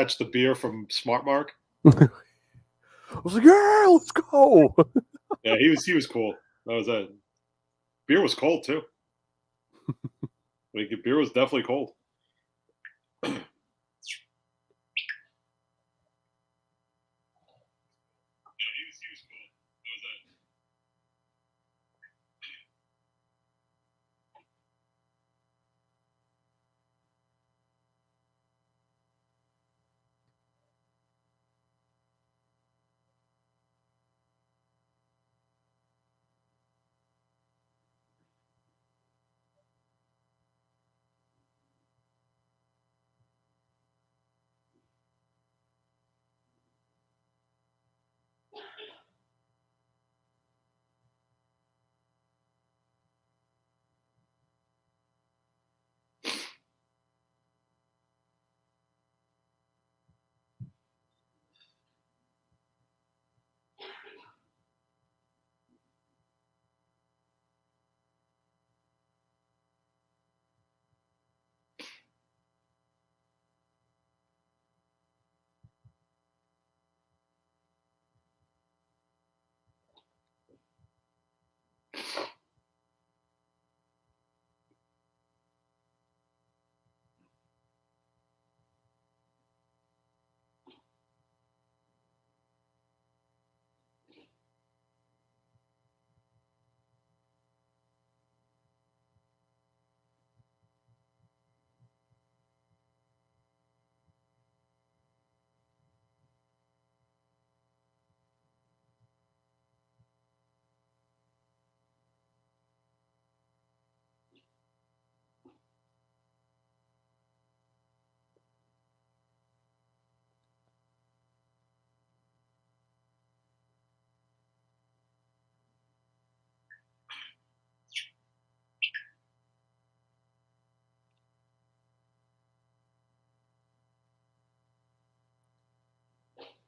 catch the beer from Smart Mark. I was like, yeah, let's go. Yeah, he was cool. That was it. Beer was cold too. Like, beer was definitely cold.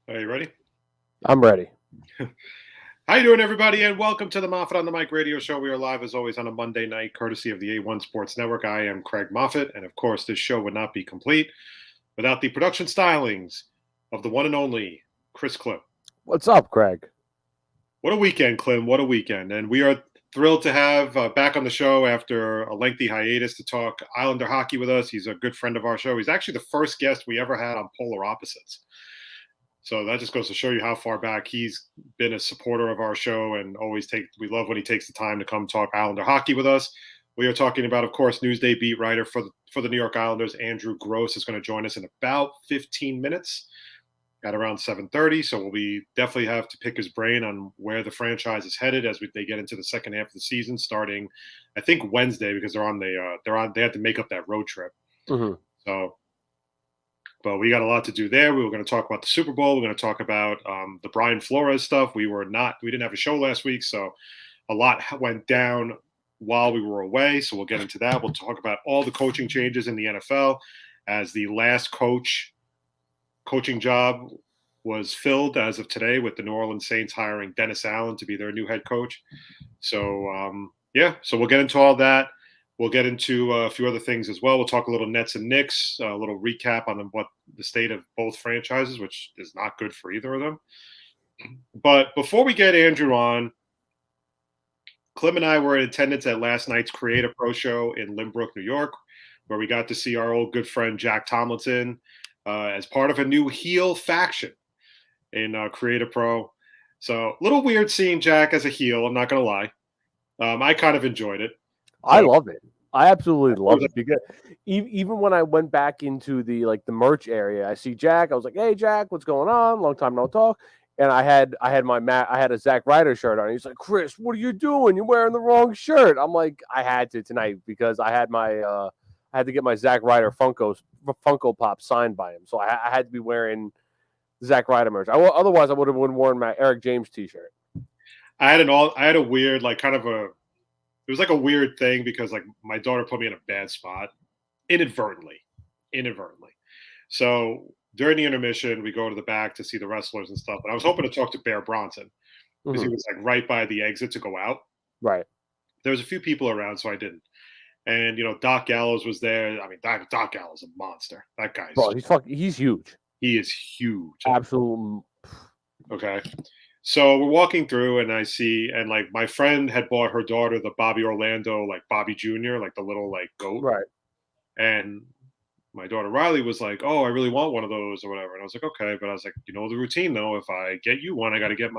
Are you ready? I'm ready. How you doing, everybody? And welcome to the Moffett on the Mic radio show. We are live, as always, on a Monday night, courtesy of the A1 Sports Network. I am Craig Moffett, and of course, this show would not be complete without the production stylings of the one and only Chris Klim. What's up, Craig? What a weekend, Klim. What a weekend. And we are thrilled to have back on the show after a lengthy hiatus to talk Islander hockey with us. He's a good friend of our show. He's actually the first guest we ever had on Polar Opposites. So that just goes to show you how far back he's been a supporter of our show, and we love when he takes the time to come talk Islander hockey with us. We are talking about, of course, Newsday beat writer for the New York Islanders, Andrew Gross, is going to join us in about 15 minutes at around 7:30. So we definitely have to pick his brain on where the franchise is headed as they get into the second half of the season, starting, I think, Wednesday, because they had to make up that road trip. Mm-hmm. So. But we got a lot to do there. We were going to talk about the Super Bowl. We're going to talk about the Brian Flores stuff. We didn't have a show last week, so a lot went down while we were away. So we'll get into that. We'll talk about all the coaching changes in the NFL as the last coaching job was filled as of today, with the New Orleans Saints hiring Dennis Allen to be their new head coach. So, so we'll get into all that. We'll get into a few other things as well. We'll talk a little Nets and Knicks, a little recap on what the state of both franchises, which is not good for either of them. But before we get Andrew on, Klim and I were in attendance at last night's Create a Pro show in Lynbrook, New York, where we got to see our old good friend Jack Tomlinson as part of a new heel faction in Create a Pro. So a little weird seeing Jack as a heel, I'm not going to lie. I kind of enjoyed it. I love it. I absolutely love it, because even when I went back into the merch area, I see Jack. I was like, "Hey, Jack, what's going on? Long time no talk." And I had a Zack Ryder shirt on. He's like, "Chris, what are you doing? You're wearing the wrong shirt." I'm like, I had to tonight because I had I had to get my Zack Ryder Funko Pop signed by him, so I had to be wearing Zack Ryder merch. Otherwise, I would have worn my Eric James T-shirt. I had a weird it was like a weird thing because my daughter put me in a bad spot inadvertently. So during the intermission, we go to the back to see the wrestlers and stuff. And I was hoping to talk to Bear Bronson because he was right by the exit to go out. Right. There was a few people around, so I didn't. And Doc Gallows was there. I mean, Doc Gallows is a monster. That guy's he's huge. He is huge. Absolute. Okay. So we're walking through and I see, and like my friend had bought her daughter the Bobby Orlando, like Bobby Jr., like the little like goat. Right. And my daughter Riley was like, "Oh, I really want one of those or whatever." And I was like, "Okay," but I was like, "You know the routine though. If I get you one, I got to get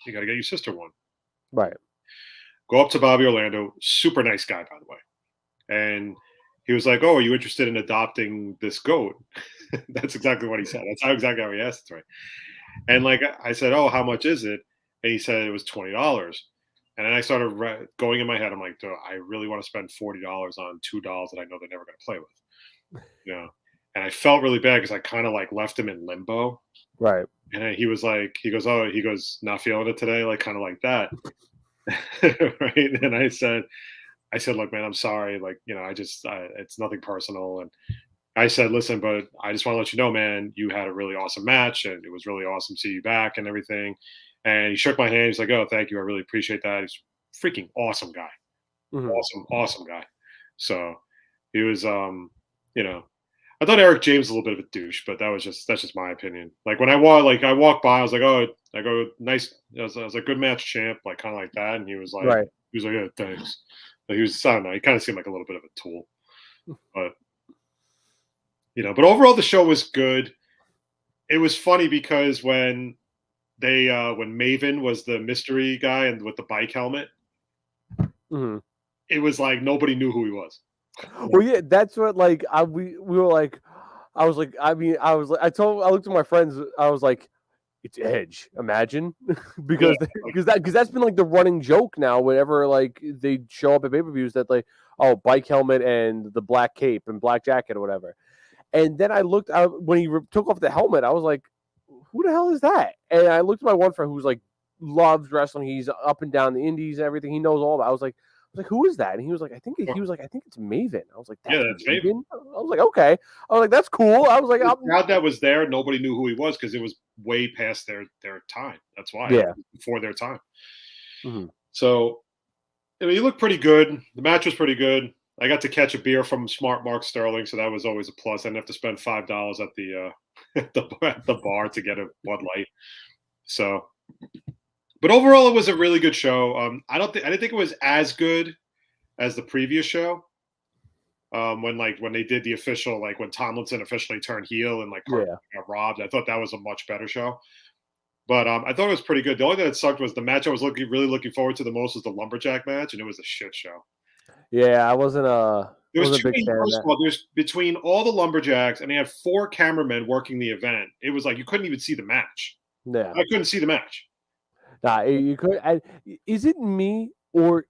your sister one." Right. Go up to Bobby Orlando, super nice guy by the way, and he was like, "Oh, are you interested in adopting this goat?" That's exactly what he said. That's exactly how he asked it, right? And like I said, "Oh, how much is it?" And he said it was $20. And then I started going in my head. I'm like, "Do I really want to spend $40 on two dolls that I know they're never going to play with?" You know. And I felt really bad because I kind of like left him in limbo. Right. And then he was like, he goes, "Not feeling it today," like kind of like that. Right. And I said, "Look, man, I'm sorry. Like, it's nothing personal." And I said, "Listen, but I just want to let you know, man, you had a really awesome match and it was really awesome to see you back and everything." And he shook my hand. He's like, "Oh, thank you. I really appreciate that." He's a freaking awesome guy. Mhm. Awesome guy. So he was, I thought Eric James was a little bit of a douche, but that's just my opinion. Like when I walked by, I was like, "Oh," I go, "Nice." I was like, "Good match, champ," like kind of like that. And Right. he was like, "Yeah, thanks." But I don't know. He kind of seemed like a little bit of a tool, but but overall the show was good. It was funny because when Maven was the mystery guy and with the bike helmet, Mhm. it was like nobody knew who he was. Well, yeah, that's what like we were like. I was like, I looked at my friends. I was like, it's Edge. Imagine Yeah, because that's been like the running joke now. Whenever like they show up at pay per views that like bike helmet and the black cape and black jacket or whatever. And then I looked out when he took off the helmet. I was like, who the hell is that? And I looked at my one friend who's like loves wrestling. He's up and down the indies and everything. He knows all about it. I was like, who is that? And he was like, I think it's Maven. I was like, yeah, that's that's Maven. Maven. I was like, okay. I was like, that's cool. I was like, The crowd that was there, nobody knew who he was because it was way past their time. That's why. yeah. Before their time. Mm-hmm. So he looked pretty good. The match was pretty good. I got to catch a beer from Smart Mark Sterling, so that was always a plus. I didn't have to spend $5 at the at the bar to get a Bud Light. So, but overall, it was a really good show. I didn't think it was as good as the previous show. When they did the official, like when Tomlinson officially turned heel and like Carter got robbed, I thought that was a much better show. But I thought it was pretty good. The only thing that sucked was the match I was really looking forward to the most was the Lumberjack match, and it was a shit show. Yeah, I wasn't There was a too big many. fan of First that. of all, there's between all the Lumberjacks, and they had 4 cameramen working the event. It was like you couldn't even see the match. Yeah. I couldn't see the match. Nah, you could. Is it me or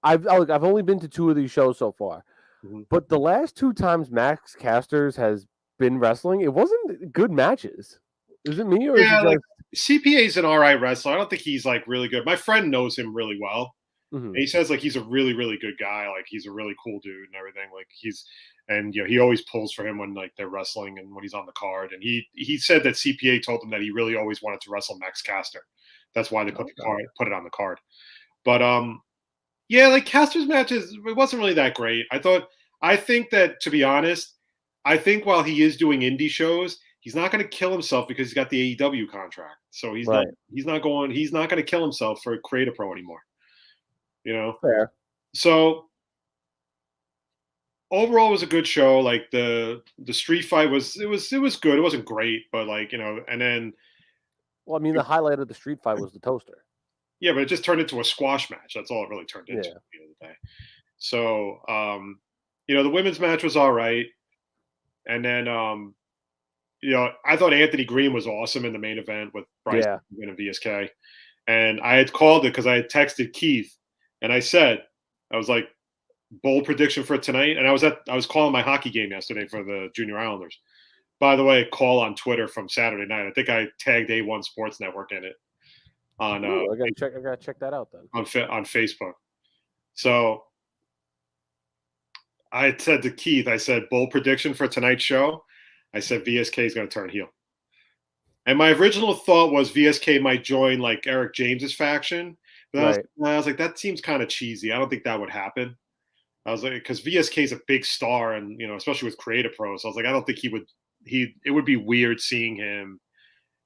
I've only been to 2 of these shows so far, but the last 2 times Max Casters has been wrestling, it wasn't good matches. Is it me or is it just like CPA is an all right wrestler. I don't think he's like really good. My friend knows him really well. And he says like he's a really, really good guy. Like he's a really cool dude and everything. Like he always pulls for him when like they're wrestling and when he's on the card. And he said that CPA told him that he really always wanted to wrestle Max Caster. That's why they put it on the card. But yeah, like Caster's matches, it wasn't really that great. I think that to be honest, I think while he is doing indie shows, he's not going to kill himself because he's got the AEW contract. So he's not going to kill himself for Create a Pro anymore. Fair. So overall, it was a good show. Like the street fight was good. It wasn't great, but like and then. Well, I mean, the highlight of the street fight was the toaster. Yeah, but it just turned into a squash match. That's all it really turned into at the end of the day. So the women's match was all right, and then I thought Anthony Green was awesome in the main event with Bryce and VSK, and I had called it because I had texted Keith. And I was like, bold prediction for tonight. And I was calling my hockey game yesterday for the Junior Islanders. By the way, call on Twitter from Saturday night. I think I tagged A1 Sports Network in it. I gotta check that out then. On Facebook. So I said to Keith, I said, bold prediction for tonight's show. I said VSK is going to turn heel. And my original thought was VSK might join like Eric James's faction. But I was like, that seems kind of cheesy. I don't think that would happen. I was like, because VSK is a big star, and especially with Create a Pro. So I was like, I don't think he would it would be weird seeing him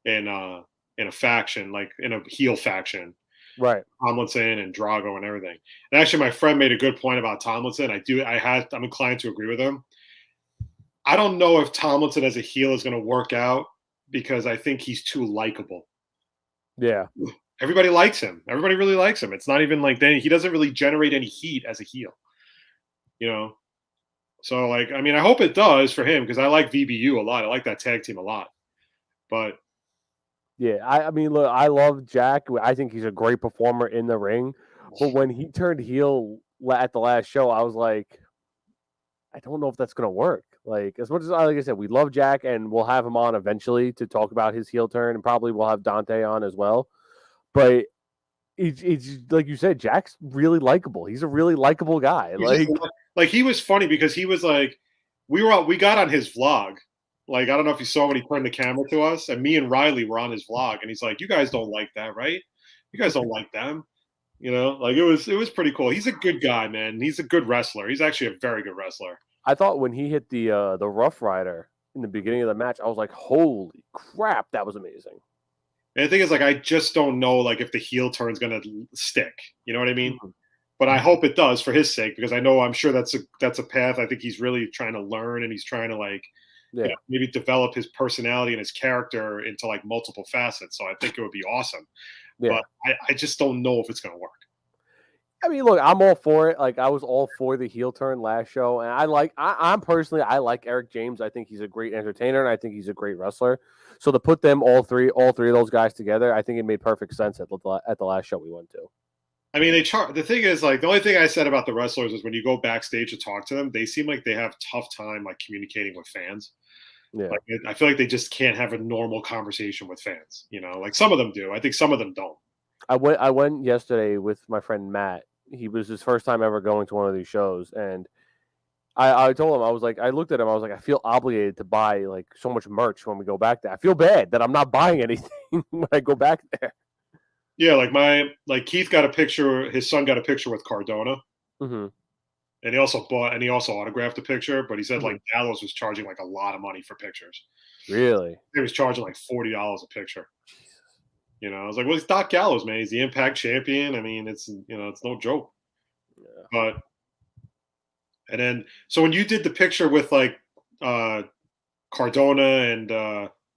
in a faction, like in a heel faction. Right. Tomlinson and Drago and everything. And actually, my friend made a good point about Tomlinson. I'm inclined to agree with him. I don't know if Tomlinson as a heel is going to work out because I think he's too likable. Yeah. Everybody likes him. Everybody really likes him. It's not even like he doesn't really generate any heat as a heel, you know? So, like, I mean, I hope it does for him because I like VBU a lot. I like that tag team a lot. But yeah, I mean, look, I love Jack. I think he's a great performer in the ring. But when he turned heel at the last show, I was like, I don't know if that's going to work. Like, as much as, like I said, we love Jack and we'll have him on eventually to talk about his heel turn, and probably we'll have Dante on as well. But it's like you said, Jack's really likable. He's a really likable guy. Like he was funny because he was like, we got on his vlog. Like, I don't know if you saw when he turned the camera to us, and me and Riley were on his vlog, and he's like, "You guys don't like that, right? You guys don't like them." You know, like it was pretty cool. He's a good guy, man. He's a good wrestler. He's actually a very good wrestler. I thought when he hit the Rough Rider in the beginning of the match, I was like, "Holy crap, that was amazing!" And the thing is, like, I just don't know, like, if the heel turn's gonna stick. You know what I mean? Mm-hmm. But I hope it does for his sake because I'm sure that's a path. I think he's really trying to learn, and he's trying to maybe develop his personality and his character into like multiple facets. So I think it would be awesome. Yeah. But I just don't know if it's going to work. I mean, look, I'm all for it. Like, I was all for the heel turn last show, and I'm personally, I like Eric James. I think he's a great entertainer, and I think he's a great wrestler. So to put them all three of those guys together, I think it made perfect sense at the last show we went to. I mean, the thing is, like, the only thing I said about the wrestlers is when you go backstage to talk to them, they seem like they have tough time like communicating with fans. Yeah. Like, I feel like they just can't have a normal conversation with fans. You know, like some of them do. I think some of them don't. I went yesterday with my friend Matt. He was his first time ever going to one of these shows, and I told him, I was like, I looked at him, I was like, I feel obligated to buy like so much merch when we go back there. I feel bad that I'm not buying anything when I go back there. Yeah, like Keith got a picture. His son got a picture with Cardona, Mm-hmm. and he also autographed a picture. But he said like Gallows was charging like a lot of money for pictures. Really? He was charging like $40 a picture. You know, I was like, well, he's Doc Gallows, man. He's the Impact champion. I mean, it's no joke. Yeah. But and then so when you did the picture with like Cardona and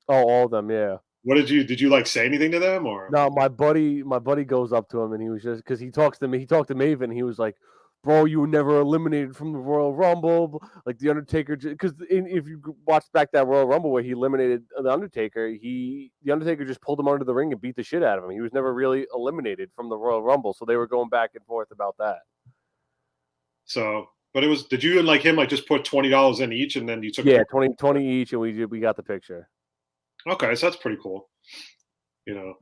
all of them, yeah. what did you like say anything to them or No, my buddy goes up to him and he was just, because he talked to Maven, and he was like, bro, you were never eliminated from the Royal Rumble. Like the Undertaker, because if you watch back that Royal Rumble where he eliminated the Undertaker, the Undertaker just pulled him under the ring and beat the shit out of him. He was never really eliminated from the Royal Rumble, so they were going back and forth about that. So, but did you and like him like just put $20 in each and then you took 20 each, and we got the picture. Okay, so that's pretty cool. You know,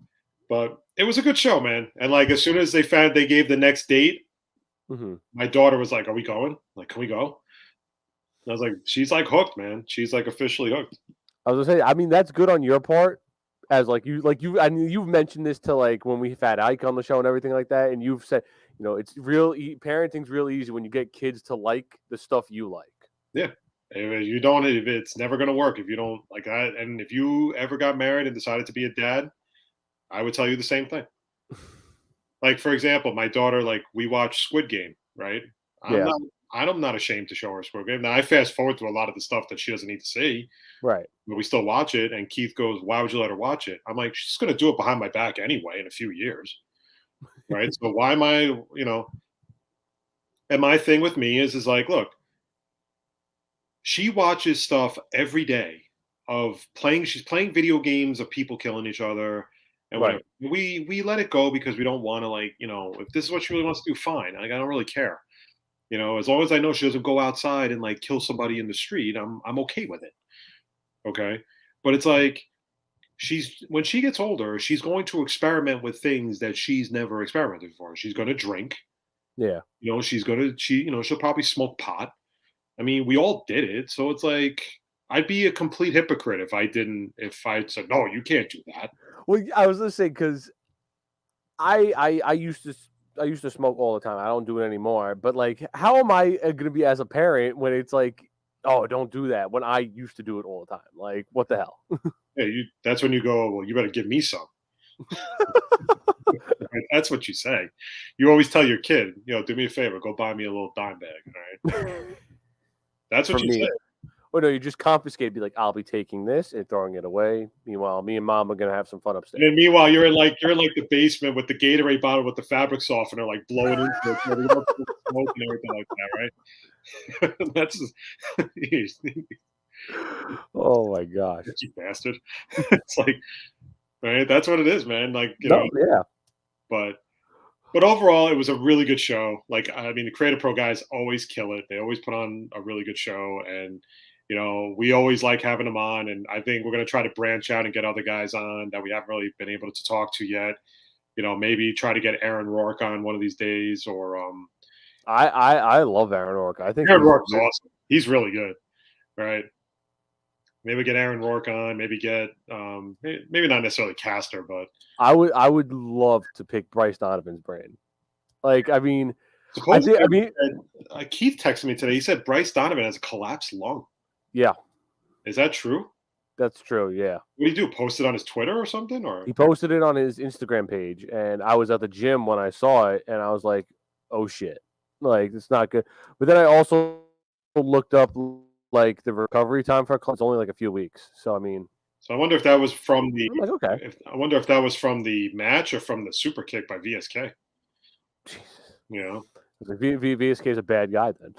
but it was a good show, man. And like as soon as they gave the next date. Mm-hmm. My daughter was like, "Are we going? Like, can we go?" And I was like, "She's like hooked, man. She's like officially hooked." I was gonna say, I mean, that's good on your part, as I mean, you've mentioned this to like when we've had Ike on the show and everything like that, and you've said, it's parenting's real easy when you get kids to like the stuff you like. Yeah, if it's never gonna work if you don't like that. And if you ever got married and decided to be a dad, I would tell you the same thing. Like, for example, my daughter, like, we watch Squid Game, right? I'm not ashamed to show her Squid Game. Now, I fast forward through a lot of the stuff that she doesn't need to see. Right. But we still watch it. And Keith goes, why would you let her watch it? I'm like, she's going to do it behind my back anyway in a few years. Right. So why am I, and my thing with me is like, look, she watches stuff every day she's playing video games of people killing each other. And right. we let it go because we don't want to if this is what she really wants to do, fine. Like, I don't really care. As long as I know she doesn't go outside and like kill somebody in the street, I'm okay with it. Okay. But it's like when she gets older, she's going to experiment with things that she's never experimented before. She's going to drink. Yeah. She'll probably smoke pot. I mean, we all did it. So it's like, I'd be a complete hypocrite if I said, no, you can't do that. Well, I was gonna say, because I used to smoke all the time. I don't do it anymore. But like, how am I gonna be as a parent when it's like Oh, don't do that. When I used to do it all the time. Like, what the hell? Yeah, that's when you go, well, you better give me some. Right? That's what you say. You always tell your kid, do me a favor, go buy me a little dime bag. All right. That's what For you me. say. Oh no, you just confiscate. Be like, I'll be taking this and throwing it away. Meanwhile, me and mom are gonna have some fun upstairs. And then meanwhile, you're in the basement with the Gatorade bottle with the fabric softener, like blowing into it, so we don't smoke and everything like that, right? That's Oh my gosh. you bastard. It's like, right? That's what it is, man. Like, No, yeah. but overall, it was a really good show. Like, I mean, the Creative Pro guys always kill it. They always put on a really good show, and we always like having them on. And I think we're going to try to branch out and get other guys on that we haven't really been able to talk to yet. Maybe try to get Aaron Rourke on one of these days, or I love Aaron Rourke. I think Aaron Rourke's awesome. He's really good, right? Maybe get Aaron Rourke on. Maybe get maybe not necessarily Castor, but I would love to pick Bryce Donovan's brain. Like, I mean, Keith texted me today. He said Bryce Donovan has a collapsed lung. Yeah. Is that true? That's true, yeah. What did he do? Post it on his Twitter or something? Or he posted it on his Instagram page, and I was at the gym when I saw it, and I was like, "Oh shit!" Like, it's not good. But then I also looked up like the recovery time for it's only like a few weeks. So I mean, I wonder if that was from the. I'm like, okay. I wonder if that was from the match or from the super kick by VSK. Jesus. VSK is a bad guy then.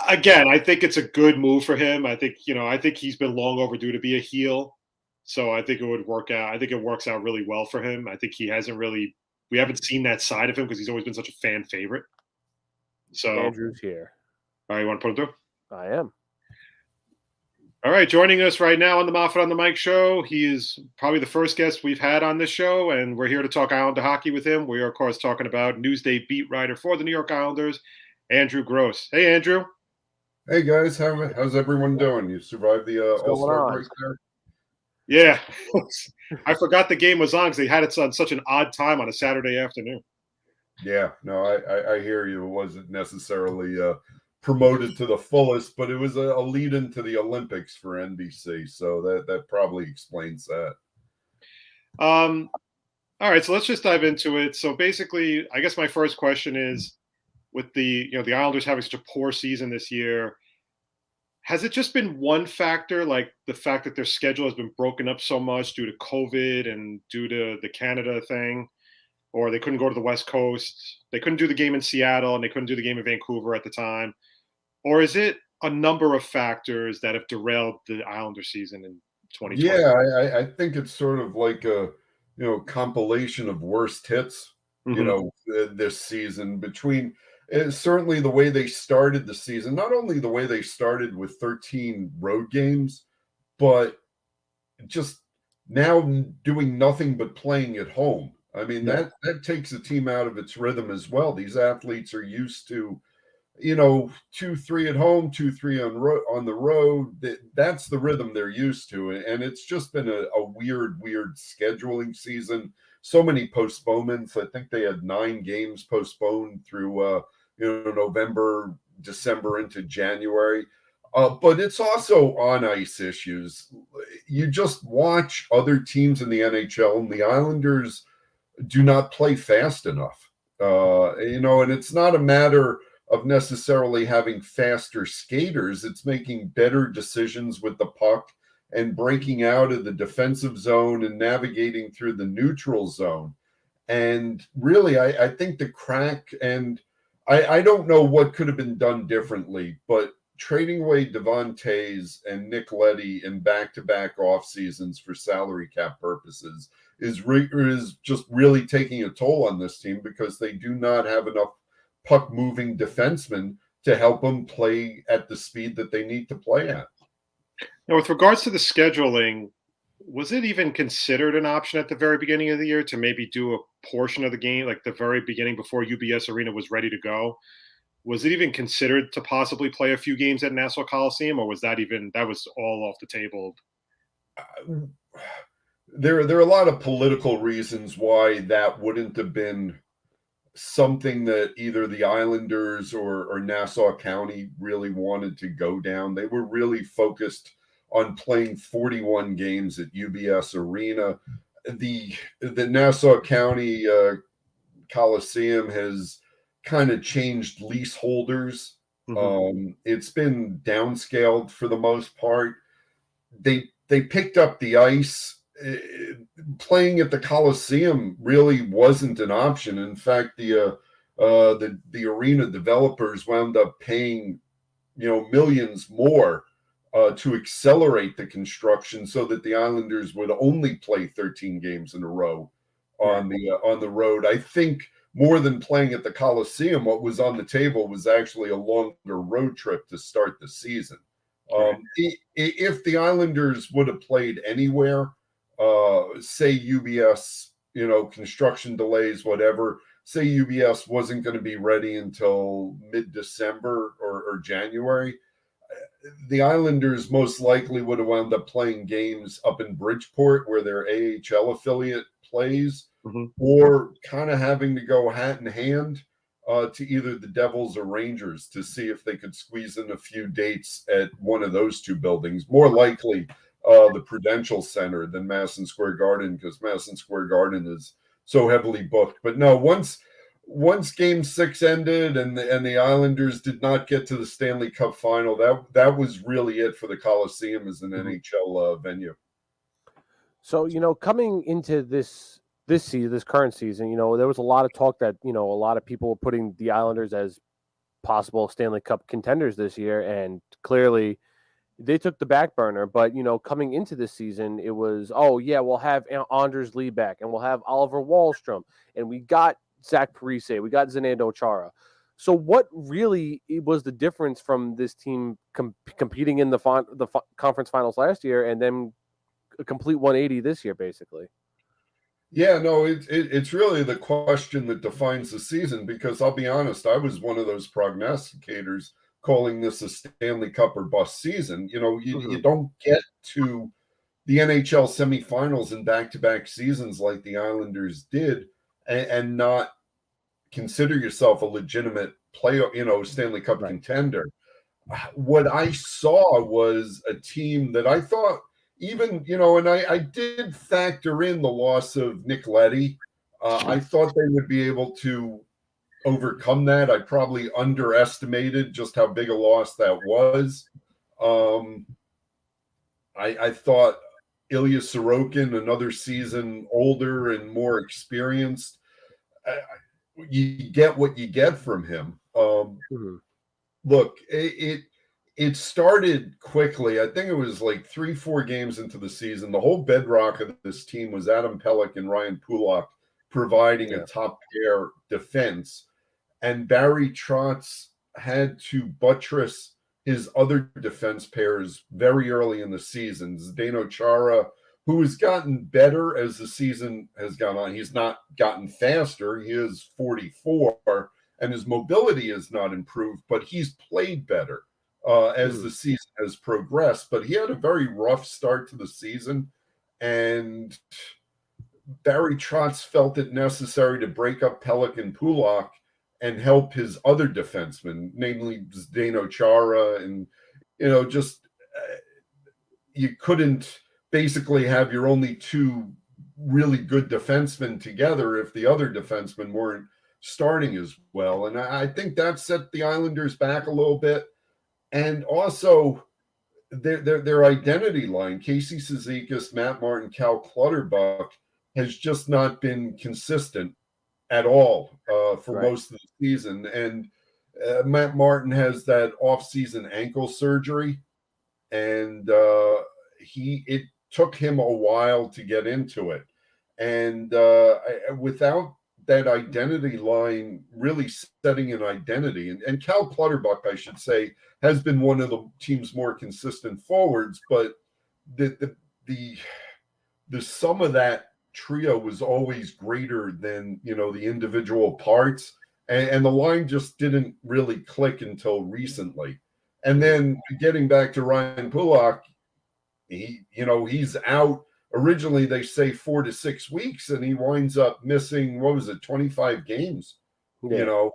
Again, I think it's a good move for him. I think he's been long overdue to be a heel. So I think it would work out. I think it works out really well for him. I think we haven't seen that side of him because he's always been such a fan favorite. So Andrew's here. All right, you want to put him through? I am. All right, joining us right now on the Moffett on the Mic show. He is probably the first guest we've had on this show, and we're here to talk Islander hockey with him. We are, of course, talking about Newsday beat writer for the New York Islanders, Andrew Gross. Hey, Andrew. Hey, guys. How's everyone doing? You survived the All-Star break there? Yeah. I forgot the game was on because they had it on such an odd time on a Saturday afternoon. Yeah. No, I hear you. It wasn't necessarily promoted to the fullest, but it was a lead into the Olympics for NBC, so that probably explains that. All right, so let's just dive into it. So basically, I guess my first question is, with the Islanders having such a poor season this year, has it just been one factor, like the fact that their schedule has been broken up so much due to COVID and due to the Canada thing, or they couldn't go to the West Coast, they couldn't do the game in Seattle, and they couldn't do the game in Vancouver at the time? Or is it a number of factors that have derailed the Islander season in 2020? Yeah, I think it's sort of like a compilation of worst hits, this season between certainly the way they started the season, not only the way they started with 13 road games, but just now doing nothing but playing at home. I mean, that takes a team out of its rhythm as well. These athletes are used to 2-3 at home, 2-3 on the road. That's the rhythm they're used to. And it's just been a weird scheduling season. So many postponements. I think they had 9 games postponed through, November, December into January. But it's also on ice issues. You just watch other teams in the NHL, and the Islanders do not play fast enough. And it's not a matter of necessarily having faster skaters. It's making better decisions with the puck and breaking out of the defensive zone and navigating through the neutral zone. And really, I think the crack, and I don't know what could have been done differently, but trading away Devon Toews and Nick Leddy in back-to-back off seasons for salary cap purposes is just really taking a toll on this team, because they do not have enough puck-moving defensemen to help them play at the speed that they need to play at. Now, with regards to the scheduling, was it even considered an option at the very beginning of the year to maybe do a portion of the game, like the very beginning before UBS Arena was ready to go? Was it even considered to possibly play a few games at Nassau Coliseum, or was that was all off the table? There are a lot of political reasons why that wouldn't have been something that either the Islanders or Nassau County really wanted to go down. They were really focused on playing 41 games at UBS Arena. The Nassau County Coliseum has kind of changed leaseholders. It's been downscaled for the most part. They picked up the ice. Playing at the Coliseum really wasn't an option. In fact, the arena developers wound up paying, millions more to accelerate the construction so that the Islanders would only play 13 games in a row on the road. I think more than playing at the Coliseum, what was on the table was actually a longer road trip to start the season. If the Islanders would have played anywhere, say UBS, construction delays, whatever, say UBS wasn't going to be ready until mid-December or January, the Islanders most likely would have wound up playing games up in Bridgeport where their AHL affiliate plays, or kind of having to go hat in hand to either the Devils or Rangers to see if they could squeeze in a few dates at one of those two buildings. More likely the Prudential Center than Madison Square Garden, because Madison Square Garden is so heavily booked. But no, once Game 6 ended and the Islanders did not get to the Stanley Cup final, that was really it for the Coliseum as an NHL venue. So, coming into this current season, there was a lot of talk that, a lot of people were putting the Islanders as possible Stanley Cup contenders this year, and clearly they took the back burner. But, coming into this season, it was, we'll have Anders Lee back, and we'll have Oliver Wahlstrom, and we got Zach Parise, we got Zdeno Chara. So what really was the difference from this team competing in the conference finals last year and then a complete 180 this year, basically? Yeah, no, it's really the question that defines the season, because I'll be honest, I was one of those prognosticators calling this a Stanley Cup or bust season. You don't get to the NHL semifinals in back-to-back seasons like the Islanders did and not consider yourself a legitimate playoff, Stanley Cup contender. What I saw was a team that I thought, even, and I did factor in the loss of Nick Leddy. I thought they would be able to overcome that. I probably underestimated just how big a loss that was. I thought Ilya Sorokin, another season older and more experienced, you get what you get from him. Look, it started quickly. I think it was like 3-4 games into the season. The whole bedrock of this team was Adam Pelech and Ryan Pulock providing a top pair defense. And Barry Trotz had to buttress his other defense pairs very early in the season. Zdeno Chara, who has gotten better as the season has gone on. He's not gotten faster. He is 44, and his mobility has not improved, but he's played better as the season has progressed. But he had a very rough start to the season, and Barry Trotz felt it necessary to break up Pelech and Pulock and help his other defensemen, namely Zdeno Chara, and you couldn't basically have your only two really good defensemen together if the other defensemen weren't starting as well. And I think that set the Islanders back a little bit. And also their identity line, Casey Cizikas, Matt Martin, Cal Clutterbuck, has just not been consistent at all for most of the season. And Matt Martin has that off-season ankle surgery, and it took him a while to get into it. And without that identity line really setting an identity, and Cal Clutterbuck, I should say, has been one of the team's more consistent forwards, but the sum of that trio was always greater than the individual parts, and the line just didn't really click until recently. And then getting back to Ryan Pulock, he's out. Originally, they say 4 to 6 weeks, and he winds up missing, 25 games Yeah. You know,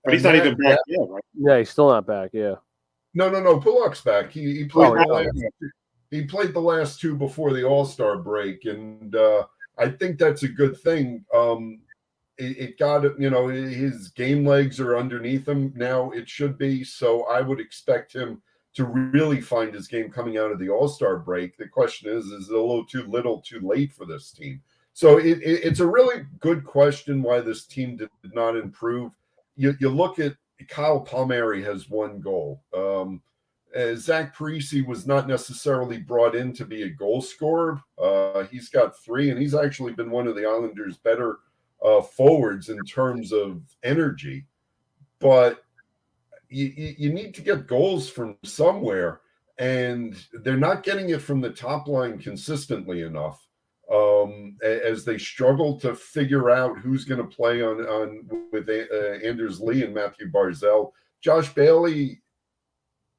But he's not even back yet, right? Yeah, he's still not back. Yeah. No. Bullock's back. He played yeah. he played the last two before the All-Star break, and I think that's a good thing. It got, his game legs are underneath him now. It should be. So I would expect him to really find his game coming out of the All-Star break. The question is it a little too late for this team? So it's a really good question why this team did not improve. You look at Kyle Palmieri has one goal. Zach Parise was not necessarily brought in to be a goal scorer. He's got 3, and he's actually been one of the Islanders' better forwards in terms of energy. But you need to get goals from somewhere, and they're not getting it from the top line consistently enough. As they struggle to figure out who's going to play on with Anders Lee and Matthew Barzal. Josh Bailey,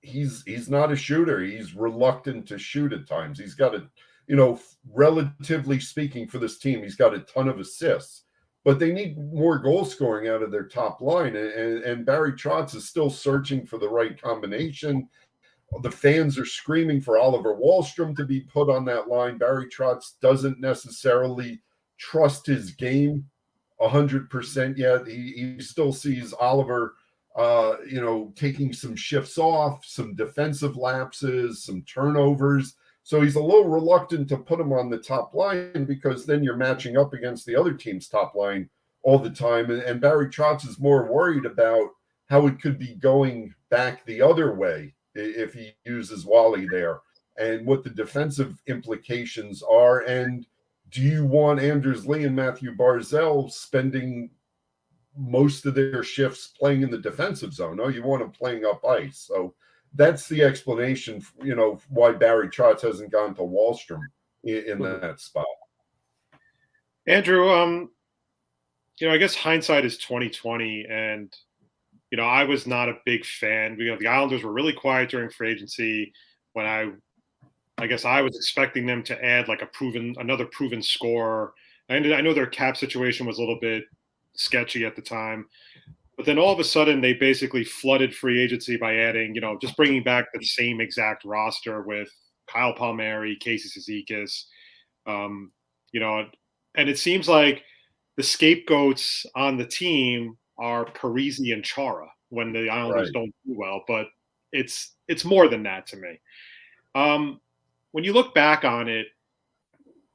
he's not a shooter. He's reluctant to shoot at times. He's got relatively speaking for this team, he's got a ton of assists. But they need more goal scoring out of their top line. And Barry Trotz is still searching for the right combination. The fans are screaming for Oliver Wahlstrom to be put on that line. Barry Trotz doesn't necessarily trust his game 100% yet. He still sees Oliver, taking some shifts off, some defensive lapses, some turnovers. So he's a little reluctant to put him on the top line because then you're matching up against the other team's top line all the time. And Barry Trotz is more worried about how it could be going back the other way if he uses Wally there and what the defensive implications are. And do you want Anders Lee and Matthew Barzal spending most of their shifts playing in the defensive zone? No, you want them playing up ice. So that's the explanation, why Barry Trotz hasn't gone to Wahlstrom in that spot. Andrew, I guess hindsight is 2020, and I was not a big fan. The Islanders were really quiet during free agency when I guess I was expecting them to add like another proven scorer. I know their cap situation was a little bit sketchy at the time. But then all of a sudden, they basically flooded free agency by adding, just bringing back the same exact roster with Kyle Palmieri, Casey Cizikas, and it seems like the scapegoats on the team are Parise and Chara when the Islanders don't do well. But it's more than that to me. When you look back on it,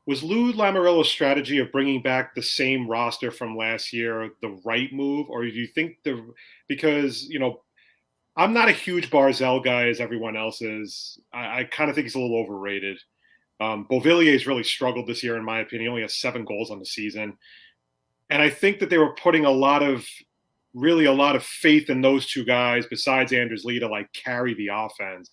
was Lou Lamoriello's strategy of bringing back the same roster from last year the right move, or do you think because I'm not a huge Barzal guy as everyone else is. I kind of think he's a little overrated. Beauvillier's really struggled this year, in my opinion. He only has 7 goals on the season, and I think that they were putting a lot of faith in those two guys besides Anders Lee to like carry the offense.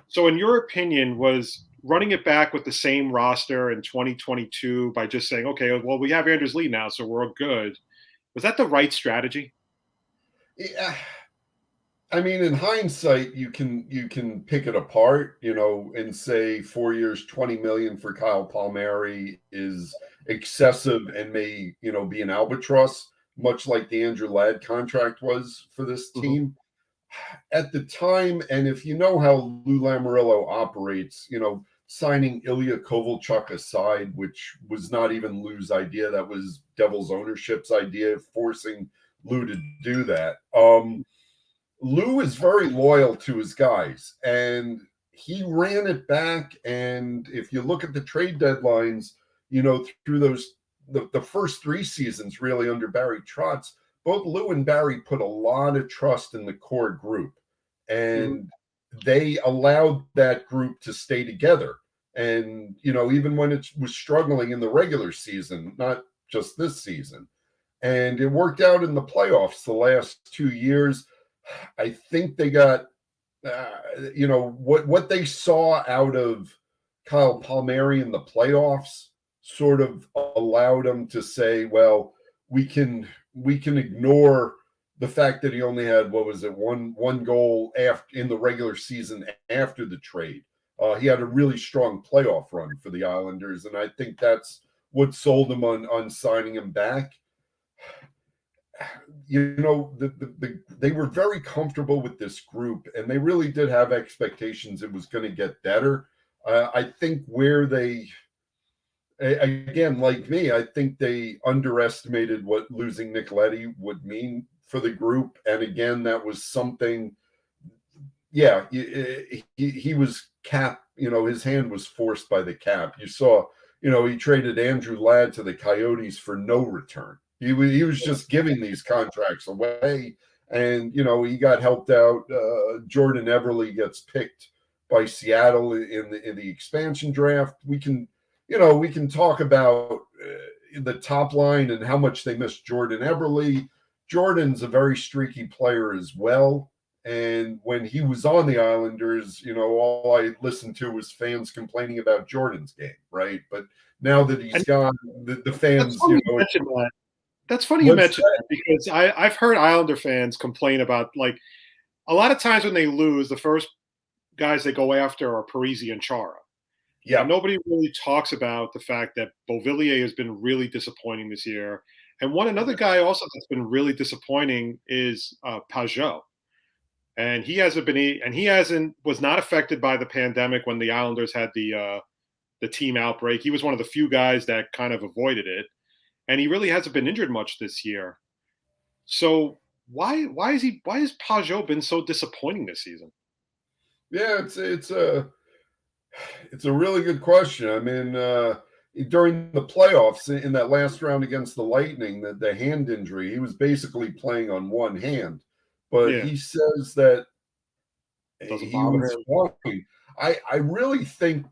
So, in your opinion, was running it back with the same roster in 2022 by just saying, okay, well, we have Anders Lee now, so we're good. Was that the right strategy? Yeah. I mean, in hindsight, you can pick it apart, and say 4 years, $20 million for Kyle Palmieri is excessive and may, be an albatross, much like the Andrew Ladd contract was for this team. At the time, and if you know how Lou Lamoriello operates, signing Ilya Kovalchuk aside, which was not even Lou's idea, that was Devils ownership's idea, forcing Lou to do that. Lou is very loyal to his guys, and he ran it back. And if you look at the trade deadlines, through the first 3 seasons, really under Barry Trotz, both Lou and Barry put a lot of trust in the core group, and they allowed that group to stay together. And, even when it was struggling in the regular season, not just this season. And it worked out in the playoffs the last 2 years. I think they got, what they saw out of Kyle Palmieri in the playoffs sort of allowed them to say, well, we can ignore the fact that he only had, one goal in the regular season after the trade. He had a really strong playoff run for the Islanders, and I think that's what sold him on signing him back. they were very comfortable with this group, and they really did have expectations it was going to get better. I think where they, again, like me, I think they underestimated what losing Nick Leddy would mean for the group. And again, that was something, yeah, he was capped, his hand was forced by the cap. You saw, he traded Andrew Ladd to the Coyotes for no return. He was just giving these contracts away, and he got helped out. Jordan Everly gets picked by Seattle in the expansion draft. We can talk about the top line and how much they miss Jordan Everly. Jordan's a very streaky player as well. And when he was on the Islanders, all I listened to was fans complaining about Jordan's game, right? But now that he's gone, the fans, That's funny you mentioned that, because I've heard Islander fans complain about, like, a lot of times when they lose, the first guys they go after are Parisi and Chara. Yeah, and nobody really talks about the fact that Beauvillier has been really disappointing this year. And another guy also that's been really disappointing is Pajot. And was not affected by the pandemic when the Islanders had the team outbreak. He was one of the few guys that kind of avoided it, and he really hasn't been injured much this year. So why has Pajot been so disappointing this season? Yeah, it's a really good question. I mean, during the playoffs in that last round against the Lightning, the hand injury, he was basically playing on one hand. But he says that he was walking. I really think,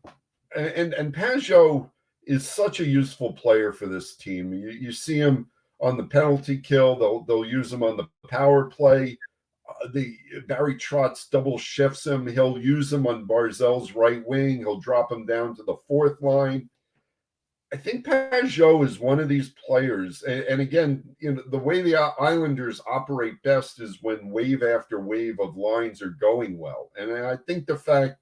and Pajot is such a useful player for this team. You see him on the penalty kill. They'll use him on the power play. Barry Trotz double shifts him. He'll use him on Barzell's right wing. He'll drop him down to the fourth line. I think Pajot is one of these players, and again, the way the Islanders operate best is when wave after wave of lines are going well. And I think the fact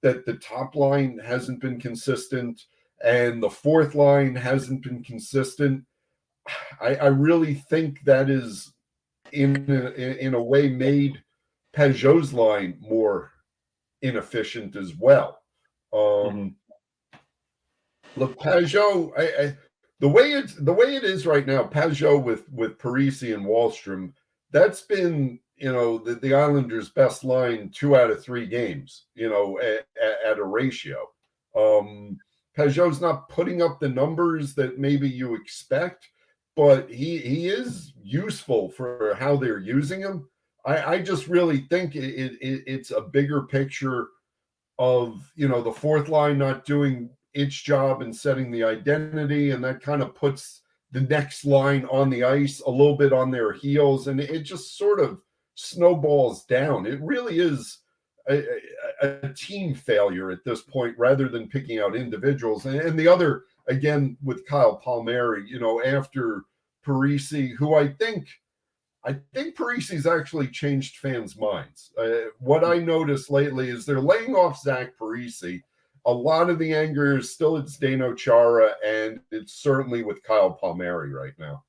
that the top line hasn't been consistent and the fourth line hasn't been consistent, I really think that is in a way made Pajot's line more inefficient as well. Look, Pajot, the way it is right now, Pajot with Parisi and Wahlstrom, that's been the Islanders' best line 2 out of 3 games, at a ratio. Pajot's not putting up the numbers that maybe you expect, but he is useful for how they're using him. I just really think it's a bigger picture of the fourth line not doing its job in setting the identity, and that kind of puts the next line on the ice a little bit on their heels, and it just sort of snowballs down. It really is a team failure at this point rather than picking out individuals. And the other, again, with Kyle Palmieri, after Parisi, who I think Parisi's actually changed fans' minds. What I noticed lately is they're laying off Zach Parisi. A lot of the anger is still at Zdeno Chara, and it's certainly with Kyle Palmieri right now.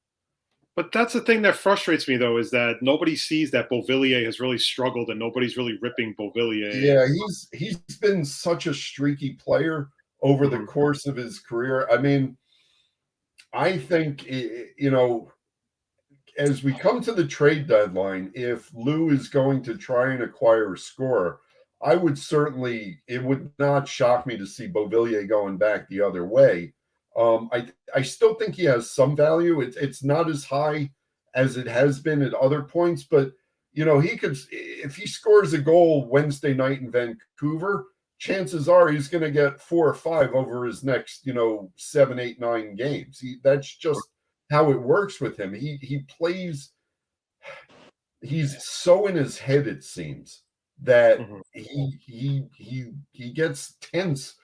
But that's the thing that frustrates me, though, is that nobody sees that Beauvillier has really struggled, and nobody's really ripping Beauvillier. Yeah, he's been such a streaky player over the course of his career. I mean, I think, as we come to the trade deadline, if Lou is going to try and acquire a scorer, it would not shock me to see Beauvillier going back the other way. I still think he has some value. It's not as high as it has been at other points, but he could, if he scores a goal Wednesday night in Vancouver, chances are he's going to get 4 or 5 over his next 7, 8, 9 games. That's just how it works with him. He plays. He's so in his head, it seems, that he gets tense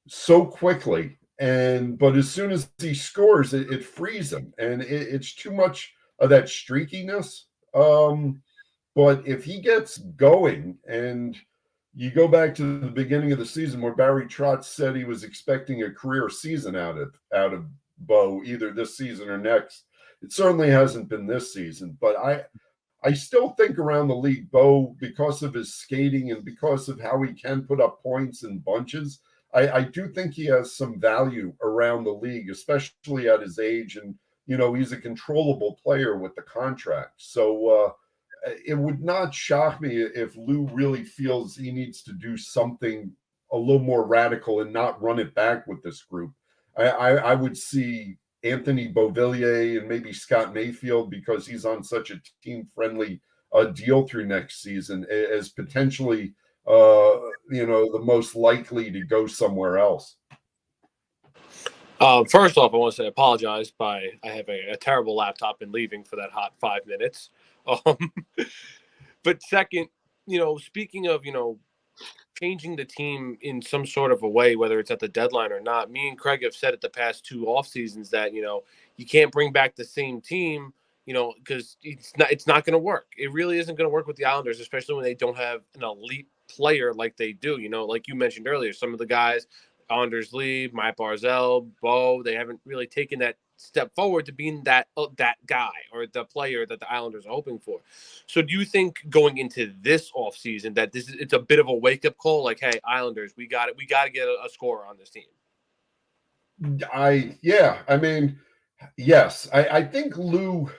so quickly, but as soon as he scores, it frees him, and it's too much of that streakiness. But if he gets going, and you go back to the beginning of the season where Barry Trotz said he was expecting a career season out of Bo, either this season or next, It certainly hasn't been this season, but I still think around the league, Bo, because of his skating and because of how he can put up points in bunches, I do think he has some value around the league, especially at his age. And, he's a controllable player with the contract. So it would not shock me if Lou really feels he needs to do something a little more radical and not run it back with this group. I would see Anthony Beauvillier and maybe Scott Mayfield, because he's on such a team-friendly deal through next season, as potentially, the most likely to go somewhere else. First off, I want to say apologize. I have a terrible laptop and leaving for that hot 5 minutes. But second, speaking of, changing the team in some sort of a way, whether it's at the deadline or not, me and Craig have said it the past 2 off seasons that, you can't bring back the same team, because it's not going to work. It really isn't going to work with the Islanders, especially when they don't have an elite player like they do. Like you mentioned earlier, some of the guys, Anders Lee, Matt Barzal, Bo, they haven't really taken that step forward to being that guy or the player that the Islanders are hoping for. So do you think going into this offseason that it's a bit of a wake-up call, like, hey, Islanders, we got to get a scorer on this team? Yes. I think Lou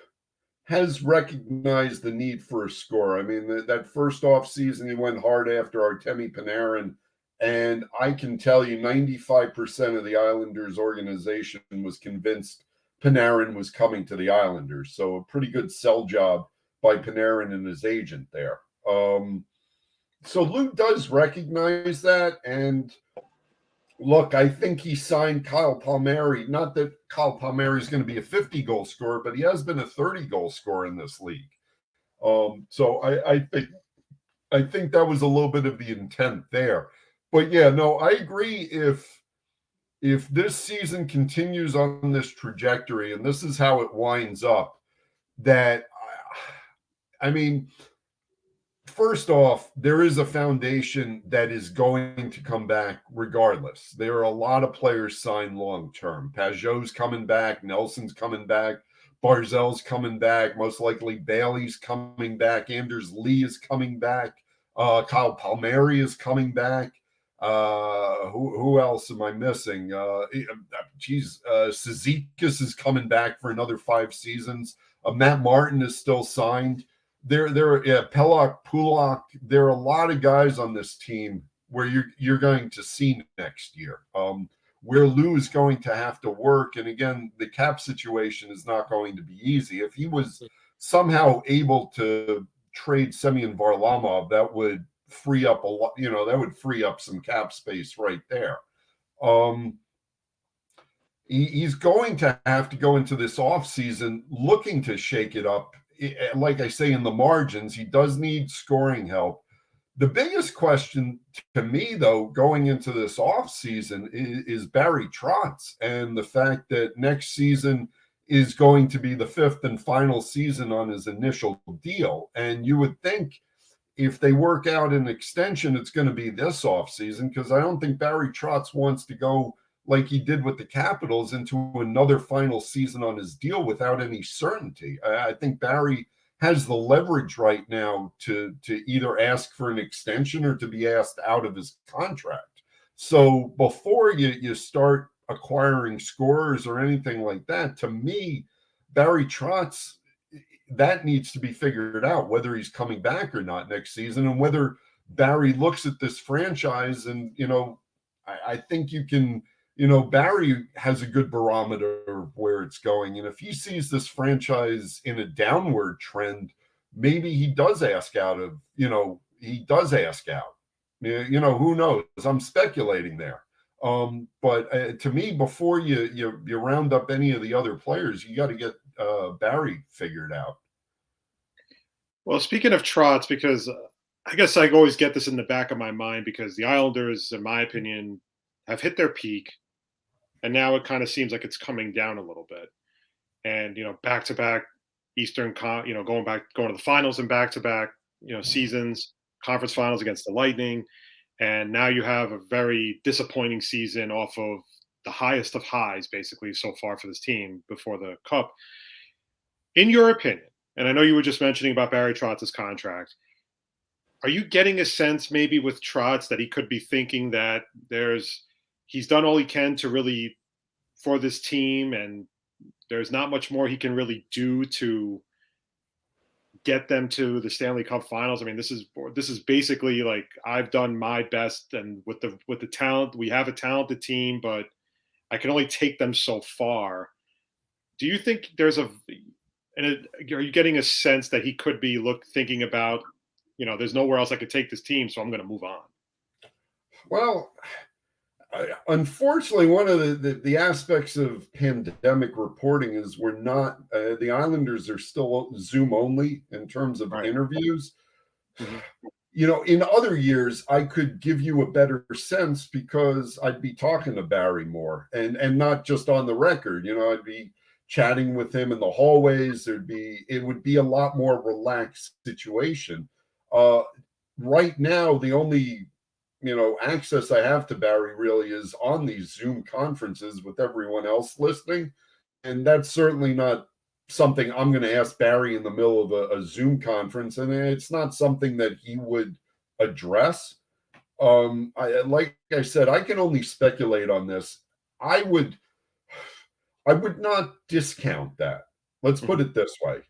has recognized the need for a scorer. I mean, that first offseason, he went hard after Artemi Panarin, and I can tell you 95% of the Islanders organization was convinced Panarin was coming to the Islanders. So a pretty good sell job by Panarin and his agent there. So Lou does recognize that. And look, I think he signed Kyle Palmieri. Not that Kyle Palmieri is going to be a 50-goal scorer, but he has been a 30-goal scorer in this league. So I think that was a little bit of the intent there. But yeah, no, I agree. If this season continues on this trajectory, and this is how it winds up, that, I mean, first off, there is a foundation that is going to come back regardless. There are a lot of players signed long-term. Pajot's coming back. Nelson's coming back. Barzal's coming back. Most likely Bailey's coming back. Anders Lee is coming back. Kyle Palmieri is coming back. Who else am I missing? Cizikas is coming back for another 5 seasons. Matt Martin is still signed. Pellock, Pulak. There are a lot of guys on this team where you're going to see next year. Where Lou is going to have to work, and again, the cap situation is not going to be easy. If he was somehow able to trade Semyon Varlamov, that would free up a lot. That would free up some cap space right there. He's going to have to go into this offseason looking to shake it up. Like I say, in the margins, he does need scoring help. The biggest question to me, though, going into this offseason is Barry Trotz, and the fact that next season is going to be the 5th and final season on his initial deal. And you would think if they work out an extension, it's going to be this offseason, because I don't think Barry Trotz wants to go like he did with the Capitals into another final season on his deal without any certainty. I think Barry has the leverage right now to either ask for an extension or to be asked out of his contract. So before you start acquiring scorers or anything like that, to me, Barry Trotz, that needs to be figured out, whether he's coming back or not next season, and whether Barry looks at this franchise and, I think you can, Barry has a good barometer of where it's going. And if he sees this franchise in a downward trend, maybe he does ask out of, he does ask out. Who knows? I'm speculating there. But to me, before you round up any of the other players, you got to get Barry figured out. Well, speaking of Trotz, because I guess I always get this in the back of my mind, because the Islanders, in my opinion, have hit their peak, and now it kind of seems like it's coming down a little bit. And back-to-back Eastern, going to the finals in back-to-back seasons, conference finals against the Lightning, and now you have a very disappointing season off of the highest of highs, basically, so far for this team before the Cup. In your opinion, and I know you were just mentioning about Barry Trotz's contract, are you getting a sense maybe with Trotz that he could be thinking that he's done all he can to really for this team, and there's not much more he can really do to get them to the Stanley Cup Finals? I mean, this is basically like, I've done my best, and with the talent, we have a talented team, but I can only take them so far. Do you think are you getting a sense that he could be thinking about, there's nowhere else I could take this team, so I'm going to move on? Well, unfortunately, one of the aspects of pandemic reporting is we're not the Islanders are still Zoom only in terms of interviews. Mm-hmm. In other years, I could give you a better sense because I'd be talking to Barry more and not just on the record. I'd be chatting with him in the hallways. It would be a lot more relaxed situation. Right now, the only access I have to Barry really is on these Zoom conferences with everyone else listening. And that's certainly not something I'm going to ask Barry in the middle of a Zoom conference. And it's not something that he would address. Like I said, I can only speculate on this. I would not discount that. Let's put it this way.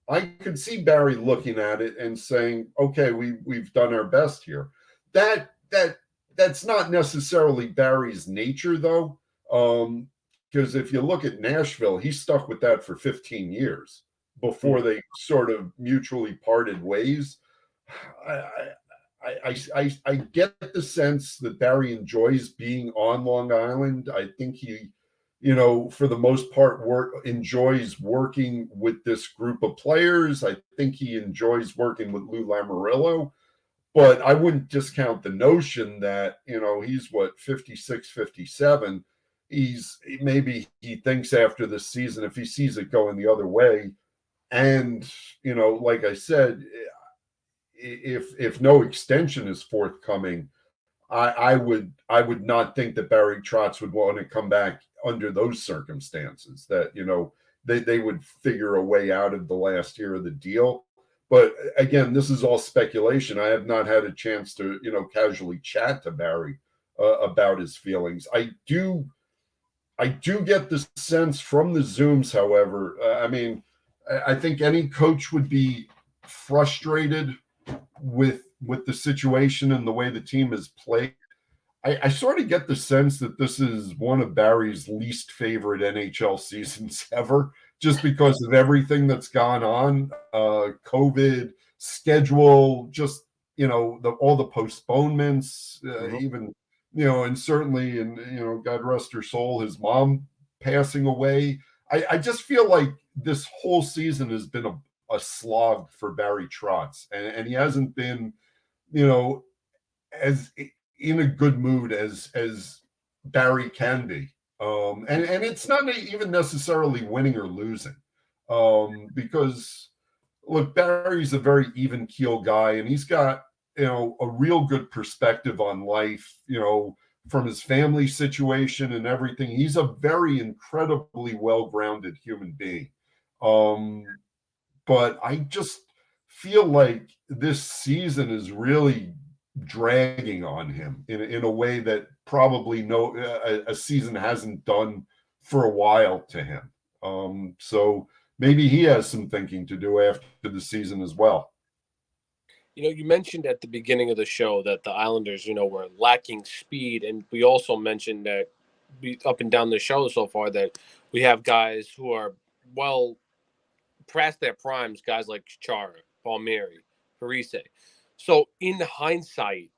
I could see Barry looking at it and saying, okay, we've done our best here. That's not necessarily Barry's nature, though, because if you look at Nashville, he stuck with that for 15 years before they sort of mutually parted ways. I get the sense that Barry enjoys being on Long Island. I think he, for the most part, enjoys working with this group of players. I think he enjoys working with Lou Lamoriello. But I wouldn't discount the notion that, he's 56, 57. Maybe he thinks after this season, if he sees it going the other way, and, like I said, if no extension is forthcoming, I would not think that Barry Trotz would want to come back under those circumstances, that, they would figure a way out of the last year of the deal. But again, this is all speculation. I have not had a chance to, casually chat to Barry about his feelings. I do get the sense from the Zooms, however. I think any coach would be frustrated with the situation and the way the team is played. I sort of get the sense that this is one of Barry's least favorite NHL seasons ever, just because of everything that's gone on, COVID, schedule, just, all the postponements, even, and certainly, and, God rest her soul, his mom passing away. I just feel like this whole season has been a slog for Barry Trotz, and he hasn't been, as in a good mood as Barry can be. And it's not even necessarily winning or losing, because look, Barry's a very even keel guy, and he's got, a real good perspective on life, from his family situation and everything. He's a very incredibly well-grounded human being. But I just feel like this season is really dragging on him in a way that probably a season hasn't done for a while to him. So maybe he has some thinking to do after the season as well. You mentioned at the beginning of the show that the Islanders, were lacking speed, and we also mentioned that up and down the show so far that we have guys who are well past their primes, guys like Chara, Palmieri, Parise. So in hindsight,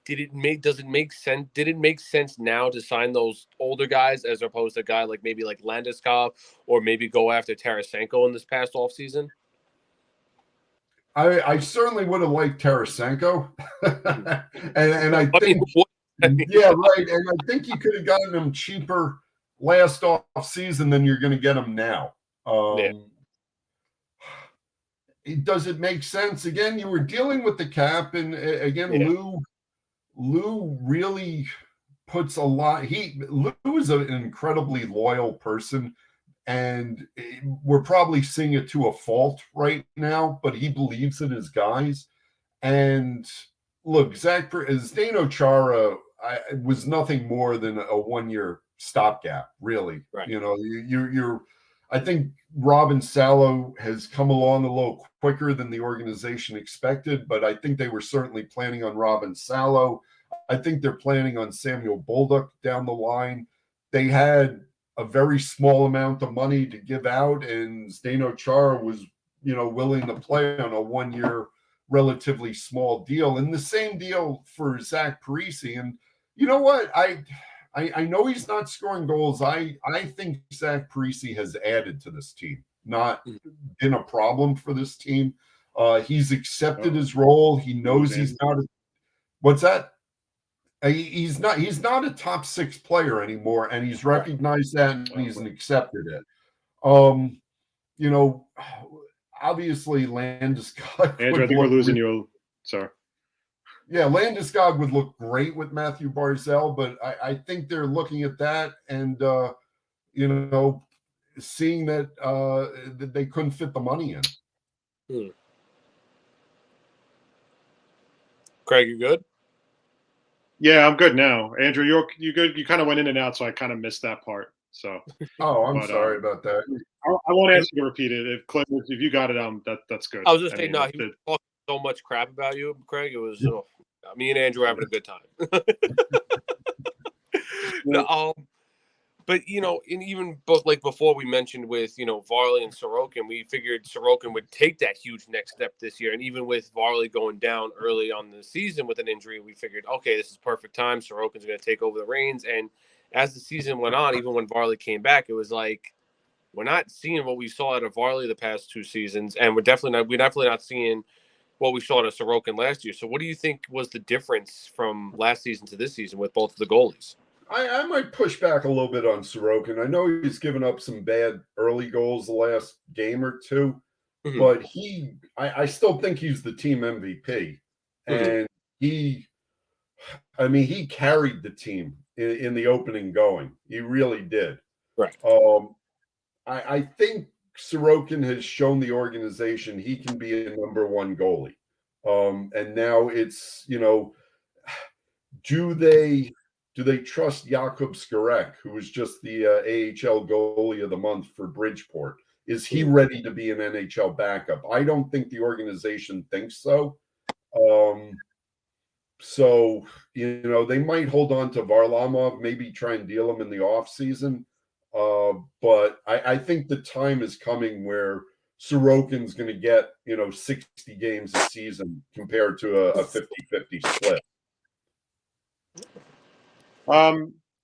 does it make sense? Did it make sense now to sign those older guys as opposed to a guy like maybe like Landeskog, or maybe go after Tarasenko in this past offseason? I certainly would have liked Tarasenko, and I think, yeah, right. And I think you could have gotten him cheaper last off season than you're going to get him now. Does it make sense? Again, you were dealing with the cap, and again, Lou really puts a lot. Lou is an incredibly loyal person. and we're probably seeing it to a fault right now, but he believes in his guys. And look, Zdeno Chara was nothing more than a 1-year stopgap, really. Right. You're I think Robin Salo has come along a little quicker than the organization expected, but I think they were certainly planning on Robin Salo. I think they're planning on Samuel Bolduc down the line. They had a very small amount of money to give out, and Zdeno Chara was, willing to play on a 1-year relatively small deal. And the same deal for Zach Parise. And you know what? I know he's not scoring goals. I think Zach Parise has added to this team, not been a problem for this team. He's accepted his role. He knows he's not. What's that? He's not a top 6 player anymore, and he's recognized that and he's accepted it. Obviously Landeskog. Andrew, I think we're losing you. Sorry. Yeah, Landeskog would look great with Matthew Barzal, but I think they're looking at that and seeing that they couldn't fit the money in. Craig, you good? Yeah, I'm good now. Andrew, you good? You kind of went in and out, so I kind of missed that part. So. I'm sorry about that. I won't ask you to repeat it. If you got it, that's good. I was just saying, he was talking so much crap about you, Craig. It was me and Andrew were having a good time. But and even both before we mentioned with Varley and Sorokin, we figured Sorokin would take that huge next step this year, and even with Varley going down early on the season with an injury, we figured, okay, this is perfect time. Sorokin's going to take over the reins, and as the season went on, even when Varley came back, it was like we're not seeing what we saw out of Varley the past 2 seasons, and we're definitely not seeing what we saw out of Sorokin last year. So, what do you think was the difference from last season to this season with both of the goalies? I might push back a little bit on Sorokin. I know he's given up some bad early goals the last game or two, but I still think he's the team MVP, and he carried the team in the opening going. He really did. Right. I think Sorokin has shown the organization he can be a number 1 goalie. And now it's, do they trust Jakub Skarek, who was just the AHL goalie of the month for Bridgeport? Is he ready to be an NHL backup? I don't think the organization thinks so. So, they might hold on to Varlamov, maybe try and deal him in the offseason. But I think the time is coming where Sorokin's going to get, 60 games a season compared to a 50-50 split.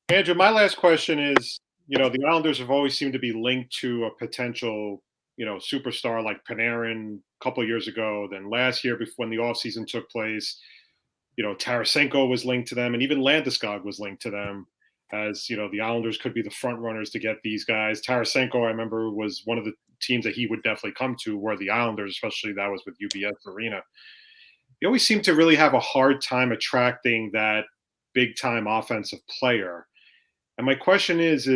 Andrew, my last question is, the Islanders have always seemed to be linked to a potential, superstar like Panarin a couple of years ago. Then last year, when the offseason took place, Tarasenko was linked to them, and even Landeskog was linked to them as, the Islanders could be the front runners to get these guys. Tarasenko, I remember, was one of the teams that he would definitely come to, were the Islanders, especially that was with UBS Arena. You always seem to really have a hard time attracting that big-time offensive player. And my question is,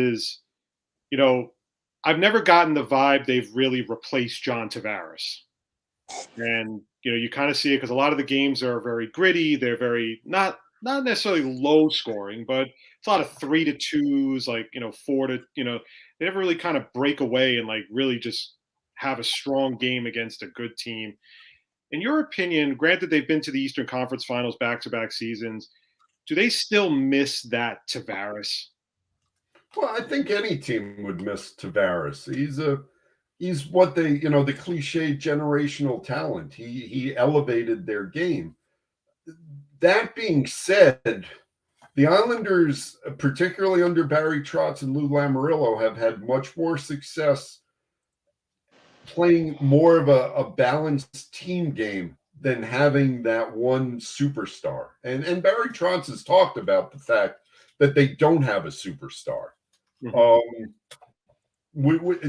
I've never gotten the vibe they've really replaced John Tavares. And, you kind of see it because a lot of the games are very gritty. They're very not necessarily low scoring, but it's a lot of 3-2s, 4 to, they never really kind of break away and really just have a strong game against a good team. In your opinion, granted they've been to the Eastern Conference Finals back-to-back seasons, do they still miss that Tavares? Well, I think any team would miss Tavares. He's what they, the cliche generational talent. He elevated their game. That being said, the Islanders, particularly under Barry Trotz and Lou Lamoriello, have had much more success playing more of a balanced team game than having that one superstar. And Barry Trotz has talked about the fact that they don't have a superstar.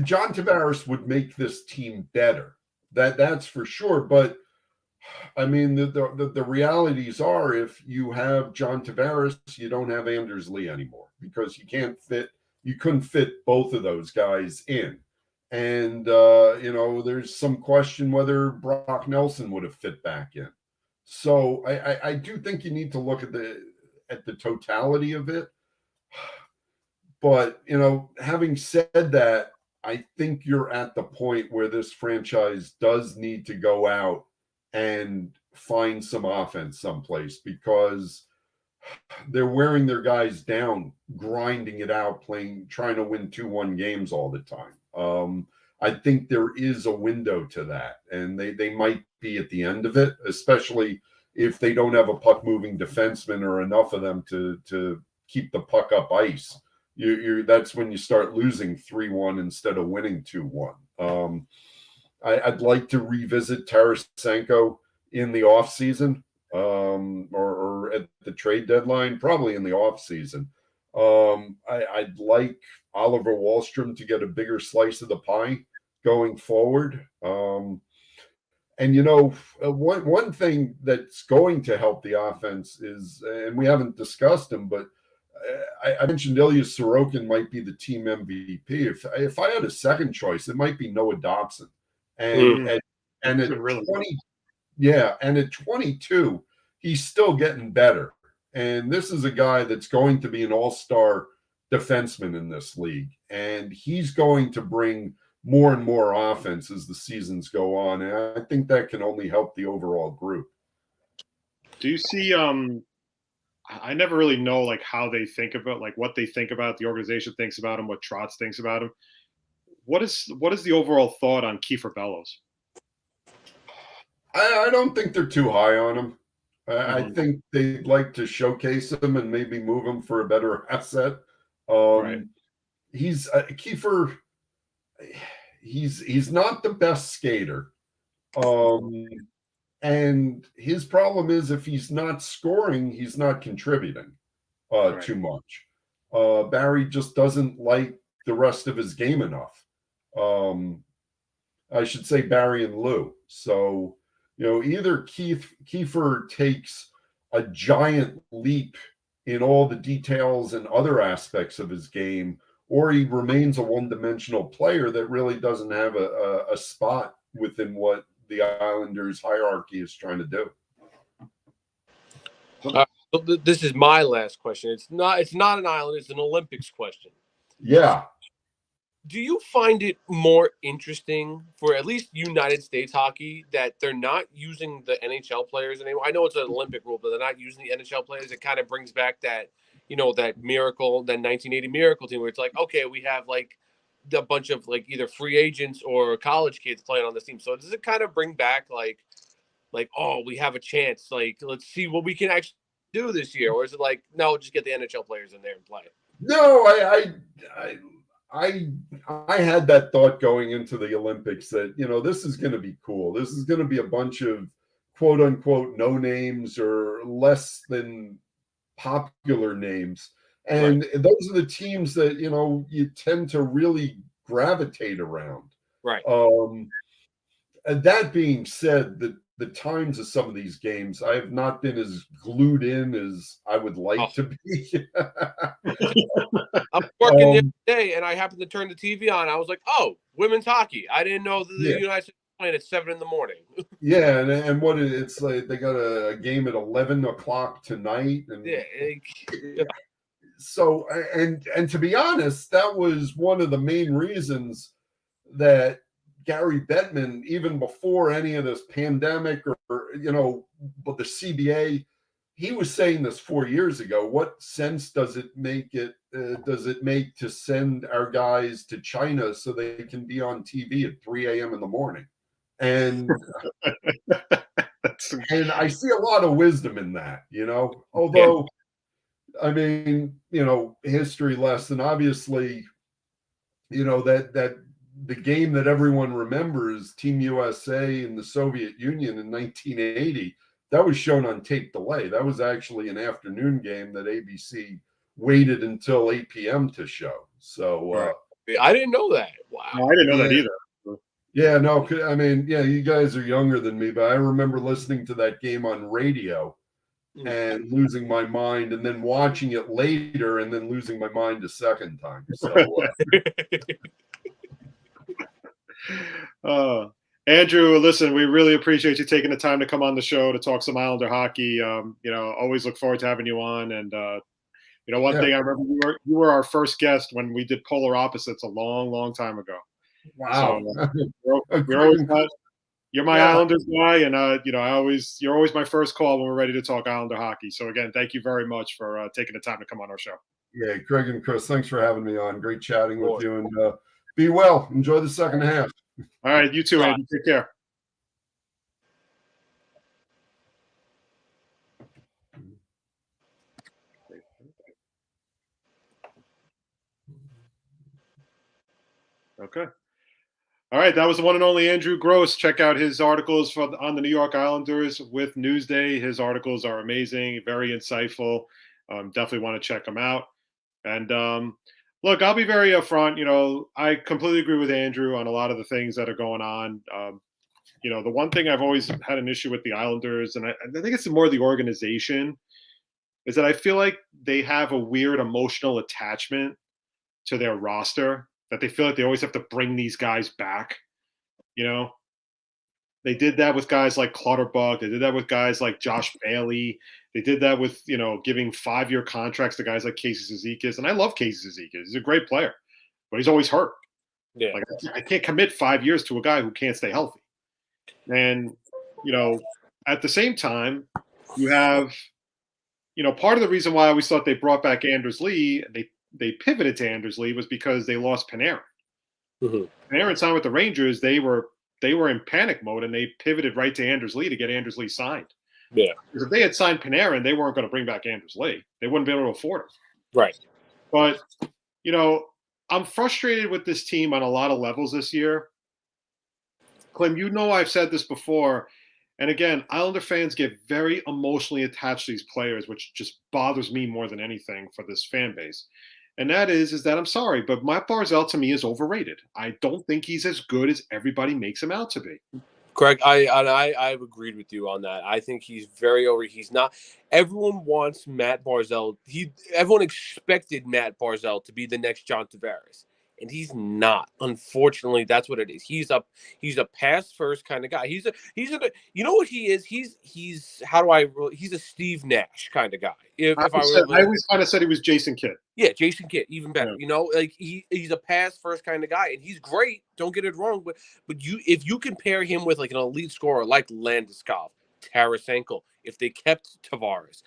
John Tavares would make this team better. That's for sure. But I mean, the realities are, if you have John Tavares, you don't have Anders Lee anymore, because you can't fit you couldn't fit both of those guys in. And, there's some question whether Brock Nelson would have fit back in. So I do think you need to look at the totality of it. But, having said that, I think you're at the point where this franchise does need to go out and find some offense someplace, because they're wearing their guys down, grinding it out, trying to win 2-1 games all the time. I think there is a window to that, and they might be at the end of it, especially if they don't have a puck-moving defenseman or enough of them to keep the puck up ice. That's when you start losing 3-1 instead of winning 2-1. I'd like to revisit Tarasenko in the offseason, or at the trade deadline, probably in the offseason. I'd like Oliver Wahlstrom to get a bigger slice of the pie going forward. One thing that's going to help the offense is, and we haven't discussed him, but I mentioned Ilya Sorokin might be the team MVP. If I had a second choice, it might be Noah Dobson. And at really 20, yeah, and at 22, he's still getting better. And this is a guy that's going to be an all-star defenseman in this league, and he's going to bring more and more offense as the seasons go on. And I think that can only help the overall group. Do you see? I never really know like how they think about, like what they think about, the organization thinks about him, what Trotz thinks about him. What is the overall thought on Kiefer Bellows? I don't think they're too high on him. I think they'd like to showcase him and maybe move him for a better asset. Right. He's Kiefer. He's not the best skater. And his problem is, if he's not scoring, he's not contributing too much. Barry just doesn't like the rest of his game enough. I should say Barry and Lou. So, either Kiefer takes a giant leap in all the details and other aspects of his game, or he remains a one-dimensional player that really doesn't have a spot within what the Islanders hierarchy is trying to do. This is my last question. It's not an Island, it's an Olympics question. Yeah. Do you find it more interesting for at least United States hockey that they're not using the NHL players anymore? I know it's an Olympic rule, but they're not using the NHL players. It kind of brings back that, that miracle, that 1980 miracle team where it's like, okay, we have like a bunch of like either free agents or college kids playing on this team. So does it kind of bring back like, oh, we have a chance. Like, let's see what we can actually do this year. Or is it like, no, just get the NHL players in there and play? No, I had that thought going into the Olympics that, this is going to be cool. This is going to be a bunch of quote unquote no names or less than popular names. And those are the teams that, you tend to really gravitate around. Right. And that being said, the times of some of these games, I have not been as glued in as I would like to be. I'm working the other day, and I happened to turn the TV on. I was like, oh, women's hockey. I didn't know that the United States was playing at 7 a.m. Yeah, and what it's like, they got a game at 11 o'clock tonight. And so, and to be honest, that was one of the main reasons that Gary Bettman, even before any of this pandemic or but the CBA, he was saying this 4 years ago. What sense does it make to send our guys to China so they can be on TV at 3 a.m. in the morning? And and I see a lot of wisdom in that, although, I mean, history lesson, obviously, that the game that everyone remembers, Team USA in the Soviet Union in 1980, that was shown on tape delay. That was actually an afternoon game that ABC waited until 8 p.m. to show. So I didn't know that. Wow. No, I didn't know that either. Yeah, no, I mean, you guys are younger than me, but I remember listening to that game on radio and losing my mind, and then watching it later and then losing my mind a second time. So, Andrew, listen, we really appreciate you taking the time to come on the show to talk some Islander hockey. Always look forward to having you on. And one thing I remember, you were our first guest when we did Polar Opposites a long, long time ago. wow. So, you're my Islanders guy, and you're always my first call when we're ready to talk Islander hockey. So again, thank you very much for taking the time to come on our show. Yeah, Craig and Chris, thanks for having me on. Great chatting with you, and be well. Enjoy the second half. All right, you too, Andy. Take care. Okay. All right, that was the one and only Andrew Gross. Check out his articles on the New York Islanders with Newsday. His articles are amazing, very insightful. Definitely want to check them out. And look, I'll be very upfront. I completely agree with Andrew on a lot of the things that are going on. The one thing I've always had an issue with the Islanders, and I think it's more the organization, is that I feel like they have a weird emotional attachment to their roster, that they feel like they always have to bring these guys back. They did that with guys like Clutterbuck. They did that with guys like Josh Bailey. They did that with, giving 5-year contracts to guys like Casey Cizikas. And I love Casey Cizikas. He's a great player, but he's always hurt. Yeah. Like, I can't commit 5 years to a guy who can't stay healthy. And, at the same time, you have, part of the reason why I always thought they brought back Anders Lee, they pivoted to Anders Lee, was because they lost Panarin. Mm-hmm. Panarin signed with the Rangers. They were in panic mode, and they pivoted right to Anders Lee to get Anders Lee signed. Yeah. Because if they had signed Panarin, they weren't going to bring back Anders Lee. They wouldn't be able to afford him. Right. But, I'm frustrated with this team on a lot of levels this year. Klim, I've said this before. And again, Islander fans get very emotionally attached to these players, which just bothers me more than anything for this fan base. And that is that I'm sorry, but Matt Barzal to me is overrated. I don't think he's as good as everybody makes him out to be. Craig, I've agreed with you on that. I think he's very over. He's not. Everyone wants Matt Barzal. Everyone expected Matt Barzal to be the next John Tavares, and he's not. Unfortunately, that's what it is. He's a pass first kind of guy. He's a you know what he is? He's a Steve Nash kind of guy. I always kind of said he was Jason Kidd. Yeah, Jason Kidd, even better. Yeah. He's a pass first kind of guy, and he's great. Don't get it wrong, but if you compare him with like an elite scorer like Landeskog, Tarasenko, if they kept Tavares,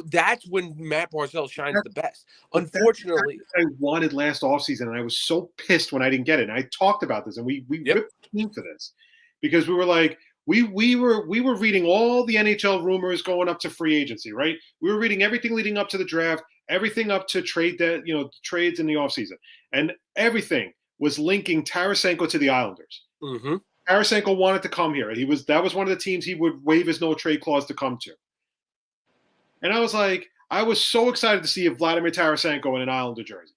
that's when Matt Barzal shines the best. Unfortunately, I wanted last offseason, and I was so pissed when I didn't get it. And I talked about this, and we ripped the team for this because we were like, we were reading all the NHL rumors going up to free agency, right? We were reading everything leading up to the draft, everything up to trades in the offseason, and everything was linking Tarasenko to the Islanders. Mm-hmm. Tarasenko wanted to come here. That was one of the teams he would waive his no trade clause to come to. And I was so excited to see a Vladimir Tarasenko in an Islander jersey.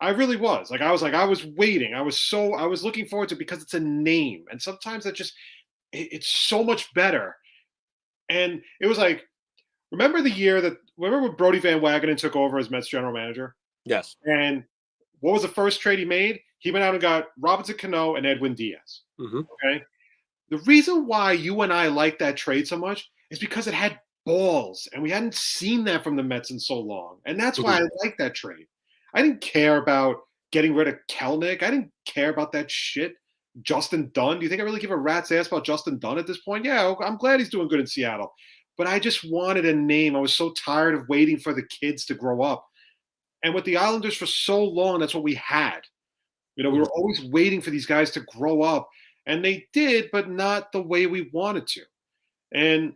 I really was. I was waiting. I was looking forward to it because it's a name. And sometimes it's so much better. And it was like, remember when Brody Van Wagenen took over as Mets general manager? Yes. And what was the first trade he made? He went out and got Robinson Cano and Edwin Diaz. Mm-hmm. Okay. The reason why you and I like that trade so much is because it had balls, and we hadn't seen that from the Mets in so long. And that's why I like that trade. I didn't care about getting rid of Kelnick. I didn't care about that shit. Justin Dunn. Do you think I really give a rat's ass about Justin Dunn at this point? Yeah, I'm glad he's doing good in Seattle. But I just wanted a name. I was so tired of waiting for the kids to grow up. And with the Islanders for so long, that's what we had. We were always waiting for these guys to grow up. And they did, but not the way we wanted to. And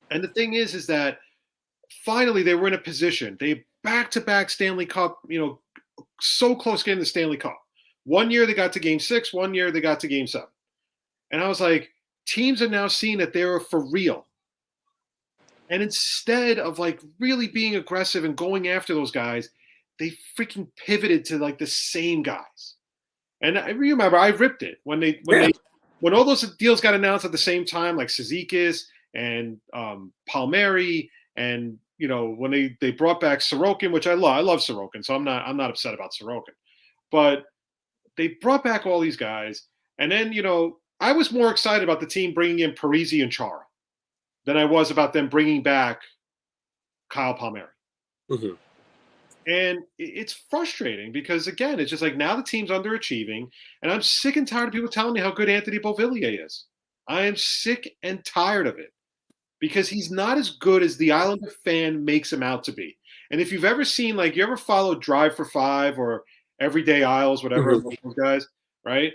the thing is that finally they were in a position. They back-to-back Stanley Cup, so close getting the Stanley Cup. 1 year they got to Game 6, 1 year they got to Game 7. And I was like, teams are now seeing that they're for real. And instead of really being aggressive and going after those guys, they freaking pivoted to the same guys. And I remember I ripped it when all those deals got announced at the same time, like Cizikas and Palmieri, and when they brought back Sorokin, which I love Sorokin, so I'm not upset about Sorokin, but they brought back all these guys, and then I was more excited about the team bringing in Parisi and Chara than I was about them bringing back Kyle Palmieri. Mm-hmm. And it's frustrating because, again, it's just like now the team's underachieving, and I'm sick and tired of people telling me how good Anthony Beauvillier is. I am sick and tired of it because he's not as good as the Islander fan makes him out to be. And if you've ever seen, like, you ever followed Drive for Five or Everyday Isles, whatever, those guys, right?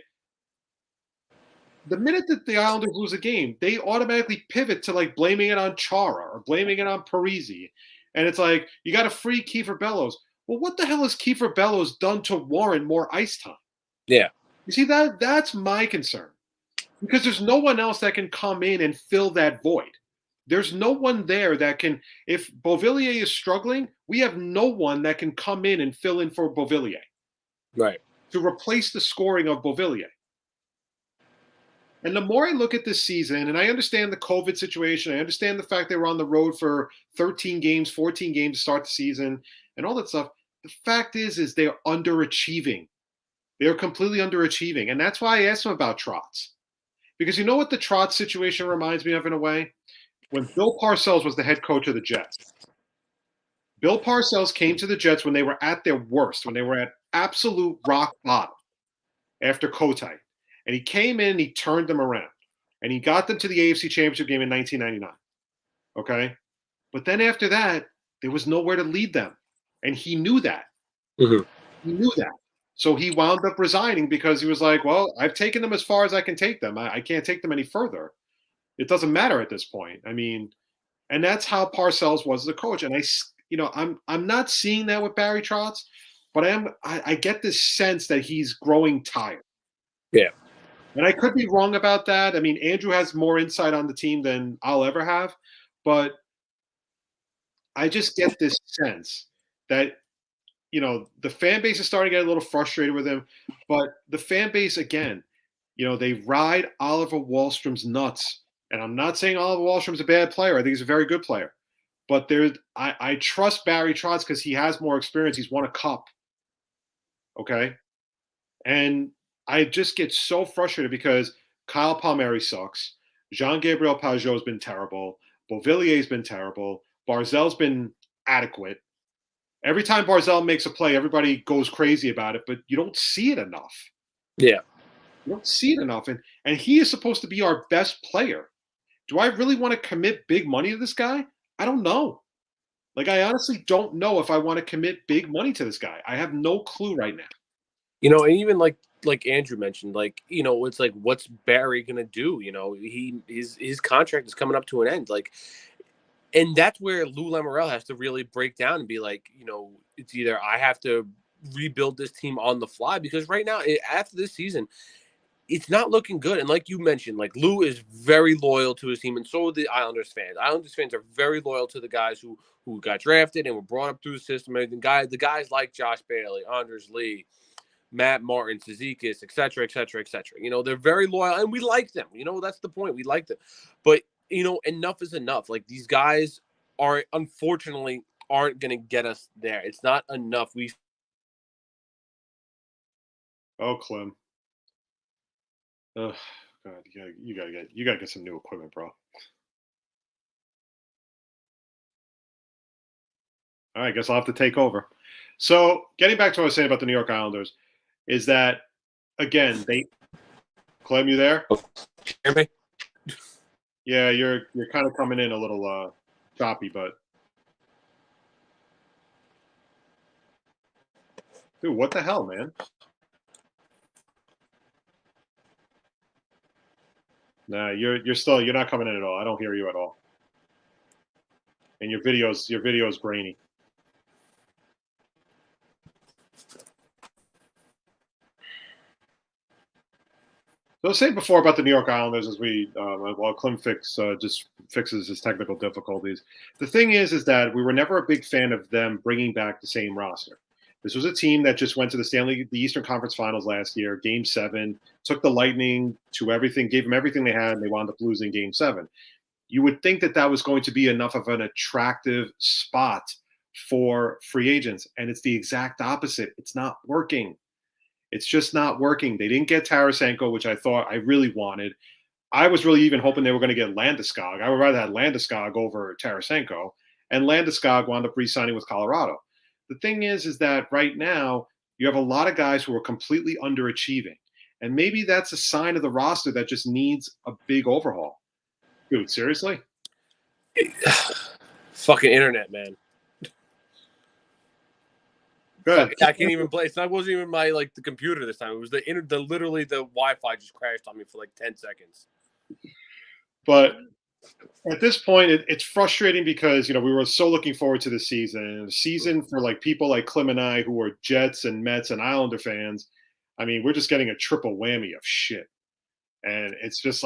The minute that the Islanders lose a game, they automatically pivot to, like, blaming it on Chara or blaming it on Parisi. And it's like, you got to free Kiefer Bellows. Well, what the hell has Kiefer Bellows done to warrant more ice time? Yeah. You see, that's my concern. Because there's no one else that can come in and fill that void. There's no one there that can, if Beauvillier is struggling, we have no one that can come in and fill in for Beauvillier. Right. To replace the scoring of Beauvillier. And the more I look at this season, and I understand the COVID situation, I understand the fact they were on the road for 13 games, 14 games to start the season, and all that stuff. The fact is they're underachieving. They're completely underachieving. And that's why I asked them about Trotz. Because you know what the Trotz situation reminds me of in a way? When Bill Parcells was the head coach of the Jets. Bill Parcells came to the Jets when they were at their worst, when they were at absolute rock bottom after Kotite. And he came in and he turned them around. And he got them to the AFC Championship game in 1999. Okay? But then after that, there was nowhere to lead them. And he knew that. Mm-hmm. He knew that. So he wound up resigning because he was like, well, I've taken them as far as I can take them. I can't take them any further. It doesn't matter at this point. I mean, and that's how Parcells was the coach. And I'm not seeing that with Barry Trotz, but I get this sense that he's growing tired. Yeah. And I could be wrong about that. I mean, Andrew has more insight on the team than I'll ever have, but I just get this sense that, the fan base is starting to get a little frustrated with him, but the fan base, again, they ride Oliver Wahlstrom's nuts. And I'm not saying Oliver Wahlstrom's a bad player. I think he's a very good player. But I trust Barry Trotz because he has more experience. He's won a cup. Okay? And I just get so frustrated because Kyle Palmieri sucks. Jean-Gabriel Pageau's been terrible. Beauvillier's been terrible. Barzell's been adequate. Every time Barzell makes a play, everybody goes crazy about it, but you don't see it enough. Yeah. You don't see it enough. And he is supposed to be our best player. Do I really want to commit big money to this guy? I don't know. Like, I honestly don't know if I want to commit big money to this guy. I have no clue right now. And even like Andrew mentioned, it's like, what's Barry gonna do? His contract is coming up to an end. And that's where Lou Lamoriello has to really break down and be like, it's either I have to rebuild this team on the fly, because right now, after this season, it's not looking good. And like you mentioned, like, Lou is very loyal to his team, and so are the Islanders fans. Islanders fans are very loyal to the guys who got drafted and were brought up through the system. And the guys like Josh Bailey, Anders Lee, Matt Martin, Cizikas, et cetera, et cetera, et cetera. They're very loyal, and we like them. That's the point. We like them. But, enough is enough. Like, these guys unfortunately aren't going to get us there. It's not enough. Oh, Klim. Oh, God, you gotta get some new equipment, bro. All right, I guess I'll have to take over. So, getting back to what I was saying about the New York Islanders, is that, again, Clem, you there? Hear me? Yeah, you're kind of coming in a little choppy, but dude, what the hell, man? Nah, you're not coming in at all. I don't hear you at all. And your video's grainy. So I was saying before about the New York Islanders, as while Klim just fixes his technical difficulties. The thing is that we were never a big fan of them bringing back the same roster. This was a team that just went to the Eastern Conference Finals last year, Game 7, took the Lightning to everything, gave them everything they had, and they wound up losing Game 7. You would think that that was going to be enough of an attractive spot for free agents, and it's the exact opposite. It's not working. It's just not working. They didn't get Tarasenko, which I thought I really wanted. I was really even hoping they were going to get Landeskog. I would rather have Landeskog over Tarasenko, and Landeskog wound up re-signing with Colorado. The thing is that right now you have a lot of guys who are completely underachieving, and maybe that's a sign of the roster that just needs a big overhaul. Dude, seriously? Fucking internet, man. Good. I can't even play. It wasn't even my the computer this time. It was literally the Wi-Fi just crashed on me for 10 seconds. But at this point, it's frustrating because we were so looking forward to the season. And the season for people like Klim and I, who are Jets and Mets and Islander fans. I mean, we're just getting a triple whammy of shit, and it's just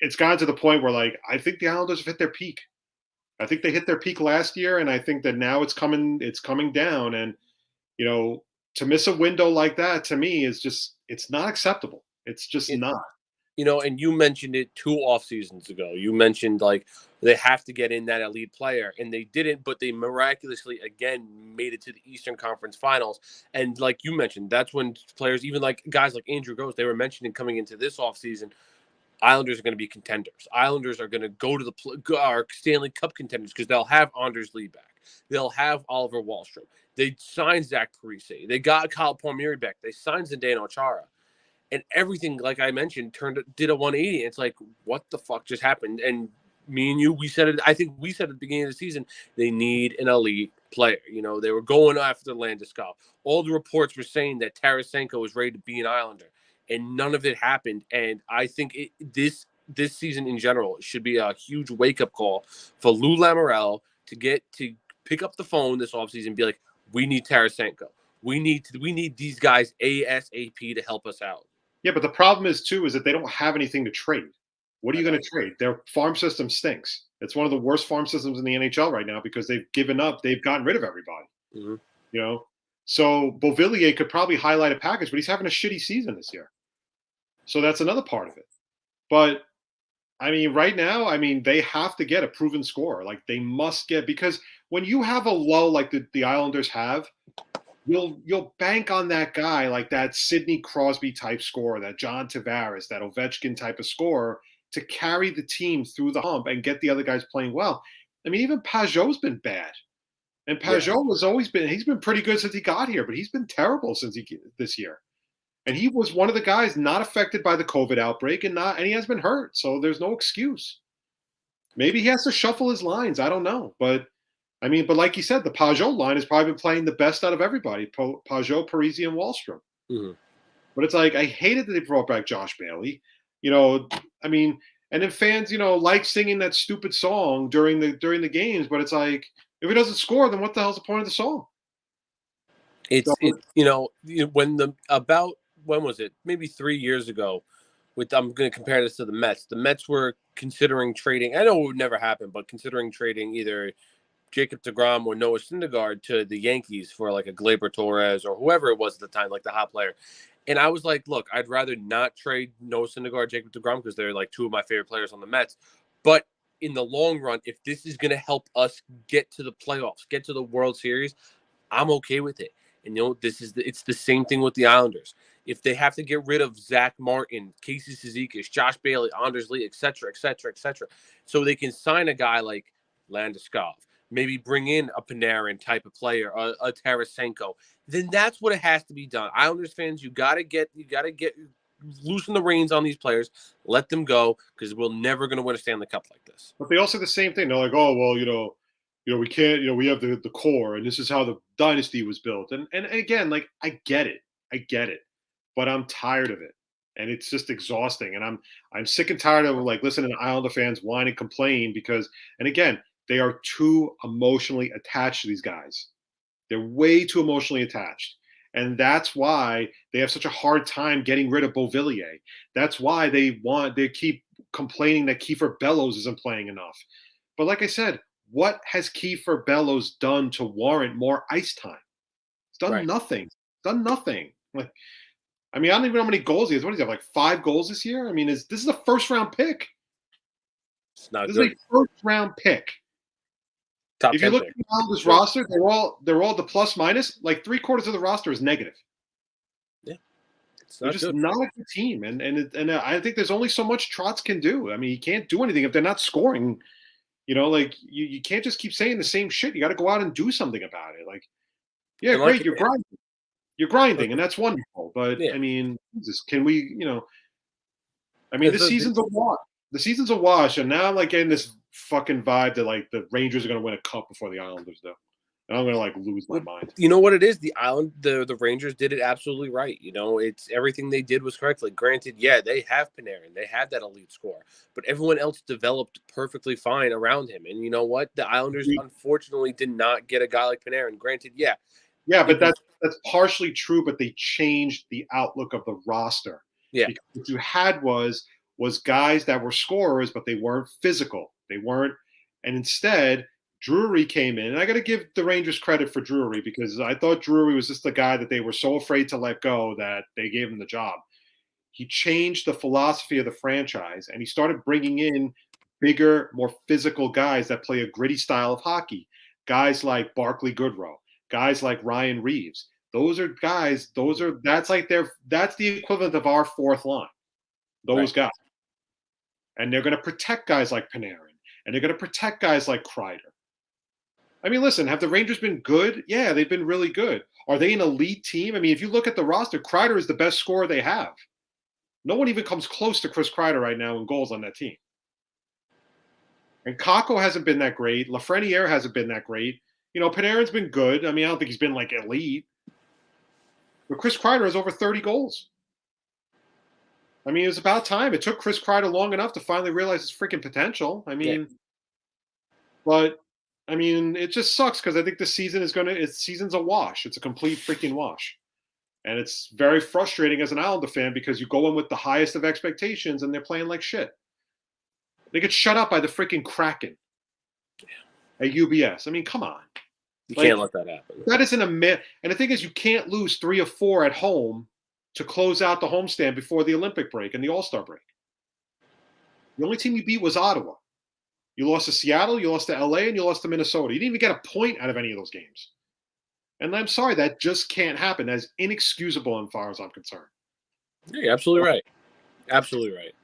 it's gotten to the point where I think the Islanders have hit their peak. I think they hit their peak last year, and I think that now it's coming down. And to miss a window like that to me is it's not acceptable. It's just not. And you mentioned it 2 off seasons ago. You mentioned they have to get in that elite player, and they didn't, but they miraculously again made it to the Eastern Conference Finals. And like you mentioned, that's when players, even guys like Andrew Gross, they were mentioning coming into this off season, Islanders are going to be contenders. Islanders are going to go to the Stanley Cup contenders because they'll have Anders Lee back. They'll have Oliver Wahlstrom. They signed Zach Parise. They got Kyle Palmieri back. They signed Zdeno Chara. And everything, like I mentioned, did a 180. It's what the fuck just happened? And me and you, we said it. I think we said at the beginning of the season, they need an elite player. They were going after Landeskog. All the reports were saying that Tarasenko was ready to be an Islander, and none of it happened. And I think this season in general should be a huge wake up call for Lou Lamoriello to pick up the phone this offseason and be like, we need Tarasenko. We need these guys ASAP to help us out. Yeah, but the problem is that they don't have anything to trade. What are you going to trade? Their farm system stinks. It's one of the worst farm systems in the NHL right now because they've given up. They've gotten rid of everybody. Mm-hmm. So Beauvillier could probably highlight a package, but he's having a shitty season this year. So that's another part of it. But I mean, right now, they have to get a proven scorer. They must get, because when you have a lull like the Islanders have, you'll bank on that guy, that Sidney Crosby type scorer, that John Tavares, that Ovechkin type of scorer, to carry the team through the hump and get the other guys playing well. Even Pajot's been bad. And Pajot he's been pretty good since he got here, but he's been terrible since this year. And he was one of the guys not affected by the COVID outbreak and he has been hurt. So there's no excuse. Maybe he has to shuffle his lines. I don't know. But like you said, the Pajot line has probably been playing the best out of everybody. Pajot, Parise, and Wahlstrom. Mm-hmm. But it's I hated that they brought back Josh Bailey. And then fans, like singing that stupid song during the games. But it's if he doesn't score, then what the hell's the point of the song? When was it? Maybe 3 years ago. I'm going to compare this to the Mets. The Mets were considering trading. I know it would never happen, but considering trading either Jacob deGrom or Noah Syndergaard to the Yankees for a Gleyber Torres or whoever it was at the time, the hot player. And I was look, I'd rather not trade Noah Syndergaard, Jacob deGrom, because they're 2 of my favorite players on the Mets. But in the long run, if this is going to help us get to the playoffs, get to the World Series, I'm okay with it. And it's the same thing with the Islanders. If they have to get rid of Zach Martin, Casey Cizikas, Josh Bailey, Anders Lee, et cetera, so they can sign a guy like Landeskog, maybe bring in a Panarin type of player, a Tarasenko, then that's what it has to be done. Islanders fans, you gotta loosen the reins on these players, let them go, because we're never going to win a Stanley Cup like this. But they also the same thing. They're oh well, we can't, we have the core, and this is how the dynasty was built. And again, I get it, but I'm tired of it, and it's just exhausting. And I'm sick and tired of listening to Islander fans whine and complain because, and again, they are too emotionally attached to these guys. They're way too emotionally attached. And that's why they have such a hard time getting rid of Beauvillier. That's why they keep complaining that Kiefer Bellows isn't playing enough. But like I said, what has Kiefer Bellows done to warrant more ice time? He's done nothing. He's done nothing. I don't even know how many goals he has. What does he have? 5 goals this year? This is a first round pick. It's not This good. is a first-round pick. Top If you 10 look pick. at the Islanders roster, they're all the plus minus. Like 3/4 of the roster is negative. It's They're not just good. not a good team, and I think there's only so much Trotz can do. I mean, he can't do anything if they're not scoring. Like you can't just keep saying the same shit. You got to go out and do something about it. Like, yeah, And great, you're grinding, and that's wonderful. But Yeah. I mean, Jesus, can we? I mean, this the- season's a wash. The season's a wash, and now I'm like getting this fucking vibe that like the Rangers are going to win a cup before the Islanders do. And I'm going to like lose my mind. You know what it is? The Rangers did it absolutely right. It's everything they did was correct. Like, granted, yeah, they have Panarin, they have that elite score, but everyone else developed perfectly fine around him. And you know what? The Islanders unfortunately did not get a guy like Panarin. Granted, yeah, but that's partially true. But they changed the outlook of the roster. Yeah, because what you had was guys that were scorers, but they weren't physical. They weren't, and instead. Drury came in, and I got to give the Rangers credit for Drury because I thought Drury was just the guy that they were so afraid to let go that they gave him the job. He changed the philosophy of the franchise, and he started bringing in bigger, more physical guys that play a gritty style of hockey. Guys like Barclay Goodrow, guys like Ryan Reeves. Those are guys. That's the equivalent of our fourth line. Those guys, and they're going to protect guys like Panarin, and they're going to protect guys like Kreider. I mean, listen, have the Rangers been good? Yeah, they've been really good. Are they an elite team? I mean, if you look at the roster, Kreider is the best scorer they have. No one even comes close to Chris Kreider right now in goals on that team. And Kakko hasn't been that great. Lafreniere hasn't been that great. Panarin's been good. I mean, I don't think he's been like elite. But Chris Kreider has over 30 goals. I mean, it was about time. It took Chris Kreider long enough to finally realize his freaking potential. I mean, but I mean, it just sucks because I think the season season's a wash. It's a complete freaking wash. And it's very frustrating as an Islander fan because you go in with the highest of expectations and they're playing like shit. They get shut up by the freaking Kraken at UBS. I mean, come on. You can't let that happen. That isn't a myth. And the thing is, you can't lose 3 or 4 at home to close out the homestand before the Olympic break and the All-Star break. The only team you beat was Ottawa. You lost to Seattle, you lost to LA, and you lost to Minnesota. You didn't even get a point out of any of those games. And I'm sorry, that just can't happen. That's inexcusable as far as I'm concerned. Yeah, you're absolutely right. Absolutely right.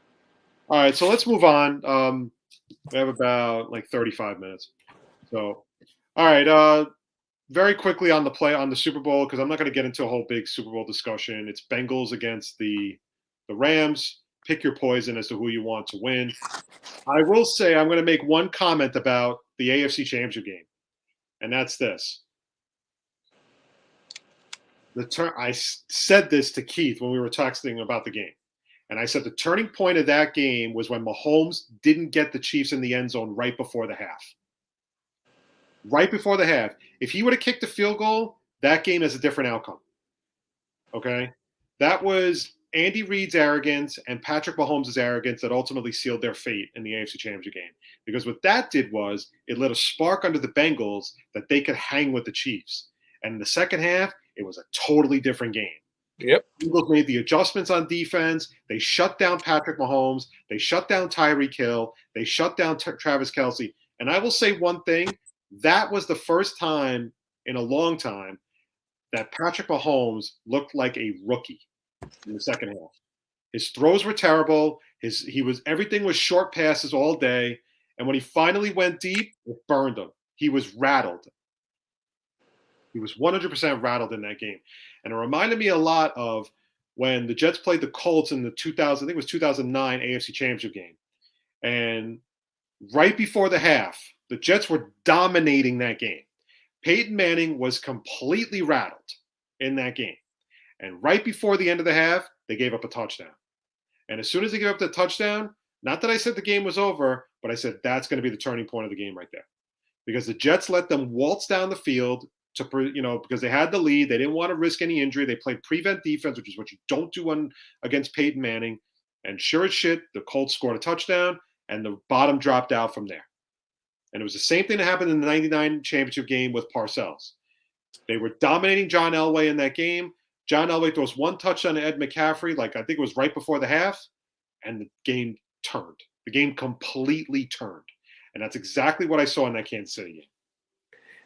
All right, so let's move on. We have about like 35 minutes. So, all right, very quickly on the Super Bowl, because I'm not going to get into a whole big Super Bowl discussion. It's Bengals against the Rams. Pick your poison as to who you want to win. I will say I'm going to make one comment about the AFC Championship game, and that's this. I said this to Keith when we were texting about the game, and I said the turning point of that game was when Mahomes didn't get the Chiefs in the end zone right before the half. Right before the half. If he would have kicked the field goal, that game is a different outcome. Okay? That was Andy Reid's arrogance and Patrick Mahomes' arrogance that ultimately sealed their fate in the AFC Championship game. Because what that did was it lit a spark under the Bengals that they could hang with the Chiefs. And in the second half, it was a totally different game. Yep. Eagles made the adjustments on defense. They shut down Patrick Mahomes. They shut down Tyreek Hill. They shut down Travis Kelce. And I will say one thing. That was the first time in a long time that Patrick Mahomes looked like a rookie in the second half. His throws were terrible. Everything was short passes all day. And when he finally went deep, it burned him. He was rattled. He was 100% rattled in that game. And it reminded me a lot of when the Jets played the Colts in the 2009 AFC Championship game. And right before the half, the Jets were dominating that game. Peyton Manning was completely rattled in that game. And right before the end of the half, they gave up a touchdown. And as soon as they gave up the touchdown, not that I said the game was over, but I said that's going to be the turning point of the game right there. Because the Jets let them waltz down the field because they had the lead. They didn't want to risk any injury. They played prevent defense, which is what you don't do against Peyton Manning. And sure as shit, the Colts scored a touchdown, and the bottom dropped out from there. And it was the same thing that happened in the 99 championship game with Parcells. They were dominating John Elway in that game. John Elway throws one touchdown to Ed McCaffrey, I think it was right before the half, and the game turned. The game completely turned. And that's exactly what I saw in that Kansas City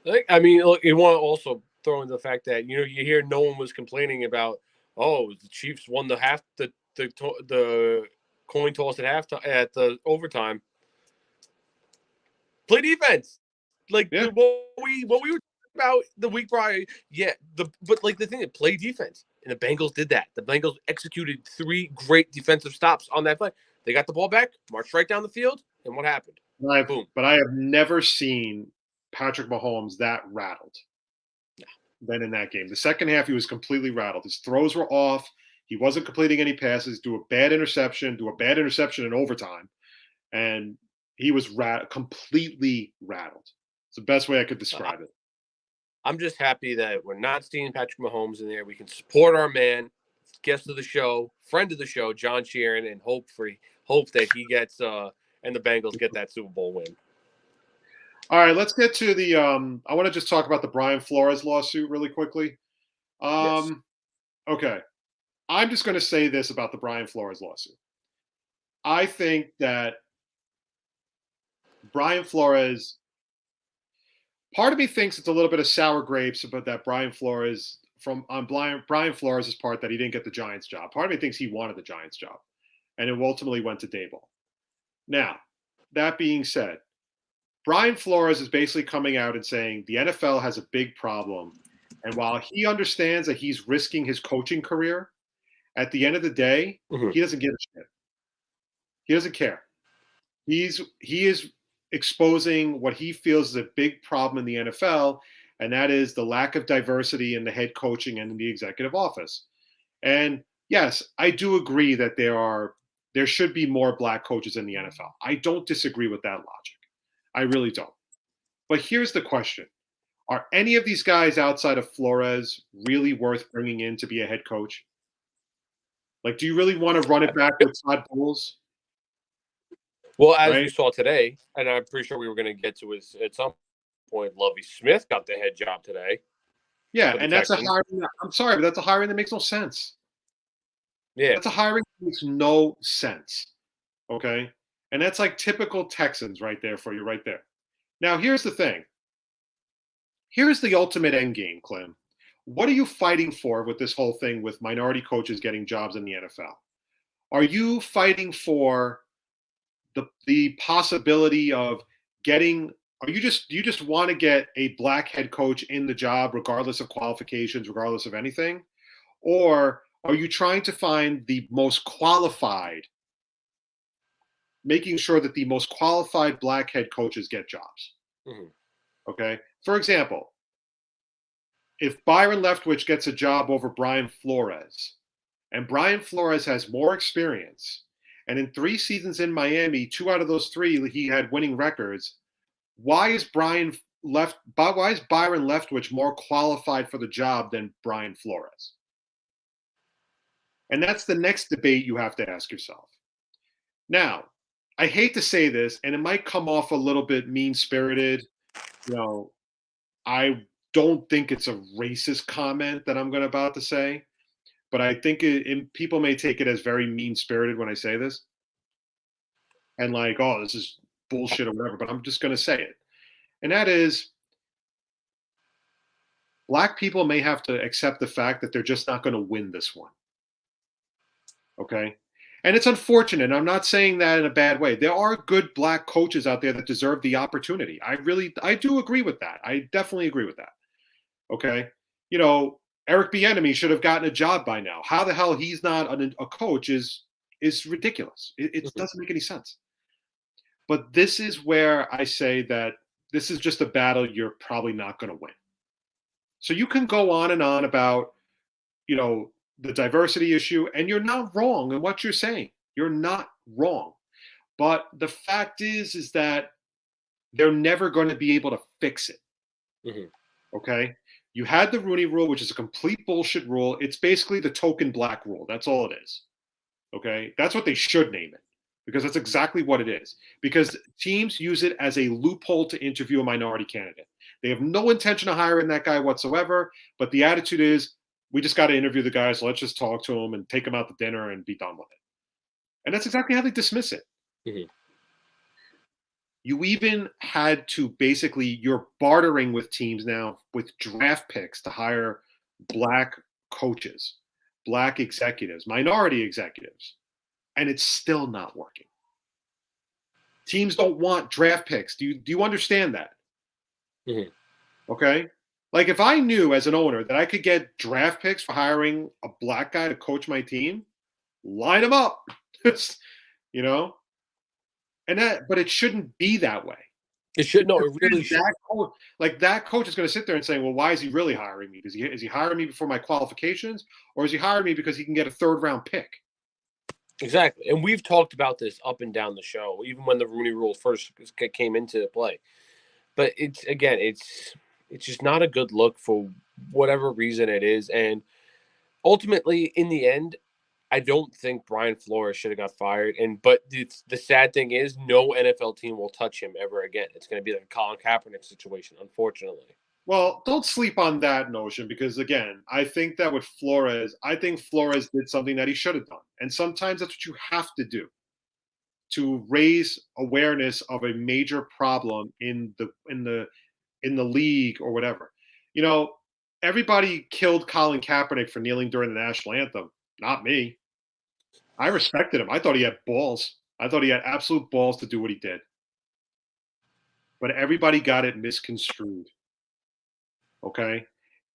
game. I mean, look, you want to also throw in the fact that, you hear no one was complaining about, the Chiefs won the coin toss at the overtime. Play defense. What we were talking about the week prior. Yeah, but the thing is, play defense. And the Bengals did that. The Bengals executed 3 great defensive stops on that play. They got the ball back, marched right down the field, and what happened? Boom. But I have never seen Patrick Mahomes that rattled than in that game. The second half, he was completely rattled. His throws were off. He wasn't completing any passes, do a bad interception in overtime. And he was completely rattled. It's the best way I could describe it. I'm just happy that we're not seeing Patrick Mahomes in there. We can support our man, guest of the show, friend of the show, John Sheeran, and hope that he gets and the Bengals get that Super Bowl win. All right, let's get to the I want to just talk about the Brian Flores lawsuit really quickly. Yes. Okay. I'm just going to say this about the Brian Flores lawsuit. I think that Brian Flores, part of me thinks it's a little bit of sour grapes about that Brian Flores Brian Flores' part that he didn't get the Giants job. Part of me thinks he wanted the Giants job, and it ultimately went to Daboll. Now, that being said, Brian Flores is basically coming out and saying the NFL has a big problem, and while he understands that he's risking his coaching career, at the end of the day, he doesn't give a shit. He doesn't care. He is exposing what he feels is a big problem in the NFL, and that is the lack of diversity in the head coaching and in the executive office. And yes, I do agree that there should be more black coaches in the NFL. I don't disagree with that logic. I really don't. But here's the question. Are any of these guys outside of Flores really worth bringing in to be a head coach? Do you really want to run it back with Todd Bowles? Well, as we saw today, and I'm pretty sure we were going to get to it at some point, Lovie Smith got the head job today. Yeah, and that's a hiring. I'm sorry, but that's a hiring that makes no sense. Yeah. That's a hiring that makes no sense. Okay? And that's like typical Texans right there for you, right there. Now, here's the thing. Here's the ultimate end game, Klim. What are you fighting for with this whole thing with minority coaches getting jobs in the NFL? Are you fighting for the possibility of getting – do you just want to get a black head coach in the job regardless of qualifications, regardless of anything? Or are you trying to find the most qualified, making sure that the most qualified black head coaches get jobs? Okay? For example, if Byron Leftwich gets a job over Brian Flores, and Brian Flores has more experience, and in 3 seasons in Miami, 2 out of those 3 he had winning records, why is Byron Leftwich more qualified for the job than Brian Flores? And that's the next debate you have to ask yourself. Now, I hate to say this, and it might come off a little bit mean-spirited. I don't think it's a racist comment that I'm about to say, but I think people may take it as very mean-spirited when I say this. And this is bullshit or whatever, but I'm just going to say it. And that is, black people may have to accept the fact that they're just not going to win this one. Okay? And it's unfortunate. I'm not saying that in a bad way. There are good black coaches out there that deserve the opportunity. I do agree with that. I definitely agree with that. Okay? Eric Bieniemy should have gotten a job by now. How the hell he's not a coach is ridiculous. It doesn't make any sense. But this is where I say that this is just a battle you're probably not going to win. So you can go on and on about, the diversity issue, and you're not wrong in what you're saying. You're not wrong. But the fact is that they're never going to be able to fix it. Okay? You had the Rooney Rule, which is a complete bullshit rule. It's basically the token black rule. That's all it is. Okay? That's what they should name it, because that's exactly what it is. Because teams use it as a loophole to interview a minority candidate. They have no intention of hiring that guy whatsoever, but the attitude is, we just got to interview the guy, so let's just talk to him and take him out to dinner and be done with it. And that's exactly how they dismiss it. You even had to basically, you're bartering with teams now with draft picks to hire black coaches, black executives, minority executives, and it's still not working. Teams don't want draft picks. Do you understand that? Mhm. Okay. Like if I knew as an owner that I could get draft picks for hiring a black guy to coach my team, line them up. you know, but it shouldn't be that way. It should no, it really should. That coach is going to sit there and say, "Well, why is he really hiring me? Is he hiring me for my qualifications, or is he hiring me because he can get a third-round pick?" Exactly, and we've talked about this up and down the show, even when the Rooney Rule first came into play. But it's just not a good look for whatever reason it is, and ultimately, in the end, I don't think Brian Flores should have got fired. But the sad thing is, no NFL team will touch him ever again. It's going to be like a Colin Kaepernick situation, unfortunately. Well, don't sleep on that notion because, again, I think that with Flores, I think Flores did something that he should have done, and sometimes that's what you have to do to raise awareness of a major problem in the league or whatever. You know, everybody killed Colin Kaepernick for kneeling during the national anthem. Not me. I respected him. I thought he had balls. I thought he had absolute balls to do what he did. But everybody got it misconstrued. Okay?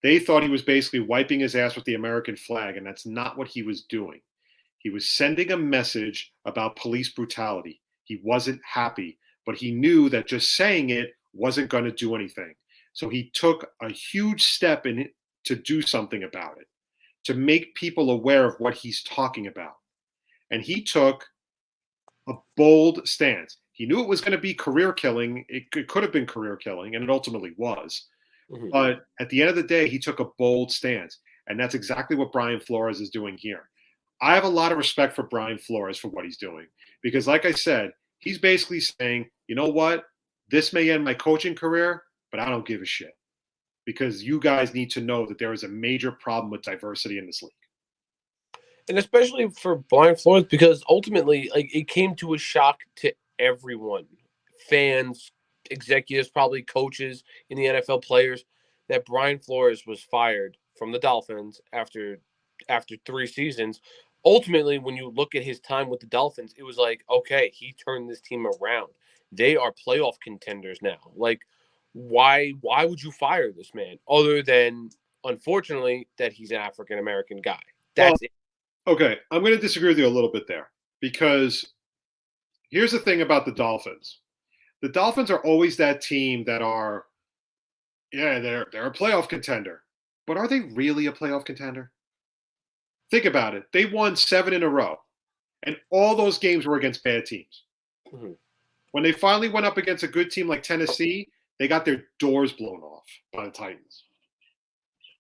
They thought he was basically wiping his ass with the American flag, and that's not what he was doing. He was sending a message about police brutality. He wasn't happy, but he knew that just saying it wasn't going to do anything. So he took a huge step in it to do something about it, to make people aware of what he's talking about. And he took a bold stance. He knew it was going to be career killing. It could have been career killing, and it ultimately was. Mhm. But at the end of the day, he took a bold stance. And that's exactly what Brian Flores is doing here. I have a lot of respect for Brian Flores for what he's doing. Because, like I said, he's basically saying, you know what? This may end my coaching career, but I don't give a shit. Because you guys need to know that there is a major problem with diversity in this league. And especially for Brian Flores, because ultimately, like, it came to a shock to everyone, fans, executives, probably coaches in the NFL, players, that Brian Flores was fired from the Dolphins after 3 seasons. Ultimately, when you look at his time with the Dolphins, it was like, okay, he turned this team around. They are playoff contenders now. Like, why would you fire this man other than, unfortunately, that he's an African American guy? That's it. Okay, I'm going to disagree with you a little bit there because here's the thing about the Dolphins. The Dolphins are always that team that are, yeah, they're a playoff contender. But are they really a playoff contender? Think about it. They won 7 in a row, and all those games were against bad teams. Mm-hmm. When they finally went up against a good team like Tennessee, they got their doors blown off by the Titans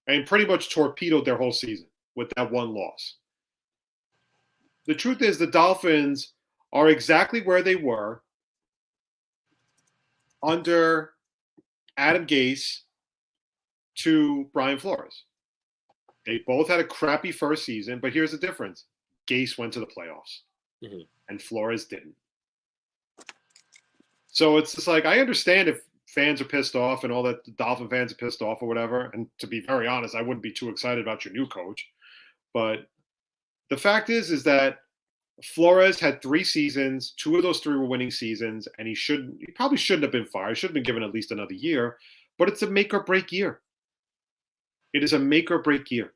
and pretty much torpedoed their whole season with that one loss. The truth is the Dolphins are exactly where they were under Adam Gase to Brian Flores. They both had a crappy first season, but here's the difference. Gase went to the playoffs, and Flores didn't. So it's just like, I understand if fans are pissed off and all that, the Dolphin fans are pissed off or whatever. And to be very honest, I wouldn't be too excited about your new coach. But the fact is that Flores had 3 seasons. 2 of those 3 were winning seasons, and he probably shouldn't have been fired. He should have been given at least another year. But it's a make or break year. It is a make or break year.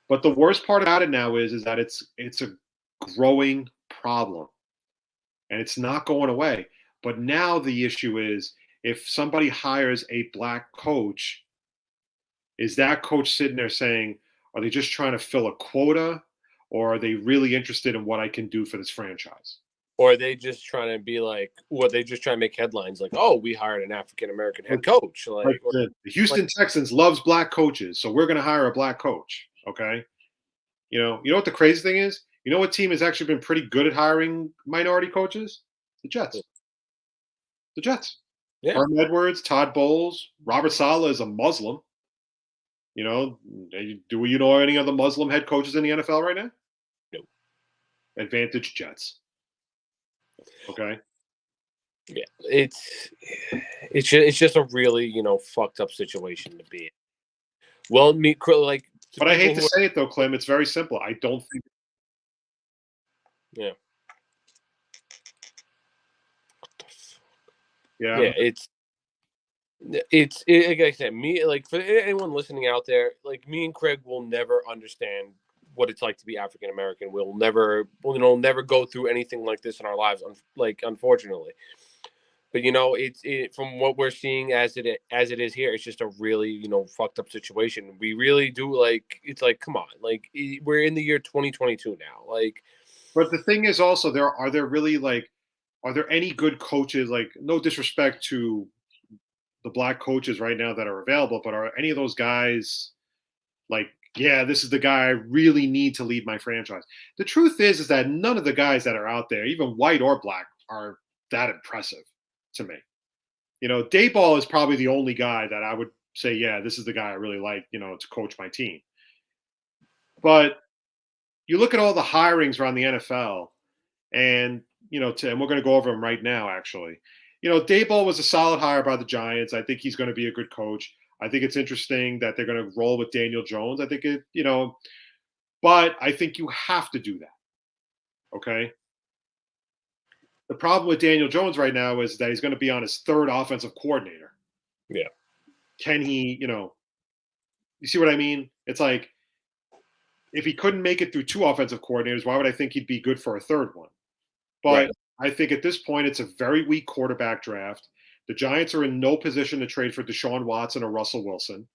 But the worst part about it now is that it's a growing problem, and it's not going away. But now the issue is, if somebody hires a black coach, is that coach sitting there saying, are they just trying to fill a quota, or are they really interested in what I can do for this franchise? Or are they just trying to be like, or they just trying to make headlines like, oh, we hired an African American head coach. Like the Houston Texans loves black coaches, so we're going to hire a black coach. Okay. You know what the crazy thing is? You know what team has actually been pretty good at hiring minority coaches? The Jets. The Jets. Yeah. Herm Edwards, Todd Bowles, Robert Saleh is a Muslim. You know, do you know any other Muslim head coaches in the NFL right now? No. Advantage Jets. Okay. Yeah, it's just a really fucked up situation to be in. Well, like to But I hate people to who are, say it though, Clem. It's very simple. I don't think. yeah, Yeah. yeah, like I said, me, like, for anyone listening out there, like, me and Craig will never understand what it's like to be African American. We'll never go through anything like this in our lives, unfortunately. But from what we're seeing as it is here, it's just a really fucked up situation. We really do, like, it's like, come on, like, we're in the year 2022 now, like. But the thing is also are there really like are there any good coaches, like no disrespect to the black coaches right now that are available, but are any of those guys like, yeah, this is the guy I really need to lead my franchise? The truth is that none of the guys that are out there, even white or black, are that impressive to me. Dayball is probably the only guy that I would say, yeah, this is the guy I really like, to coach my team. But you look at all the hirings around the NFL, and and we're going to go over them right now. Actually, Dayball was a solid hire by the Giants. I think he's going to be a good coach. I think it's interesting that they're going to roll with Daniel Jones. I think but I think you have to do that. Okay. The problem with Daniel Jones right now is that he's going to be on his third offensive coordinator. Yeah. Can he, you see what I mean? It's like, if he couldn't make it through two offensive coordinators, why would I think he'd be good for a third one? But Right. I think at this point, it's a very weak quarterback draft. The Giants are in no position to trade for Deshaun Watson or Russell Wilson.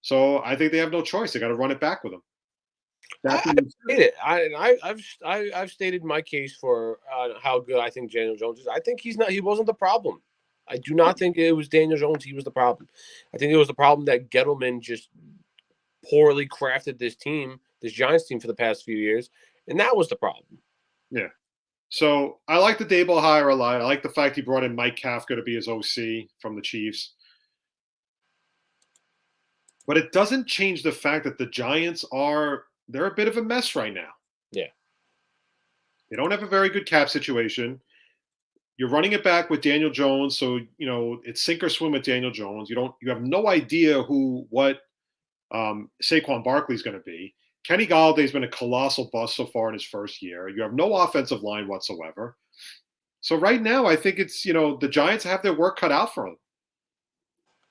So I think they have no choice. They got to run it back with him. I hate it. I've stated my case for how good I think Daniel Jones is. I think he wasn't the problem. I do not think it was Daniel Jones. He was the problem. I think it was the problem that Gettleman just poorly crafted this Giants team for the past few years, and that was the problem. Yeah. So I like the Daboll hire a lot. I like the fact he brought in Mike Kafka to be his OC from the Chiefs. But it doesn't change the fact that the Giants they're a bit of a mess right now. Yeah. They don't have a very good cap situation. You're running it back with Daniel Jones, so it's sink or swim with Daniel Jones. You have no idea what Saquon Barkley's going to be. Kenny Galladay's been a colossal bust so far in his first year. You have no offensive line whatsoever. So right now, I think it's the Giants have their work cut out for them.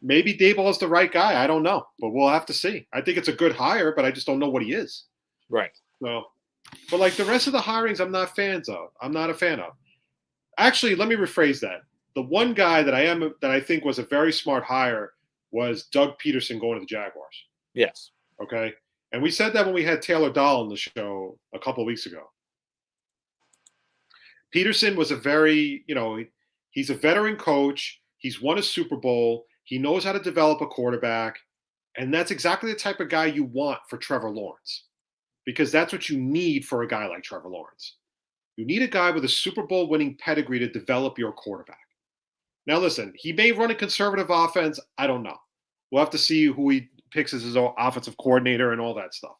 Maybe Daboll is the right guy. I don't know, but we'll have to see. I think it's a good hire, but I just don't know what he is. Right. So, but like the rest of the hirings, I'm not a fan of. Actually, let me rephrase that. The one guy that I think was a very smart hire was Doug Peterson going to the Jaguars. Yes. Okay. And we said that when we had Taylor Dahl on the show a couple of weeks ago. Peterson was he's a veteran coach. He's won a Super Bowl. He knows how to develop a quarterback. And that's exactly the type of guy you want for Trevor Lawrence, because that's what you need for a guy like Trevor Lawrence. You need a guy with a Super Bowl winning pedigree to develop your quarterback. Now, listen, he may run a conservative offense. I don't know. We'll have to see who he picks as his offensive coordinator and all that stuff.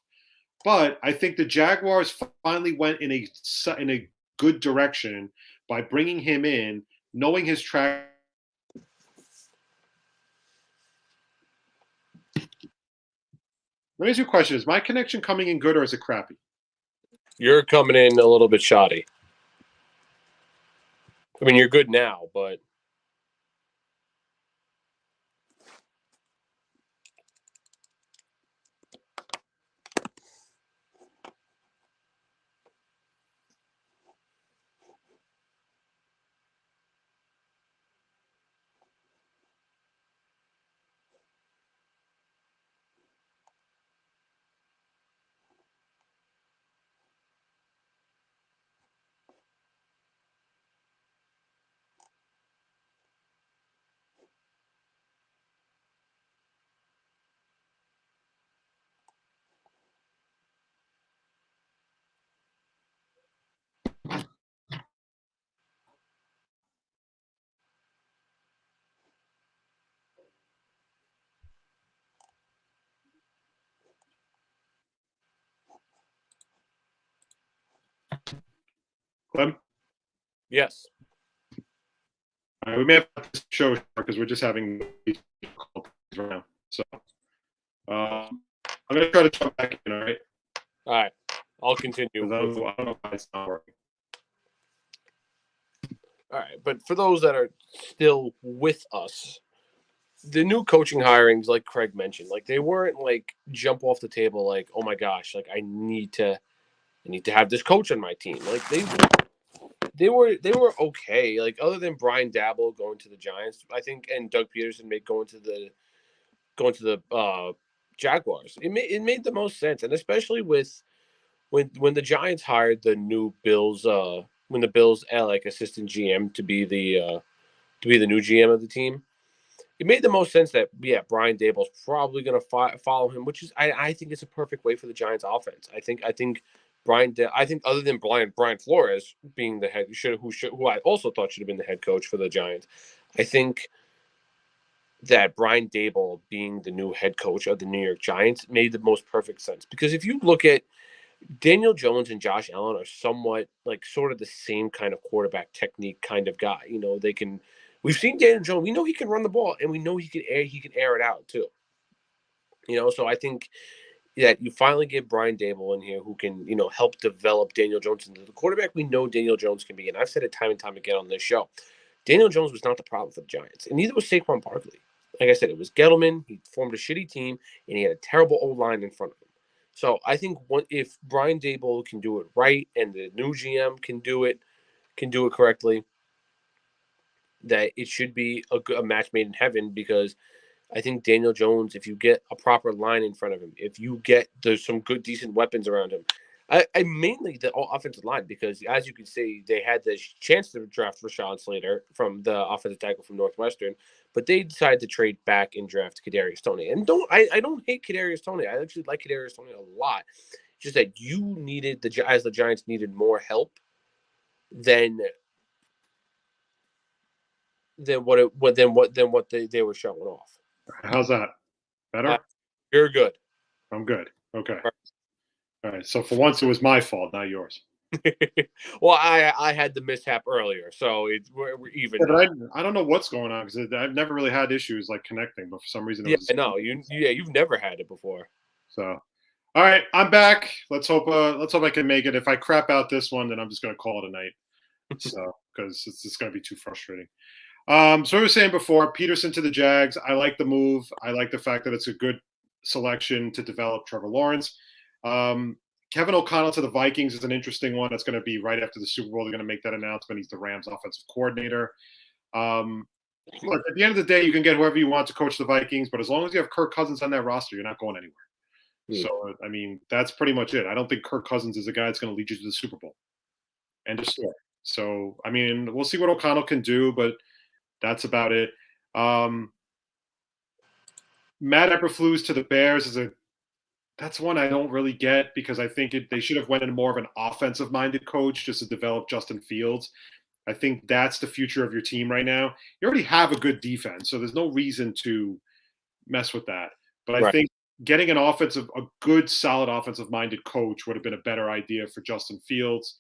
But I think the Jaguars finally went in a good direction by bringing him in, knowing his track. Let me ask you a question. Is my connection coming in good or is it crappy? You're coming in a little bit shoddy. I mean, you're good now, but Clem? yes. We may have to show because we're just having difficulties right now. So I'm going to try to jump back in, all right? All right. I'll continue. I don't know why it's not working. All right. But for those that are still with us, the new coaching hirings, like Craig mentioned, like they weren't like jump off the table like, oh my gosh, like I need to have this coach on my team. Like they were okay. Like other than Brian Dabble going to the Giants, I think, and Doug Peterson going to the Jaguars. It made the most sense, and especially with when the Giants hired the new Bills, when the Bills like assistant GM to be the new GM of the team. It made the most sense that Brian Dable's probably going to follow him, which is I think it's a perfect way for the Giants offense. I think I think other than Brian Flores being the head who I also thought should have been the head coach for the Giants, I think that Brian Dable being the new head coach of the New York Giants made the most perfect sense, because if you look at Daniel Jones and Josh Allen are somewhat like sort of the same kind of quarterback technique kind of guy. You know, we've seen Daniel Jones. We know he can run the ball, and we know he can air it out too. You know, so I think that you finally get Brian Dable in here who can, help develop Daniel Jones into the quarterback we know Daniel Jones can be. And I've said it time and time again on this show. Daniel Jones was not the problem for the Giants, and neither was Saquon Barkley. Like I said, it was Gettleman. He formed a shitty team, and he had a terrible O-line in front of him. So I think if Brian Dable can do it right, and the new GM can do it correctly, that it should be a match made in heaven, because I think Daniel Jones, if you get a proper line in front of him, if you get some good, decent weapons around him, I mainly the offensive line, because as you can see, they had the chance to draft Rashawn Slater from the offensive tackle from Northwestern, but they decided to trade back and draft Kadarius Toney. And I don't hate Kadarius Toney. I actually like Kadarius Toney a lot. Just that you needed the Giants needed more help than what they were showing off. How's that? Better? You're good. I'm good. Okay. All right. So for once, it was my fault, not yours. Well, I had the mishap earlier, so we're even. Yeah, but I don't know what's going on, because I've never really had issues like connecting, but for some reason, you've never had it before. So, all right, I'm back. Let's hope I can make it. If I crap out this one, then I'm just going to call it a night. So, because it's just going to be too frustrating. So we were saying before, Peterson to the Jags. I like the move. I like the fact that it's a good selection to develop Trevor Lawrence. Kevin O'Connell to the Vikings is an interesting one. That's going to be right after the Super Bowl. They're going to make that announcement. He's the Rams offensive coordinator. Look, at the end of the day, you can get whoever you want to coach the Vikings, but as long as you have Kirk Cousins on that roster, you're not going anywhere. Yeah. So, I mean, that's pretty much it. I don't think Kirk Cousins is a guy that's going to lead you to the Super Bowl. End of story. So, I mean, we'll see what O'Connell can do, but that's about it. Matt Eberflus to the Bears that's one I don't really get, because I think they should have went in more of an offensive-minded coach just to develop Justin Fields. I think that's the future of your team right now. You already have a good defense, so there's no reason to mess with that. But I think getting a good, solid offensive-minded coach would have been a better idea for Justin Fields.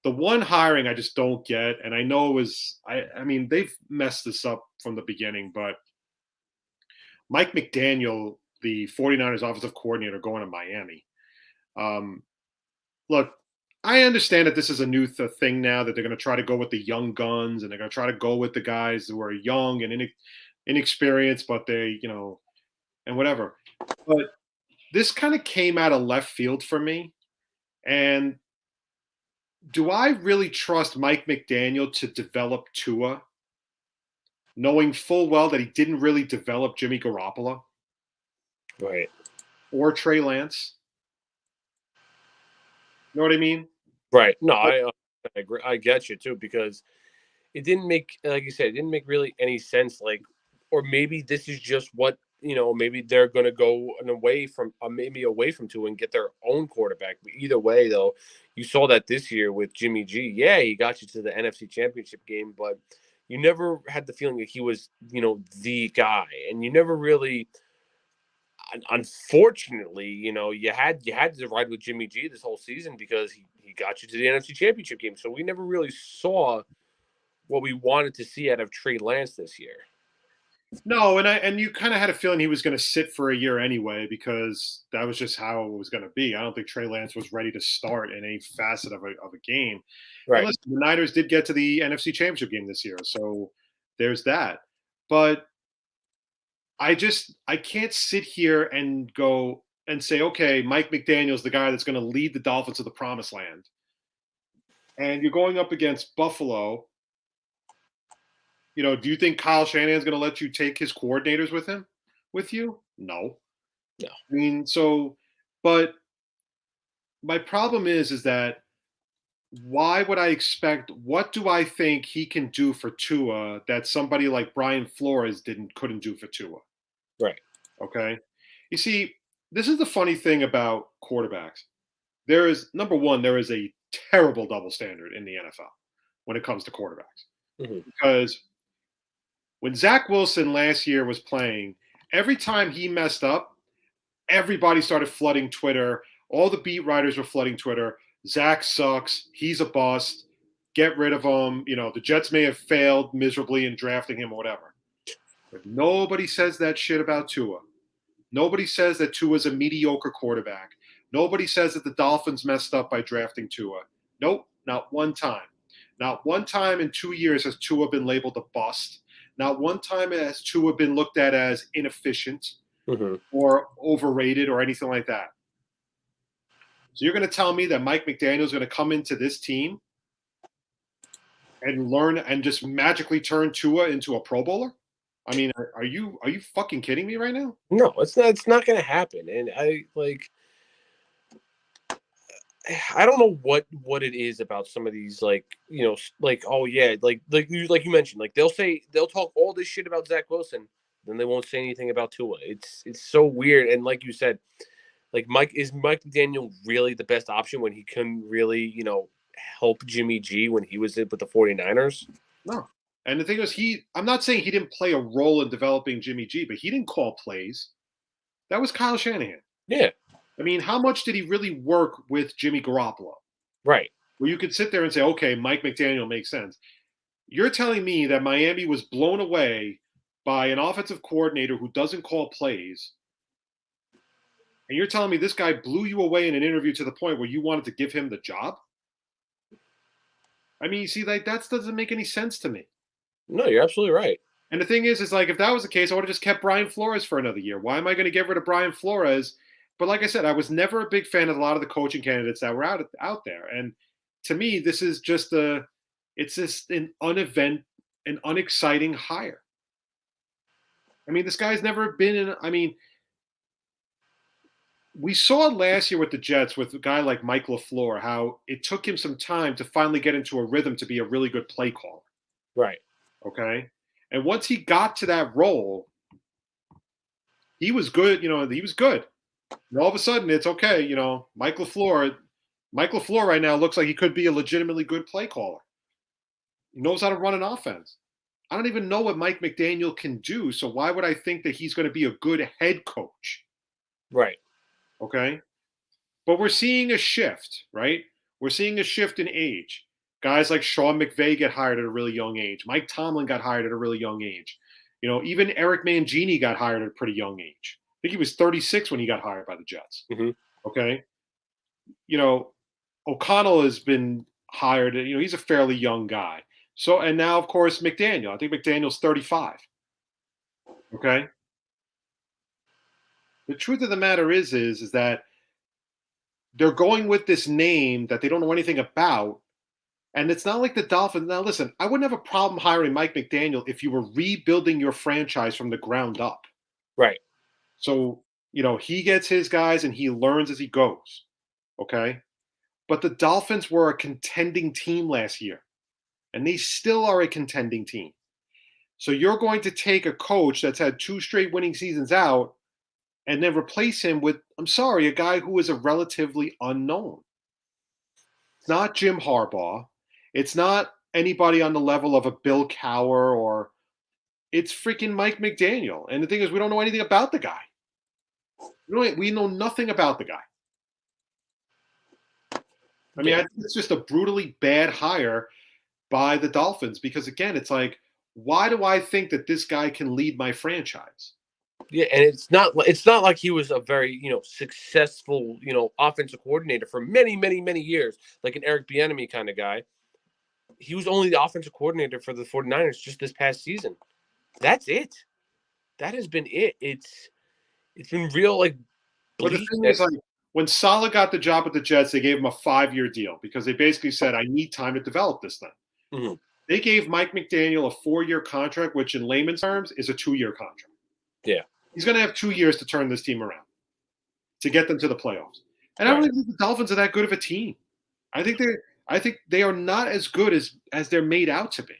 The one hiring I just don't get, and I know I mean, they've messed this up from the beginning, but Mike McDaniel, the 49ers offensive coordinator, going to Miami. Look, I understand that this is a new thing now, that they're going to try to go with the young guns, and they're going to try to go with the guys who are young and inexperienced, but they, and whatever. But this kind of came out of left field for me. And do I really trust Mike McDaniel to develop Tua, knowing full well that he didn't really develop Jimmy Garoppolo? Right. Or Trey Lance? You know what I mean? Right. No, I agree. I get you too, because it didn't make, like you said, it didn't make really any sense. Like, or maybe this is just what, maybe they're going to go away from Tua and get their own quarterback. But either way, though, you saw that this year with Jimmy G. Yeah, he got you to the NFC Championship game, but you never had the feeling that he was, the guy, and you never really. Unfortunately, you had to ride with Jimmy G this whole season, because he got you to the NFC Championship game. So we never really saw what we wanted to see out of Trey Lance this year. No, and you kind of had a feeling he was going to sit for a year anyway because that was just how it was going to be. I don't think Trey Lance was ready to start in any facet of a game. Right. And listen, the Niners did get to the NFC Championship game this year, so there's that. But I can't sit here and go and say, okay, Mike McDaniel's the guy that's going to lead the Dolphins to the promised land. And you're going up against Buffalo. Do you think Kyle Shanahan's going to let you take his coordinators with you? No. No. I mean, but my problem is that why would I expect, what do I think he can do for Tua that somebody like Brian Flores couldn't do for Tua? Right. Okay. You see, this is the funny thing about quarterbacks. Number one, there is a terrible double standard in the NFL when it comes to quarterbacks. Mm-hmm. Because when Zach Wilson last year was playing, every time he messed up, everybody started flooding Twitter. All the beat writers were flooding Twitter. Zach sucks. He's a bust. Get rid of him. The Jets may have failed miserably in drafting him or whatever. But nobody says that shit about Tua. Nobody says that Tua's a mediocre quarterback. Nobody says that the Dolphins messed up by drafting Tua. Nope, not one time. Not one time in 2 years has Tua been labeled a bust. Not one time has Tua been looked at as inefficient or overrated or anything like that. So you're going to tell me that Mike McDaniel is going to come into this team and learn and just magically turn Tua into a Pro Bowler? I mean, are you fucking kidding me right now? No, it's not going to happen. And I don't know what it is about some of these, oh yeah, like you mentioned, like they'll talk all this shit about Zach Wilson, then they won't say anything about Tua. It's so weird. And like you said, like Mike McDaniel really the best option when he couldn't really, help Jimmy G when he was with the 49ers? No. And the thing is, I'm not saying he didn't play a role in developing Jimmy G, but he didn't call plays. That was Kyle Shanahan. Yeah. I mean, how much did he really work with Jimmy Garoppolo? Right. Well, you could sit there and say, okay, Mike McDaniel makes sense. You're telling me that Miami was blown away by an offensive coordinator who doesn't call plays, and you're telling me this guy blew you away in an interview to the point where you wanted to give him the job? I mean, you see, like that doesn't make any sense to me. No, you're absolutely right. And the thing is like if that was the case, I would have just kept Brian Flores for another year. Why am I going to get rid of Brian Flores? But like I said, I was never a big fan of a lot of the coaching candidates that were out there. And to me, this is just an unexciting hire. I mean, this guy's never been we saw last year with the Jets with a guy like Mike LaFleur, how it took him some time to finally get into a rhythm to be a really good play caller. Right. Okay. And once he got to that role, he was good. He was good. And all of a sudden, it's okay. Mike LaFleur right now looks like he could be a legitimately good play caller. He knows how to run an offense. I don't even know what Mike McDaniel can do. So why would I think that he's going to be a good head coach? Right. Okay. But we're seeing a shift, right? We're seeing a shift in age. Guys like Sean McVay get hired at a really young age. Mike Tomlin got hired at a really young age. Even Eric Mangini got hired at a pretty young age. I think he was 36 when he got hired by the Jets. Mm-hmm. Okay. O'Connell has been hired. He's a fairly young guy. So, and now, of course, McDaniel. I think McDaniel's 35. Okay. The truth of the matter is that they're going with this name that they don't know anything about. And it's not like the Dolphins. Now, listen, I wouldn't have a problem hiring Mike McDaniel if you were rebuilding your franchise from the ground up. Right. So, he gets his guys and he learns as he goes. Okay. But the Dolphins were a contending team last year, and they still are a contending team. So you're going to take a coach that's had 2 straight winning seasons out and then replace him with, I'm sorry, a guy who is a relatively unknown. It's not Jim Harbaugh. It's not anybody on the level of a Bill Cowher, or it's freaking Mike McDaniel. And the thing is, we don't know anything about the guy. We know nothing about the guy. I mean, I think it's just a brutally bad hire. by the Dolphins because, again, it's like, why do I think that this guy can lead my franchise? Yeah, and it's not like he was a very, successful, offensive coordinator for many, many, many years, like an Eric Bieniemy kind of guy. He was only the offensive coordinator for the 49ers just this past season. That's it. That has been it. It's been real, like, But the thing is, like, when Saleh got the job with the Jets, they gave him a 5-year deal because they basically said, I need time to develop this thing. Mm-hmm. They gave Mike McDaniel a 4-year contract, which in layman's terms is a 2-year contract. Yeah. He's going to have 2 years to turn this team around, to get them to the playoffs. And I don't think the Dolphins are that good of a team. I think they are not as good as they're made out to be.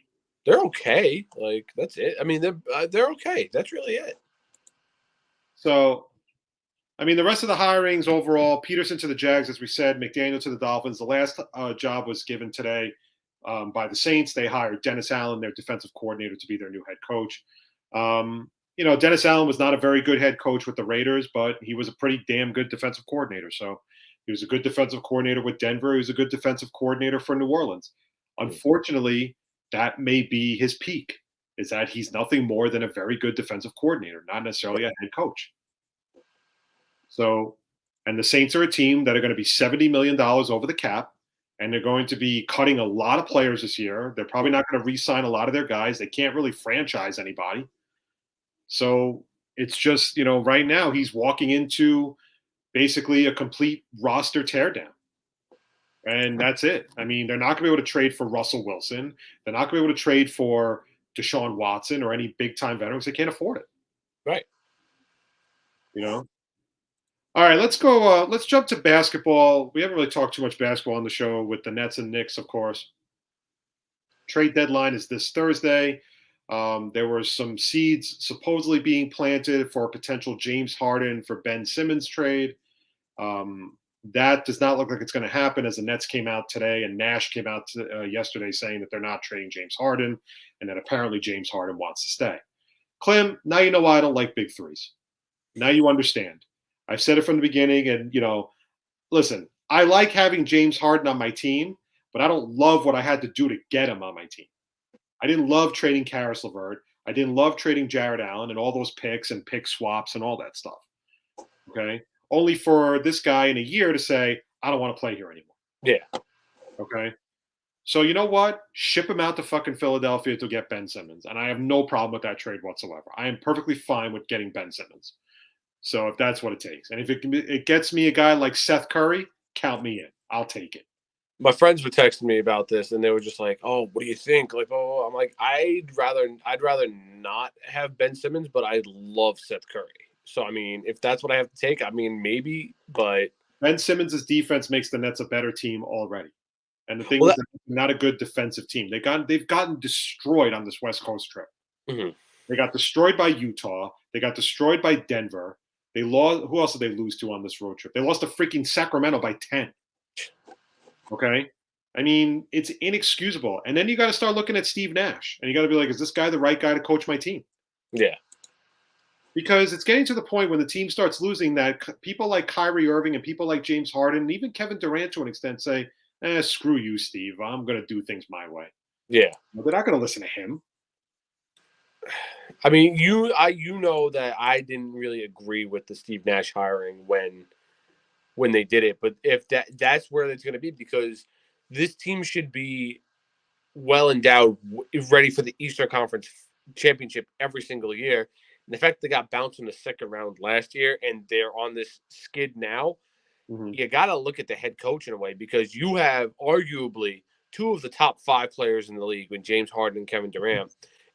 They're okay. Like, that's it. I mean, they're okay. That's really it. So, I mean, the rest of the hirings overall, Peterson to the Jags, as we said, McDaniel to the Dolphins. The last job was given today by the Saints. They hired Dennis Allen, their defensive coordinator, to be their new head coach. Dennis Allen was not a very good head coach with the Raiders, but he was a pretty damn good defensive coordinator. So he was a good defensive coordinator with Denver. He was a good defensive coordinator for New Orleans. Unfortunately, that may be his peak, is that he's nothing more than a very good defensive coordinator, not necessarily a head coach. So, and the Saints are a team that are going to be $70 million over the cap, and they're going to be cutting a lot of players this year. They're probably not going to re-sign a lot of their guys. They can't really franchise anybody. So it's just, right now he's walking into basically a complete roster teardown. And that's it. I mean, they're not going to be able to trade for Russell Wilson. They're not going to be able to trade for Deshaun Watson or any big-time veterans. They can't afford it. Right. All right, let's go. Let's jump to basketball. We haven't really talked too much basketball on the show with the Nets and Knicks, of course. Trade deadline is this Thursday. There were some seeds supposedly being planted for a potential James Harden for Ben Simmons trade. That does not look like it's going to happen, as the Nets came out today and Nash came out yesterday saying that they're not trading James Harden and that apparently James Harden wants to stay. Klim, now you know why I don't like big threes. Now you understand. I've said it from the beginning, and, listen, I like having James Harden on my team, but I don't love what I had to do to get him on my team. I didn't love trading Karis LeVert. I didn't love trading Jared Allen and all those picks and pick swaps and all that stuff. Okay? Only for this guy in a year to say, I don't want to play here anymore. Yeah. Okay? So you know what? Ship him out to fucking Philadelphia to get Ben Simmons. And I have no problem with that trade whatsoever. I am perfectly fine with getting Ben Simmons. So if that's what it takes. And if it gets me a guy like Seth Curry, count me in. I'll take it. My friends were texting me about this, and they were just like, "Oh, what do you think?" Like, "Oh," I'm like, I'd rather not have Ben Simmons, but I love Seth Curry. So I mean, if that's what I have to take, I mean, maybe. But Ben Simmons' defense makes the Nets a better team already. And the thing is, they're not a good defensive team. They've gotten destroyed on this West Coast trip. Mm-hmm. They got destroyed by Utah. They got destroyed by Denver. They lost. Who else did they lose to on this road trip? They lost to freaking Sacramento by 10. Okay? I mean, it's inexcusable. And then you got to start looking at Steve Nash. And you got to be like, is this guy the right guy to coach my team? Yeah. Because it's getting to the point when the team starts losing that people like Kyrie Irving and people like James Harden and even Kevin Durant to an extent say, screw you, Steve. I'm going to do things my way. Yeah. Well, they're not going to listen to him. I mean, you know that I didn't really agree with the Steve Nash hiring when they did it, but if that's where it's going to be, because this team should be well endowed, ready for the Eastern Conference Championship every single year. And the fact they got bounced in the second round last year and they're on this skid now, you got to look at the head coach in a way, because you have arguably two of the top 5 players in the league with James Harden and Kevin Durant.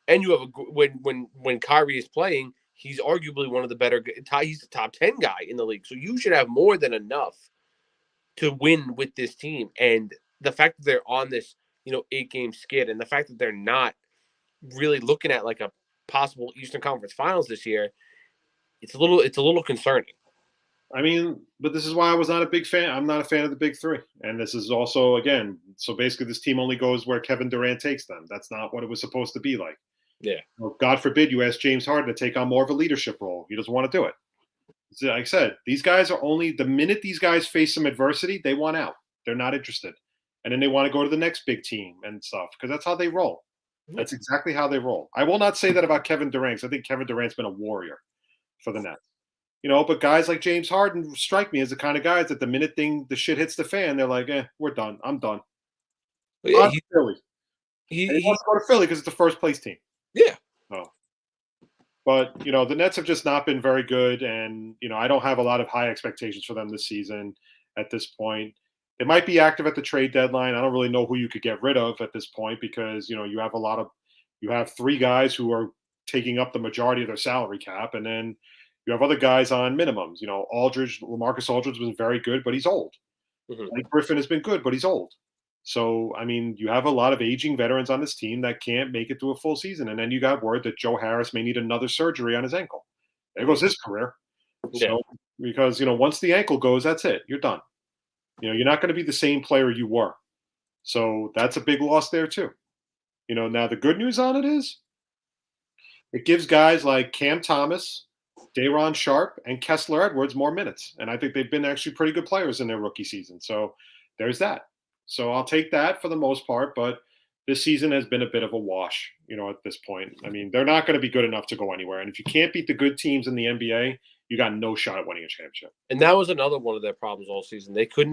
And you have when Kyrie is playing, he's arguably one of the better. He's the top 10 guy in the league, so you should have more than enough to win with this team. And the fact that they're on this, 8-game skid, and the fact that they're not really looking at like a possible Eastern Conference Finals this year, it's a little concerning. I mean, but this is why I was not a big fan. I'm not a fan of the big three. And this is also, again, so basically this team only goes where Kevin Durant takes them. That's not what it was supposed to be like. Yeah. Well, God forbid you ask James Harden to take on more of a leadership role. He doesn't want to do it. So like I said, these guys are only, the minute these guys face some adversity, they want out. They're not interested. and then they want to go to the next big team and stuff because that's how they roll. That's exactly how they roll. I will not say that about Kevin Durant, 'cause I think Kevin Durant's been a warrior for the Nets. But guys like James Harden strike me as the kind of guys that the minute the shit hits the fan, they're like, we're done. I'm done. But yeah, Philly. He wants to go to Philly because it's the first place team. Yeah. Oh. But, the Nets have just not been very good. And, I don't have a lot of high expectations for them this season at this point. They might be active at the trade deadline. I don't really know who you could get rid of at this point because, you have three guys who are taking up the majority of their salary cap. And then you have other guys on minimums. LaMarcus Aldridge has been very good, but he's old. Blake Griffin has been good, but he's old. So, you have a lot of aging veterans on this team that can't make it through a full season. And then you got word that Joe Harris may need another surgery on his ankle. There goes his career. Yeah. So, because, once the ankle goes, that's it. You're done. You're not going to be the same player you were. So that's a big loss there too. Now the good news on it is it gives guys like Cam Thomas, Day'Ron Sharpe, and Kessler Edwards more minutes. And I think they've been actually pretty good players in their rookie season. So there's that. So I'll take that for the most part, but this season has been a bit of a wash, at this point. They're not going to be good enough to go anywhere. And if you can't beat the good teams in the NBA, you got no shot at winning a championship. And that was another one of their problems all season. They could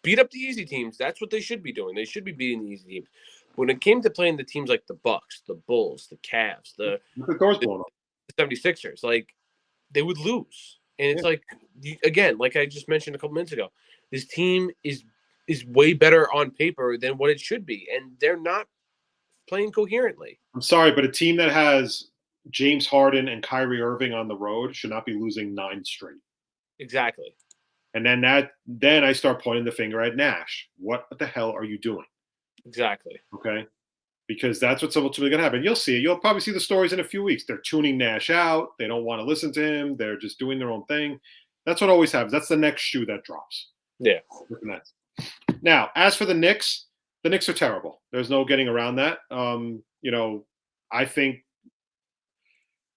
beat up the easy teams. That's what they should be doing. They should be beating the easy teams. When it came to playing the teams like the Bucks, the Bulls, the Cavs, the 76ers, like they would lose. And it's like, again, like I just mentioned a couple minutes ago, this team is way better on paper than what it should be. And they're not playing coherently. I'm sorry, but a team that has James Harden and Kyrie Irving on the road should not be losing 9 straight. Exactly. And then I start pointing the finger at Nash. What the hell are you doing? Exactly. Okay. Because that's what's ultimately going to happen. You'll see it. You'll probably see the stories in a few weeks. They're tuning Nash out. They don't want to listen to him. They're just doing their own thing. That's what always happens. That's the next shoe that drops. Yeah. Now, as for the Knicks are terrible. There's no getting around that. I think,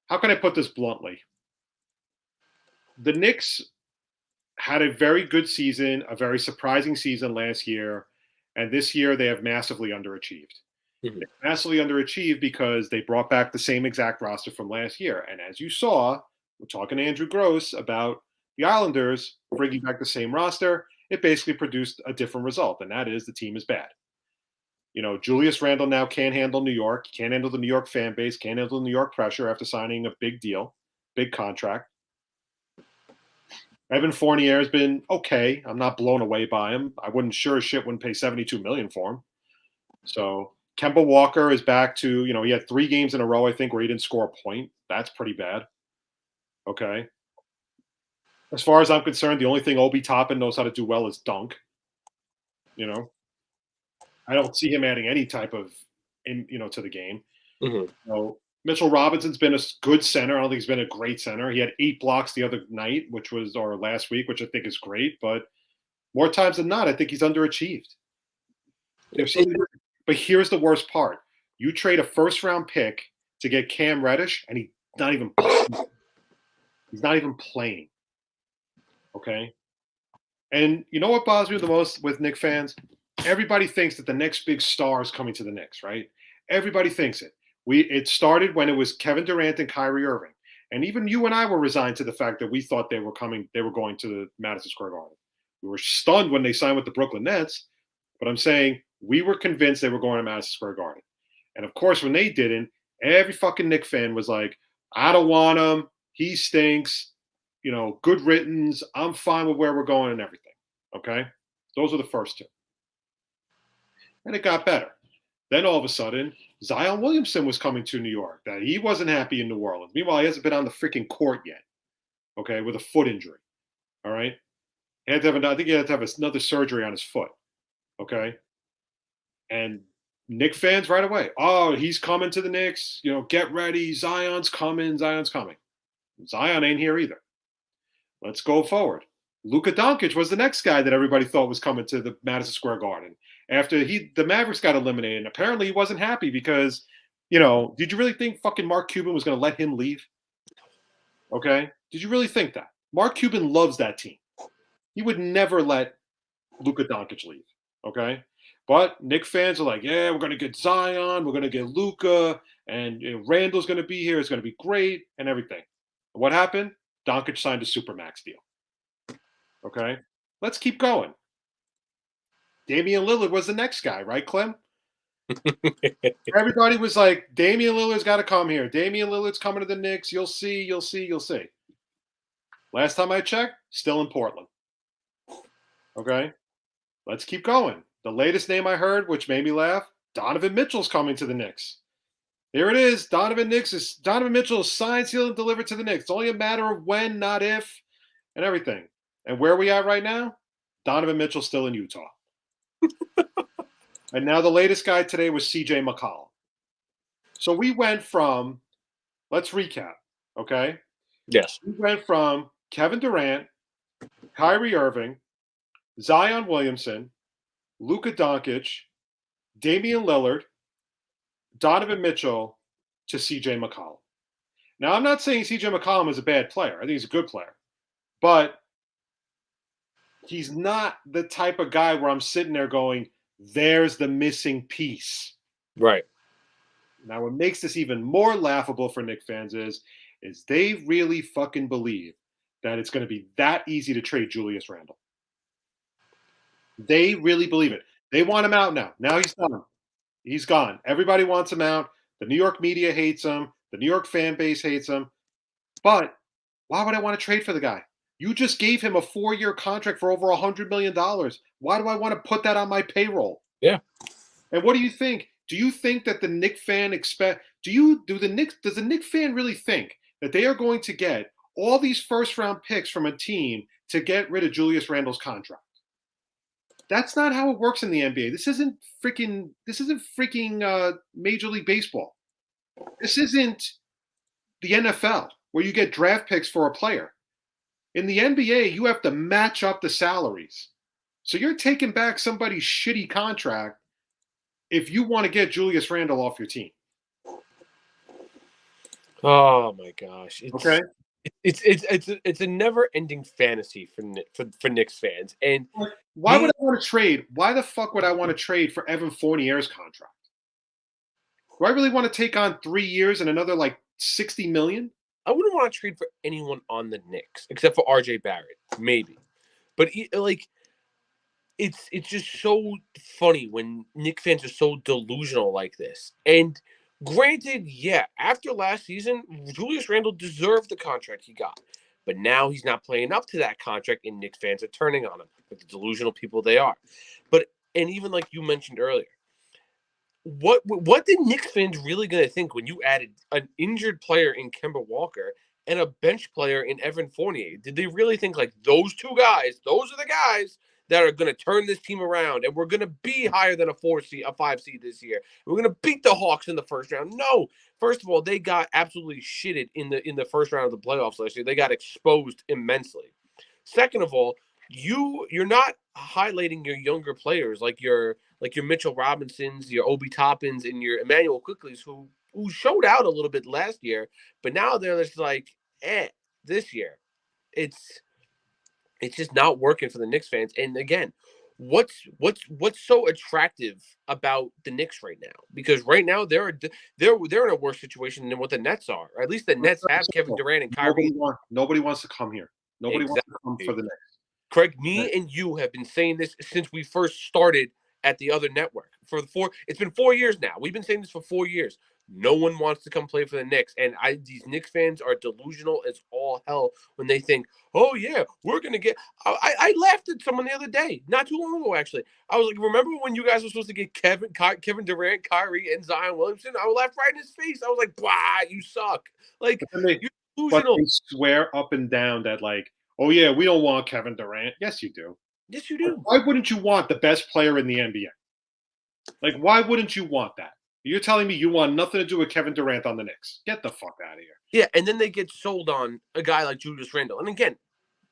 how can I put this bluntly? The Knicks had a very good season, a very surprising season last year, and this year they have massively underachieved. Mm-hmm. They massively underachieved because they brought back the same exact roster from last year. And as you saw, we're talking to Andrew Gross about the Islanders bringing back the same roster. It basically produced a different result, and that is the team is bad. Julius Randle now can't handle New York, can't handle the New York fan base, can't handle the New York pressure after signing a big deal, big contract. Evan Fournier has been okay. I'm not blown away by him. I wouldn't pay $72 million for him. So Kemba Walker is back to, he had 3 games in a row, I think, where he didn't score a point. That's pretty bad. Okay. As far as I'm concerned, the only thing Obi Toppin knows how to do well is dunk. I don't see him adding any type of, to the game. Mm-hmm. Mitchell Robinson's been a good center. I don't think he's been a great center. He had 8 blocks the other night, or last week, which I think is great. But more times than not, I think he's underachieved. But here's the worst part. You trade a first-round pick to get Cam Reddish, and he's not even playing. He's not even playing. Okay? And you know what bothers me the most with Knicks fans? Everybody thinks that the next big star is coming to the Knicks, right? Everybody thinks it. It started when it was Kevin Durant and Kyrie Irving. And even you and I were resigned to the fact that we thought they were going to the Madison Square Garden. We were stunned when they signed with the Brooklyn Nets, but I'm saying we were convinced they were going to Madison Square Garden. And of course, when they didn't, every fucking Knicks fan was like, I don't want him. He stinks. Good riddance. I'm fine with where we're going and everything. Okay? Those were the first 2. And it got better. Then all of a sudden, Zion Williamson was coming to New York. That he wasn't happy in New Orleans. Meanwhile, he hasn't been on the freaking court yet. Okay, with a foot injury. All right, I think he had to have another surgery on his foot. Okay, and Knicks fans right away. Oh, he's coming to the Knicks. Get ready. Zion's coming. Zion's coming. Zion ain't here either. Let's go forward. Luka Doncic was the next guy that everybody thought was coming to the Madison Square Garden. After the Mavericks got eliminated, and apparently he wasn't happy because, did you really think fucking Mark Cuban was going to let him leave? Okay? Did you really think that? Mark Cuban loves that team. He would never let Luka Doncic leave. Okay? But Knicks fans are like, yeah, we're going to get Zion, we're going to get Luka, and Randall's going to be here. It's going to be great and everything. What happened? Doncic signed a supermax deal. Okay, let's keep going. Damian Lillard was the next guy, right, Klim? Everybody was like, Damian Lillard's got to come here. Damian Lillard's coming to the Knicks. You'll see, you'll see, you'll see. Last time I checked, still in Portland. Okay, let's keep going. The latest name I heard, which made me laugh, Donovan Mitchell's coming to the Knicks. Here it is. Donovan Mitchell is signed, sealed, and delivered to the Knicks. It's only a matter of when, not if, and everything. And where are we at right now? Donovan Mitchell's still in Utah. And now the latest guy today was CJ McCollum. So we went from, let's recap, okay? Yes. We went from Kevin Durant, Kyrie Irving, Zion Williamson, Luka Doncic, Damian Lillard, Donovan Mitchell to CJ McCollum. Now, I'm not saying CJ McCollum is a bad player. I think he's a good player. But he's not the type of guy where I'm sitting there going, there's the missing piece. Right. Now, what makes this even more laughable for Knicks fans is they really fucking believe that it's going to be that easy to trade Julius Randle. They really believe it. They want him out now. Now he's done. He's gone. Everybody wants him out. The New York media hates him. The New York fan base hates him. But why would I want to trade for the guy? You just gave him a 4-year contract for over $100 million. Why do I want to put that on my payroll? Yeah. And what do you think? Do you think that the Knicks fan does the Knicks fan really think that they are going to get all these first-round picks from a team to get rid of Julius Randle's contract? That's not how it works in the NBA. This isn't freaking Major League Baseball. This isn't the NFL where you get draft picks for a player. In the NBA, you have to match up the salaries. So you're taking back somebody's shitty contract if you want to get Julius Randle off your team. Oh my gosh! Okay. It's a never-ending fantasy for Knicks fans. And why would I want to trade? Why the fuck would I want to trade for Evan Fournier's contract? Do I really want to take on 3 years and another like $60 million? I wouldn't want to trade for anyone on the Knicks except for RJ Barrett, maybe. But it's just so funny when Knicks fans are so delusional like this. And granted, yeah, after last season, Julius Randle deserved the contract he got. But now he's not playing up to that contract, and Knicks fans are turning on him, like the delusional people they are. And even like you mentioned earlier, what did Knicks fans really going to think when you added an injured player in Kemba Walker and a bench player in Evan Fournier? Did they really think like those two guys, those are the guys that are going to turn this team around, and we're going to be higher than a 5 seed this year? We're going to beat the Hawks in the first round. No. First of all, they got absolutely shitted in the first round of the playoffs last year. They got exposed immensely. Second of all, you're not highlighting your younger players like your Mitchell Robinsons, your Obi Toppins, and your Emmanuel Quickleys who showed out a little bit last year, but now they're just like, this year. It's just not working for the Knicks fans. And again, what's so attractive about the Knicks right now? Because right now they're in a worse situation than what the Nets are. Or at least the Nets have Kevin Durant and Kyrie. Nobody wants to come here. Nobody wants to come for the Knicks. Craig, me and you have been saying this since we first started at the other network. It's been 4 years now. We've been saying this for 4 years. No one wants to come play for the Knicks. And these Knicks fans are delusional as all hell when they think, oh, yeah, we're going to get – I laughed at someone the other day, not too long ago, actually. I was like, remember when you guys were supposed to get Kevin Durant, Kyrie, and Zion Williamson? I laughed right in his face. I was like, bah, you suck. Like, you're delusional. But they swear up and down that, like, oh, yeah, we don't want Kevin Durant. Yes, you do. Yes, you do. Why wouldn't you want the best player in the NBA? Like, why wouldn't you want that? You're telling me you want nothing to do with Kevin Durant on the Knicks. Get the fuck out of here. Yeah, and then they get sold on a guy like Julius Randle. And again,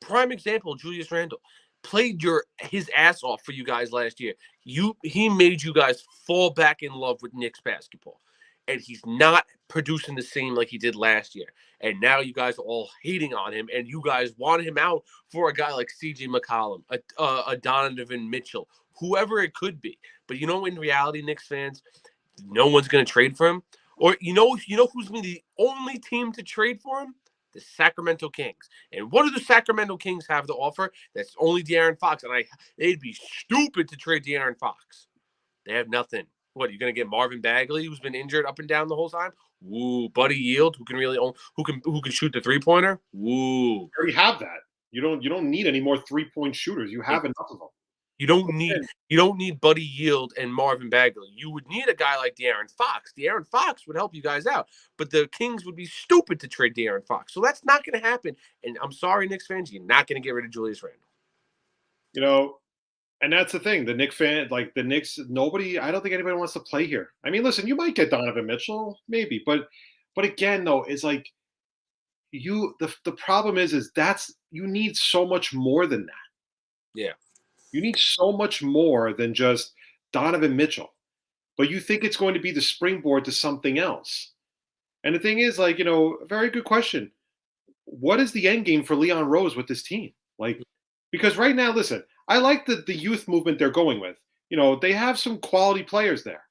prime example, Julius Randle played his ass off for you guys last year. He made you guys fall back in love with Knicks basketball. And he's not producing the same like he did last year. And now you guys are all hating on him, and you guys want him out for a guy like CJ McCollum, a Donovan Mitchell, whoever it could be. But you know, in reality, Knicks fans, no one's going to trade for him. Or you know who's been the only team to trade for him? The Sacramento Kings. And what do the Sacramento Kings have to offer? That's only De'Aaron Fox. And they'd be stupid to trade De'Aaron Fox. They have nothing. What, are you going to get Marvin Bagley, who's been injured up and down the whole time? Woo, Buddy Yield, who can shoot the 3-pointer? Woo. You already have that. You don't need any more 3-point shooters. You have enough of them. You don't need Buddy Yield and Marvin Bagley. You would need a guy like De'Aaron Fox. De'Aaron Fox would help you guys out, but the Kings would be stupid to trade De'Aaron Fox. So that's not going to happen. And I'm sorry, Knicks fans, you're not going to get rid of Julius Randle. You know, and that's the thing. The Knicks nobody. I don't think anybody wants to play here. I mean, listen, you might get Donovan Mitchell, maybe, but again, though, it's like the problem is you need so much more than that. Yeah. You need so much more than just Donovan Mitchell, but you think it's going to be the springboard to something else. And the thing is, like, a very good question. What is the end game for Leon Rose with this team? Like, because right now, listen, I like the youth movement they're going with. They have some quality players there.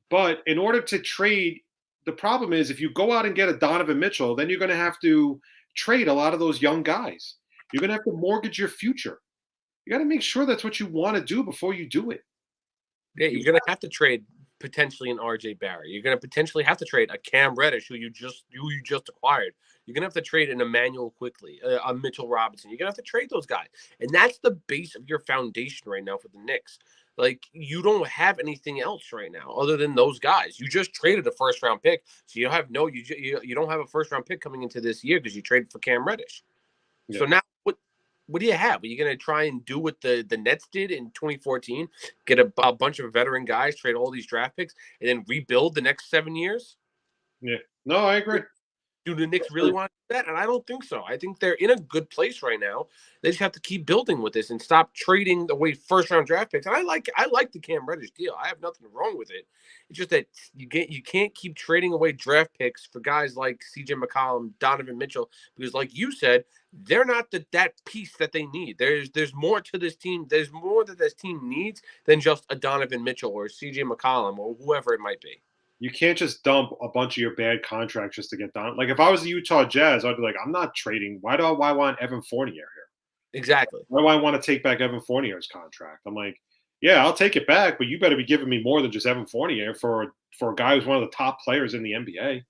But in order to trade, the problem is if you go out and get a Donovan Mitchell, then you're going to have to trade a lot of those young guys. You're going to have to mortgage your future. You got to make sure that's what you want to do before you do it. Yeah, you're going to have to trade potentially an RJ Barrett. You're going to potentially have to trade a Cam Reddish, who you just acquired. You're going to have to trade an Emmanuel quickly, a Mitchell Robinson. You're going to have to trade those guys. And that's the base of your foundation right now for the Knicks. Like, you don't have anything else right now other than those guys. You just traded a first-round pick, so you don't have a first-round pick coming into this year because you traded for Cam Reddish. Yeah. So now what do you have? Are you going to try and do what the Nets did in 2014, get a bunch of veteran guys, trade all these draft picks, and then rebuild the next 7 years? Yeah. No, I agree. Do the Knicks really want to do that? And I don't think so. I think they're in a good place right now. They just have to keep building with this and stop trading away first-round draft picks. And I like the Cam Reddish deal. I have nothing wrong with it. It's just that you can't keep trading away draft picks for guys like CJ McCollum, Donovan Mitchell, because like you said, they're not that piece that they need. There's more to this team. There's more that this team needs than just a Donovan Mitchell or CJ McCollum or whoever it might be. You can't just dump a bunch of your bad contracts just to get done. Like, if I was the Utah Jazz, I'd be like, I'm not trading. Why want Evan Fournier here? Exactly. Why do I want to take back Evan Fournier's contract? I'm like, yeah, I'll take it back, but you better be giving me more than just Evan Fournier for a guy who's one of the top players in the NBA.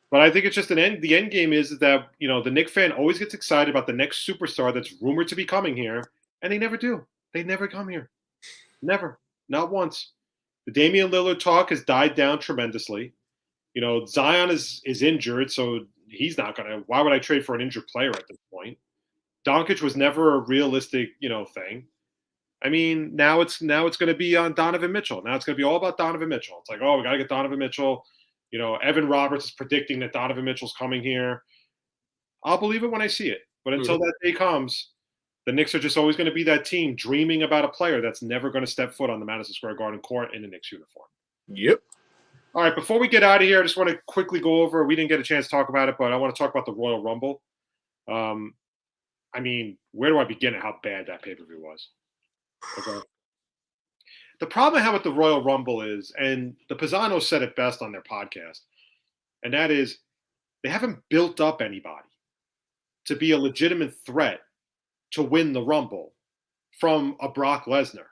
But I think it's just the end game is that, the Knicks fan always gets excited about the next superstar that's rumored to be coming here, and they never do. They never come here. Never. Not once. The Damien Lillard talk has died down tremendously. Zion is injured, so he's not going to – why would I trade for an injured player at this point? Doncic was never a realistic, thing. I mean, now it's going to be on Donovan Mitchell. Now it's going to be all about Donovan Mitchell. It's like, oh, we got to get Donovan Mitchell. Evan Roberts is predicting that Donovan Mitchell's coming here. I'll believe it when I see it. But until that day comes, the Knicks are just always going to be that team dreaming about a player that's never going to step foot on the Madison Square Garden court in the Knicks uniform. Yep. All right, before we get out of here, I just want to quickly go over – we didn't get a chance to talk about it, but I want to talk about the Royal Rumble. I mean, where do I begin at how bad that pay-per-view was? Okay. The problem I have with the Royal Rumble is, and the Pisano said it best on their podcast, and that is they haven't built up anybody to be a legitimate threat to win the Rumble from a Brock Lesnar,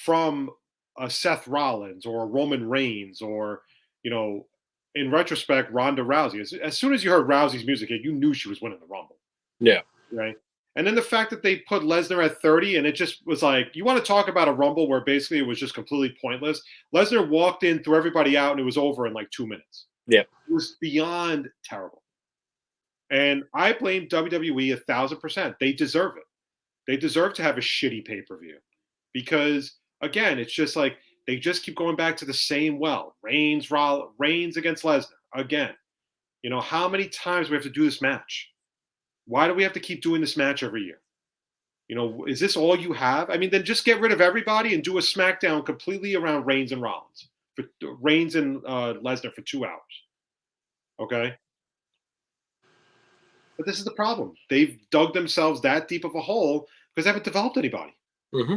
from a Seth Rollins or a Roman Reigns or, in retrospect, Ronda Rousey. As soon as you heard Rousey's music, you knew she was winning the Rumble. Yeah. Right. And then the fact that they put Lesnar at 30 and it just was like, you want to talk about a Rumble where basically it was just completely pointless. Lesnar walked in, threw everybody out, and it was over in like 2 minutes. Yeah. It was beyond terrible. And I blame WWE 1,000%. They deserve it. They deserve to have a shitty pay-per-view because, again, it's just like they just keep going back to the same well. Reigns against Lesnar again. How many times do we have to do this match? Why do we have to keep doing this match every year? Is this all you have? I mean, then just get rid of everybody and do a SmackDown completely around Reigns and Rollins, Reigns and Lesnar for 2 hours. Okay? But this is the problem. They've dug themselves that deep of a hole because they haven't developed anybody. Mm-hmm.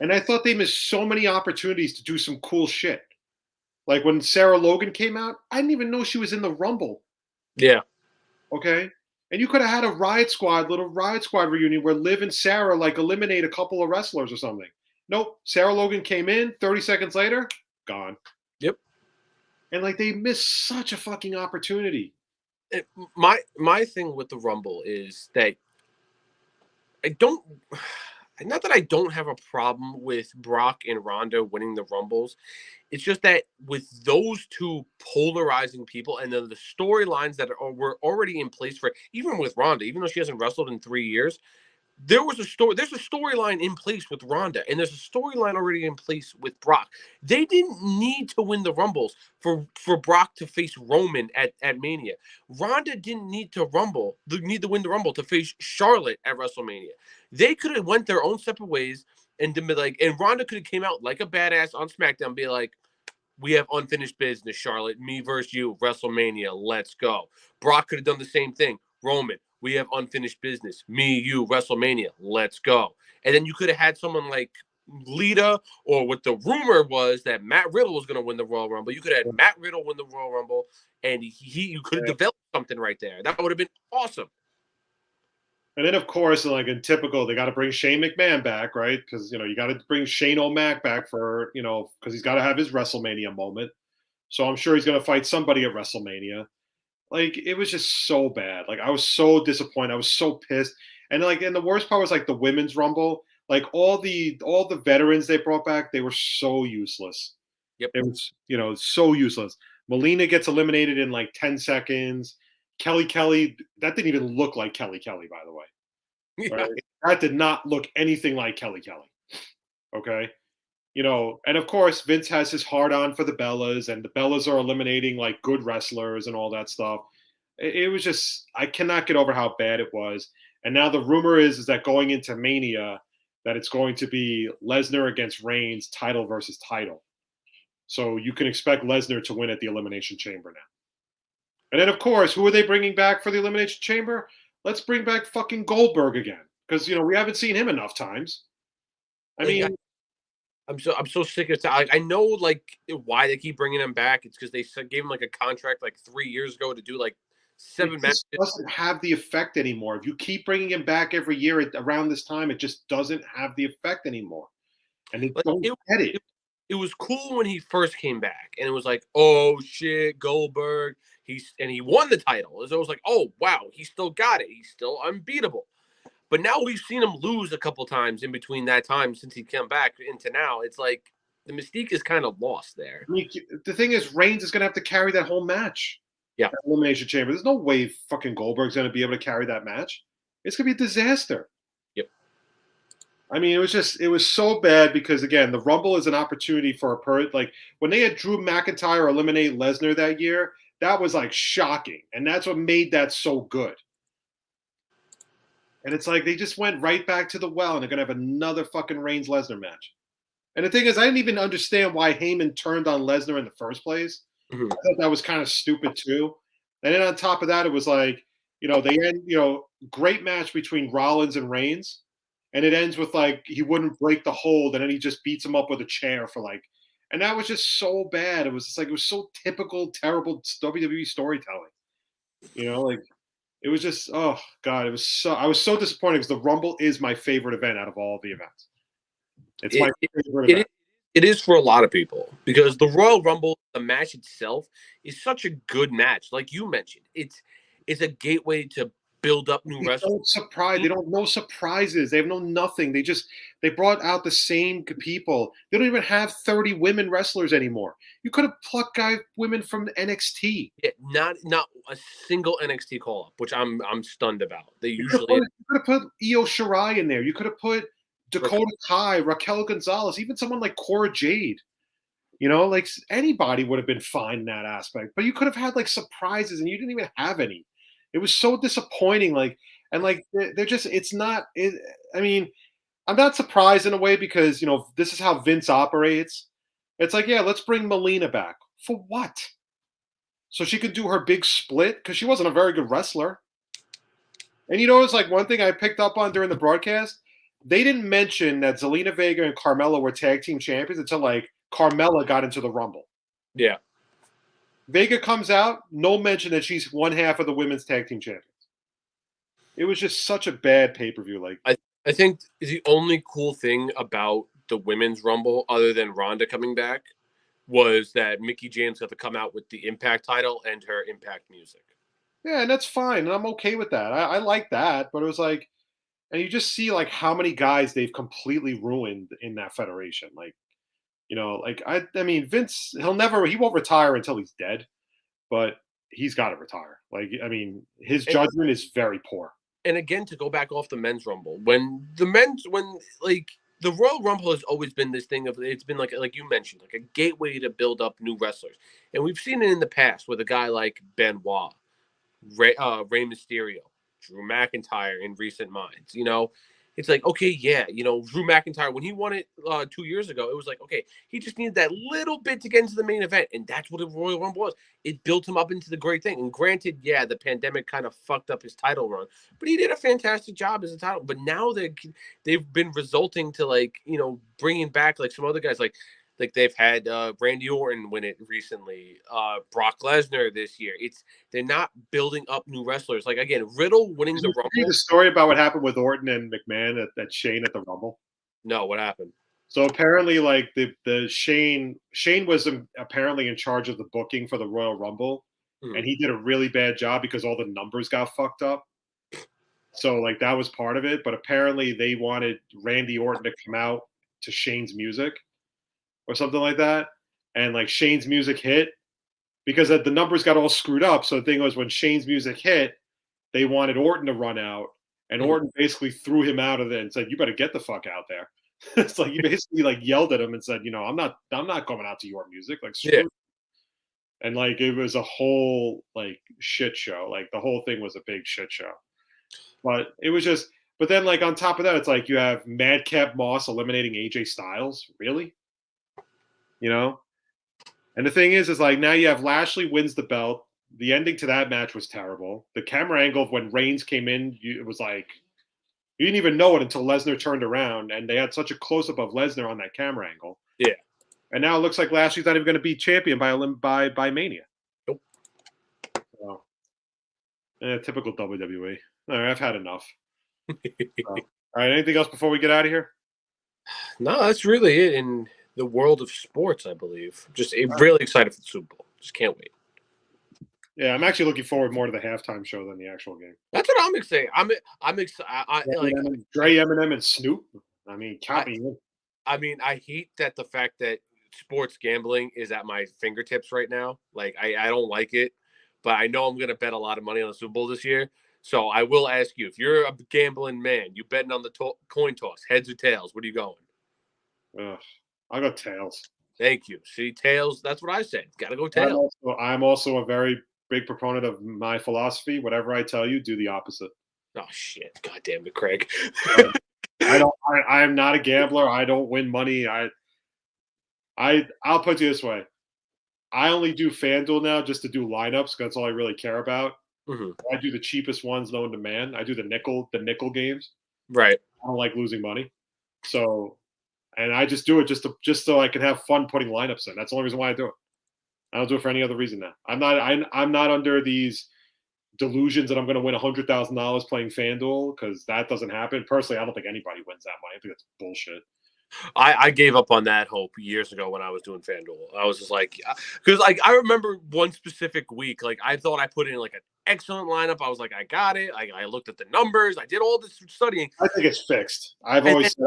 And I thought they missed so many opportunities to do some cool shit. Like when Sarah Logan came out, I didn't even know she was in the Rumble. Yeah. Okay. And you could have had a little Riot Squad reunion where Liv and Sarah like eliminate a couple of wrestlers or something. Nope. Sarah Logan came in, 30 seconds later, gone. Yep. And like they missed such a fucking opportunity. My thing with the Rumble is that not that I don't have a problem with Brock and Ronda winning the Rumbles. It's just that with those two polarizing people and then the storylines that were already in place for, even with Ronda, even though she hasn't wrestled in 3 years, there's a storyline in place with Ronda, and there's a storyline already in place with Brock. They didn't need to win the Rumbles for Brock to face Roman at Mania. Ronda didn't need to win the Rumble to face Charlotte at WrestleMania. They could have went their own separate ways and been like, and Ronda could have came out like a badass on SmackDown and be like, we have unfinished business, Charlotte. Me versus you, WrestleMania. Let's go. Brock could have done the same thing. Roman, we have unfinished business. Me, you, WrestleMania. Let's go. And then you could have had someone like Lita, or what the rumor was that Matt Riddle was going to win the Royal Rumble. You could have had Matt Riddle win the Royal Rumble, and you could have developed something right there. That would have been awesome. And then, of course, like in typical, they got to bring Shane McMahon back, right? Because, you got to bring Shane O'Mac back for, because he's got to have his WrestleMania moment. So I'm sure he's going to fight somebody at WrestleMania. Like, it was just so bad. Like, I was so disappointed. I was so pissed. And the worst part was like the women's Rumble. Like all the veterans they brought back, they were so useless. Yep. It was, so useless. Melina gets eliminated in like 10 seconds. Kelly, that didn't even look like Kelly, by the way. Right? That did not look anything like Kelly. Okay. And of course, Vince has his hard on for the Bellas, and the Bellas are eliminating like good wrestlers and all that stuff. It was just, I cannot get over how bad it was. And now the rumor is that going into Mania, that it's going to be Lesnar against Reigns, title versus title. So you can expect Lesnar to win at the Elimination Chamber now. And then, of course, who are they bringing back for the Elimination Chamber? Let's bring back fucking Goldberg again, because we haven't seen him enough times. I mean, I'm so sick of it. I know like why they keep bringing him back. It's because they gave him like a contract like 3 years ago to do like 7 matches. It doesn't have the effect anymore. If you keep bringing him back every year around this time, it just doesn't have the effect anymore. And they don't get it. It was cool when he first came back, and it was like, oh shit, Goldberg. He won the title. So it was like, oh wow, he still got it. He's still unbeatable. But now we've seen him lose a couple times in between that time since he came back into now. It's like the mystique is kind of lost there. I mean, the thing is, Reigns is going to have to carry that whole match. Yeah. Elimination Chamber. There's no way fucking Goldberg's going to be able to carry that match. It's going to be a disaster. Yep. I mean, it was so bad because, again, the Rumble is an opportunity for like when they had Drew McIntyre eliminate Lesnar that year, that was like shocking. And that's what made that so good. And it's like they just went right back to the well, and they're going to have another fucking Reigns-Lesnar match. And the thing is, I didn't even understand why Heyman turned on Lesnar in the first place. Mm-hmm. I thought that was kind of stupid too. And then on top of that, it was like, they end, great match between Rollins and Reigns. And it ends with like, he wouldn't break the hold, and then he just beats him up with a chair for like, and that was just so bad. It was just like, it was so typical, terrible WWE storytelling. Like, it was just, oh God, I was so disappointed because the Rumble is my favorite event out of all the events. It's my favorite event. It is for a lot of people because the Royal Rumble, the match itself, is such a good match. Like you mentioned, it's a gateway to build up new wrestlers. They don't know surprises. They have nothing. They brought out the same people. They don't even have 30 women wrestlers anymore. You could have plucked women from NXT. Yeah, not a single NXT call up, which I'm stunned about. They usually you could have put Io Shirai in there. You could have put Dakota Kai, Raquel Gonzalez, even someone like Cora Jade. Like anybody would have been fine in that aspect. But you could have had like surprises, and you didn't even have any. It was so disappointing. They're just, it's not, I mean, I'm not surprised in a way because, this is how Vince operates. It's like, yeah, let's bring Melina back. For what? So she could do her big split? Because she wasn't a very good wrestler. And it's like one thing I picked up on during the broadcast, they didn't mention that Zelina Vega and Carmella were tag team champions until like Carmella got into the Rumble. Yeah. Vega comes out, no mention that she's one half of the women's tag team champions. It was just such a bad pay-per-view. Like I think the only cool thing about the women's Rumble, other than Ronda coming back, was that Mickie James got to come out with the Impact title and her Impact music. yeah, and that's fine, and I'm okay with that. I like that, but it was like, and you just see like how many guys they've completely ruined in that federation. Like, like I mean, Vince, he won't retire until he's dead, but he's got to retire. Like, I mean, his judgment is very poor. And again, to go back off the men's Rumble, when the Royal Rumble has always been this thing of, it's been like you mentioned, like a gateway to build up new wrestlers. And we've seen it in the past with a guy like Benoit, Rey Mysterio, Drew McIntyre in recent minds. It's like, okay, yeah, Drew McIntyre, when he won it 2 years ago, it was like, okay, he just needed that little bit to get into the main event. And that's what the Royal Rumble was. It built him up into the great thing. And granted, yeah, the pandemic kind of fucked up his title run, but he did a fantastic job as a title. But now they've been resulting to bringing back like some other guys, like they've had Randy Orton win it recently, Brock Lesnar this year. They're not building up new wrestlers. Like, again, Riddle winning the Rumble. The story about what happened with Orton and McMahon at Shane at the Rumble. No, what happened? So apparently, like the Shane was apparently in charge of the booking for the Royal Rumble, and he did a really bad job because all the numbers got fucked up. So like that was part of it, but apparently they wanted Randy Orton to come out to Shane's music or something like that, and like Shane's music hit because the numbers got all screwed up. So the thing was, when Shane's music hit, they wanted Orton to run out, and Orton basically threw him out of there and said, "You better get the fuck out there." It's like you basically like yelled at him and said, I'm not coming out to your music. Like, screw you. And like it was a whole like shit show. Like the whole thing was a big shit show. But it was just. But then like on top of that, it's like you have Madcap Moss eliminating AJ Styles. Really? And the thing is like now you have Lashley wins the belt. The ending to that match was terrible. The camera angle of when Reigns came in, it was like you didn't even know it until Lesnar turned around, and they had such a close up of Lesnar on that camera angle. Yeah. And now it looks like Lashley's not even going to be champion by Mania. Nope. So, typical WWE. All right, I've had enough. All right, anything else before we get out of here? No, that's really it in the world of sports, I believe. Just really excited for the Super Bowl. Just can't wait. Yeah, I'm actually looking forward more to the halftime show than the actual game. That's what I'm excited. I'm excited. Like Dre, Eminem, and Snoop. I mean, count me in. I mean, I hate that the fact that sports gambling is at my fingertips right now. Like, I don't like it, but I know I'm going to bet a lot of money on the Super Bowl this year. So I will ask you, if you're a gambling man, you betting on the coin toss, heads or tails? What are you going? I'll go tails. Thank you. See, tails. That's what I said. Got to go tails. I'm also a very big proponent of my philosophy. Whatever I tell you, do the opposite. Oh shit! God damn it, Craig. I am not a gambler. I don't win money. I'll put it this way. I only do FanDuel now just to do lineups because that's all I really care about. Mm-hmm. I do the cheapest ones known to man. I do the nickel games. Right. I don't like losing money. So, and I just do it just so I can have fun putting lineups in. That's the only reason why I do it. I don't do it for any other reason now. I'm not under these delusions that I'm going to win $100,000 playing FanDuel because that doesn't happen. Personally, I don't think anybody wins that money. I think that's bullshit. I gave up on that hope years ago when I was doing FanDuel. I was just like, because like I remember one specific week, like I thought I put in like an excellent lineup. I was like, I got it. I looked at the numbers. I did all this studying. I think it's fixed. I'm convinced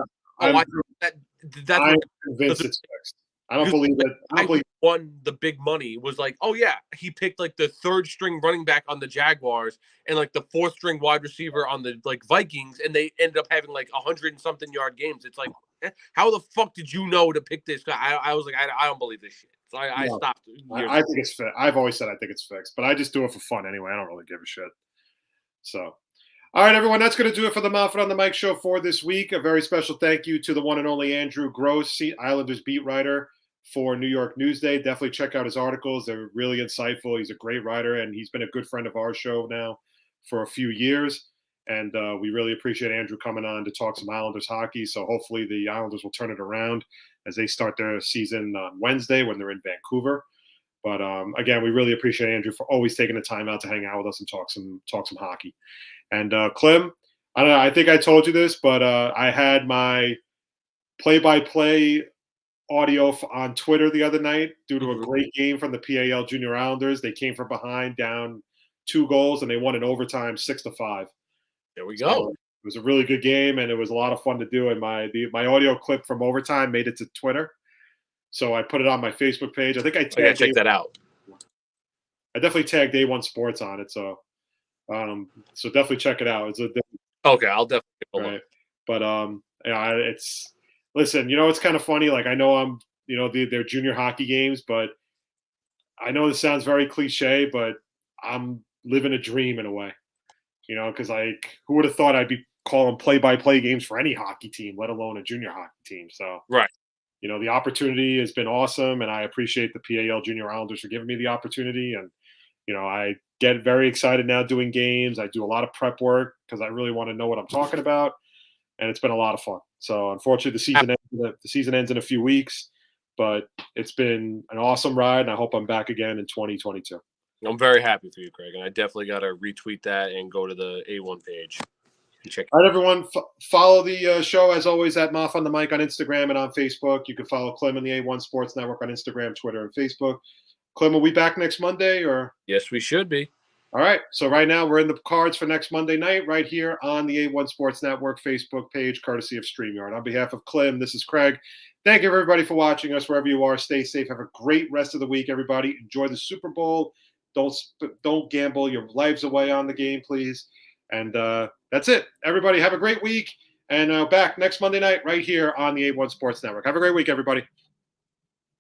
it's fixed. I don't believe it. I don't believe won the big money was like, oh yeah, he picked like the third string running back on the Jaguars and like the fourth string wide receiver on the like Vikings, and they ended up having like 100 and something yard games. It's like, how the fuck did you know to pick this guy? I was like, I don't believe this shit. So I stopped. I think it's fixed. I've always said I think it's fixed, but I just do it for fun anyway. I don't really give a shit. So. All right, everyone, that's going to do it for the Moffett on the Mic show for this week. A very special thank you to the one and only Andrew Gross, Islanders beat writer for New York Newsday. Definitely check out his articles. They're really insightful. He's a great writer, and he's been a good friend of our show now for a few years. And we really appreciate Andrew coming on to talk some Islanders hockey. So hopefully the Islanders will turn it around as they start their season on Wednesday when they're in Vancouver. But again, we really appreciate Andrew for always taking the time out to hang out with us and talk some hockey. And Klim, I don't know, I think I told you this, but I had my play-by-play audio on Twitter the other night due to a great game from the PAL Junior Islanders. They came from behind, down 2 goals, and they won in overtime 6-5. There we go. So it was a really good game, and it was a lot of fun to do. And my audio clip from overtime made it to Twitter, so I put it on my Facebook page. I think I tagged check that out. I definitely tagged A1 Sports on it, so definitely check it out. Okay, I'll definitely give a look. But it's listen. It's kind of funny. Like I know they're junior hockey games, but I know this sounds very cliche, but I'm living a dream in a way. Because who would have thought I'd be calling play-by-play games for any hockey team, let alone a junior hockey team? So, right. The opportunity has been awesome, and I appreciate the PAL Junior Islanders for giving me the opportunity. And, I get very excited now doing games. I do a lot of prep work because I really want to know what I'm talking about, and it's been a lot of fun. So, unfortunately, the season ends in a few weeks, but it's been an awesome ride, and I hope I'm back again in 2022. I'm very happy for you, Craig, and I definitely got to retweet that and go to the A1 page and check. All right, everyone, follow the show as always at Moff on the Mic on Instagram and on Facebook. You can follow Klim and the A1 Sports Network on Instagram, Twitter, and Facebook. Klim, will we back next Monday or? Yes, we should be. All right, so right now we're in the cards for next Monday night right here on the A1 Sports Network Facebook page, courtesy of StreamYard. On behalf of Klim, this is Craig. Thank you, everybody, for watching us wherever you are. Stay safe. Have a great rest of the week, everybody. Enjoy the Super Bowl. Don't gamble your lives away on the game, please. And that's it. Everybody have a great week. And back next Monday night right here on the A1 Sports Network. Have a great week, everybody.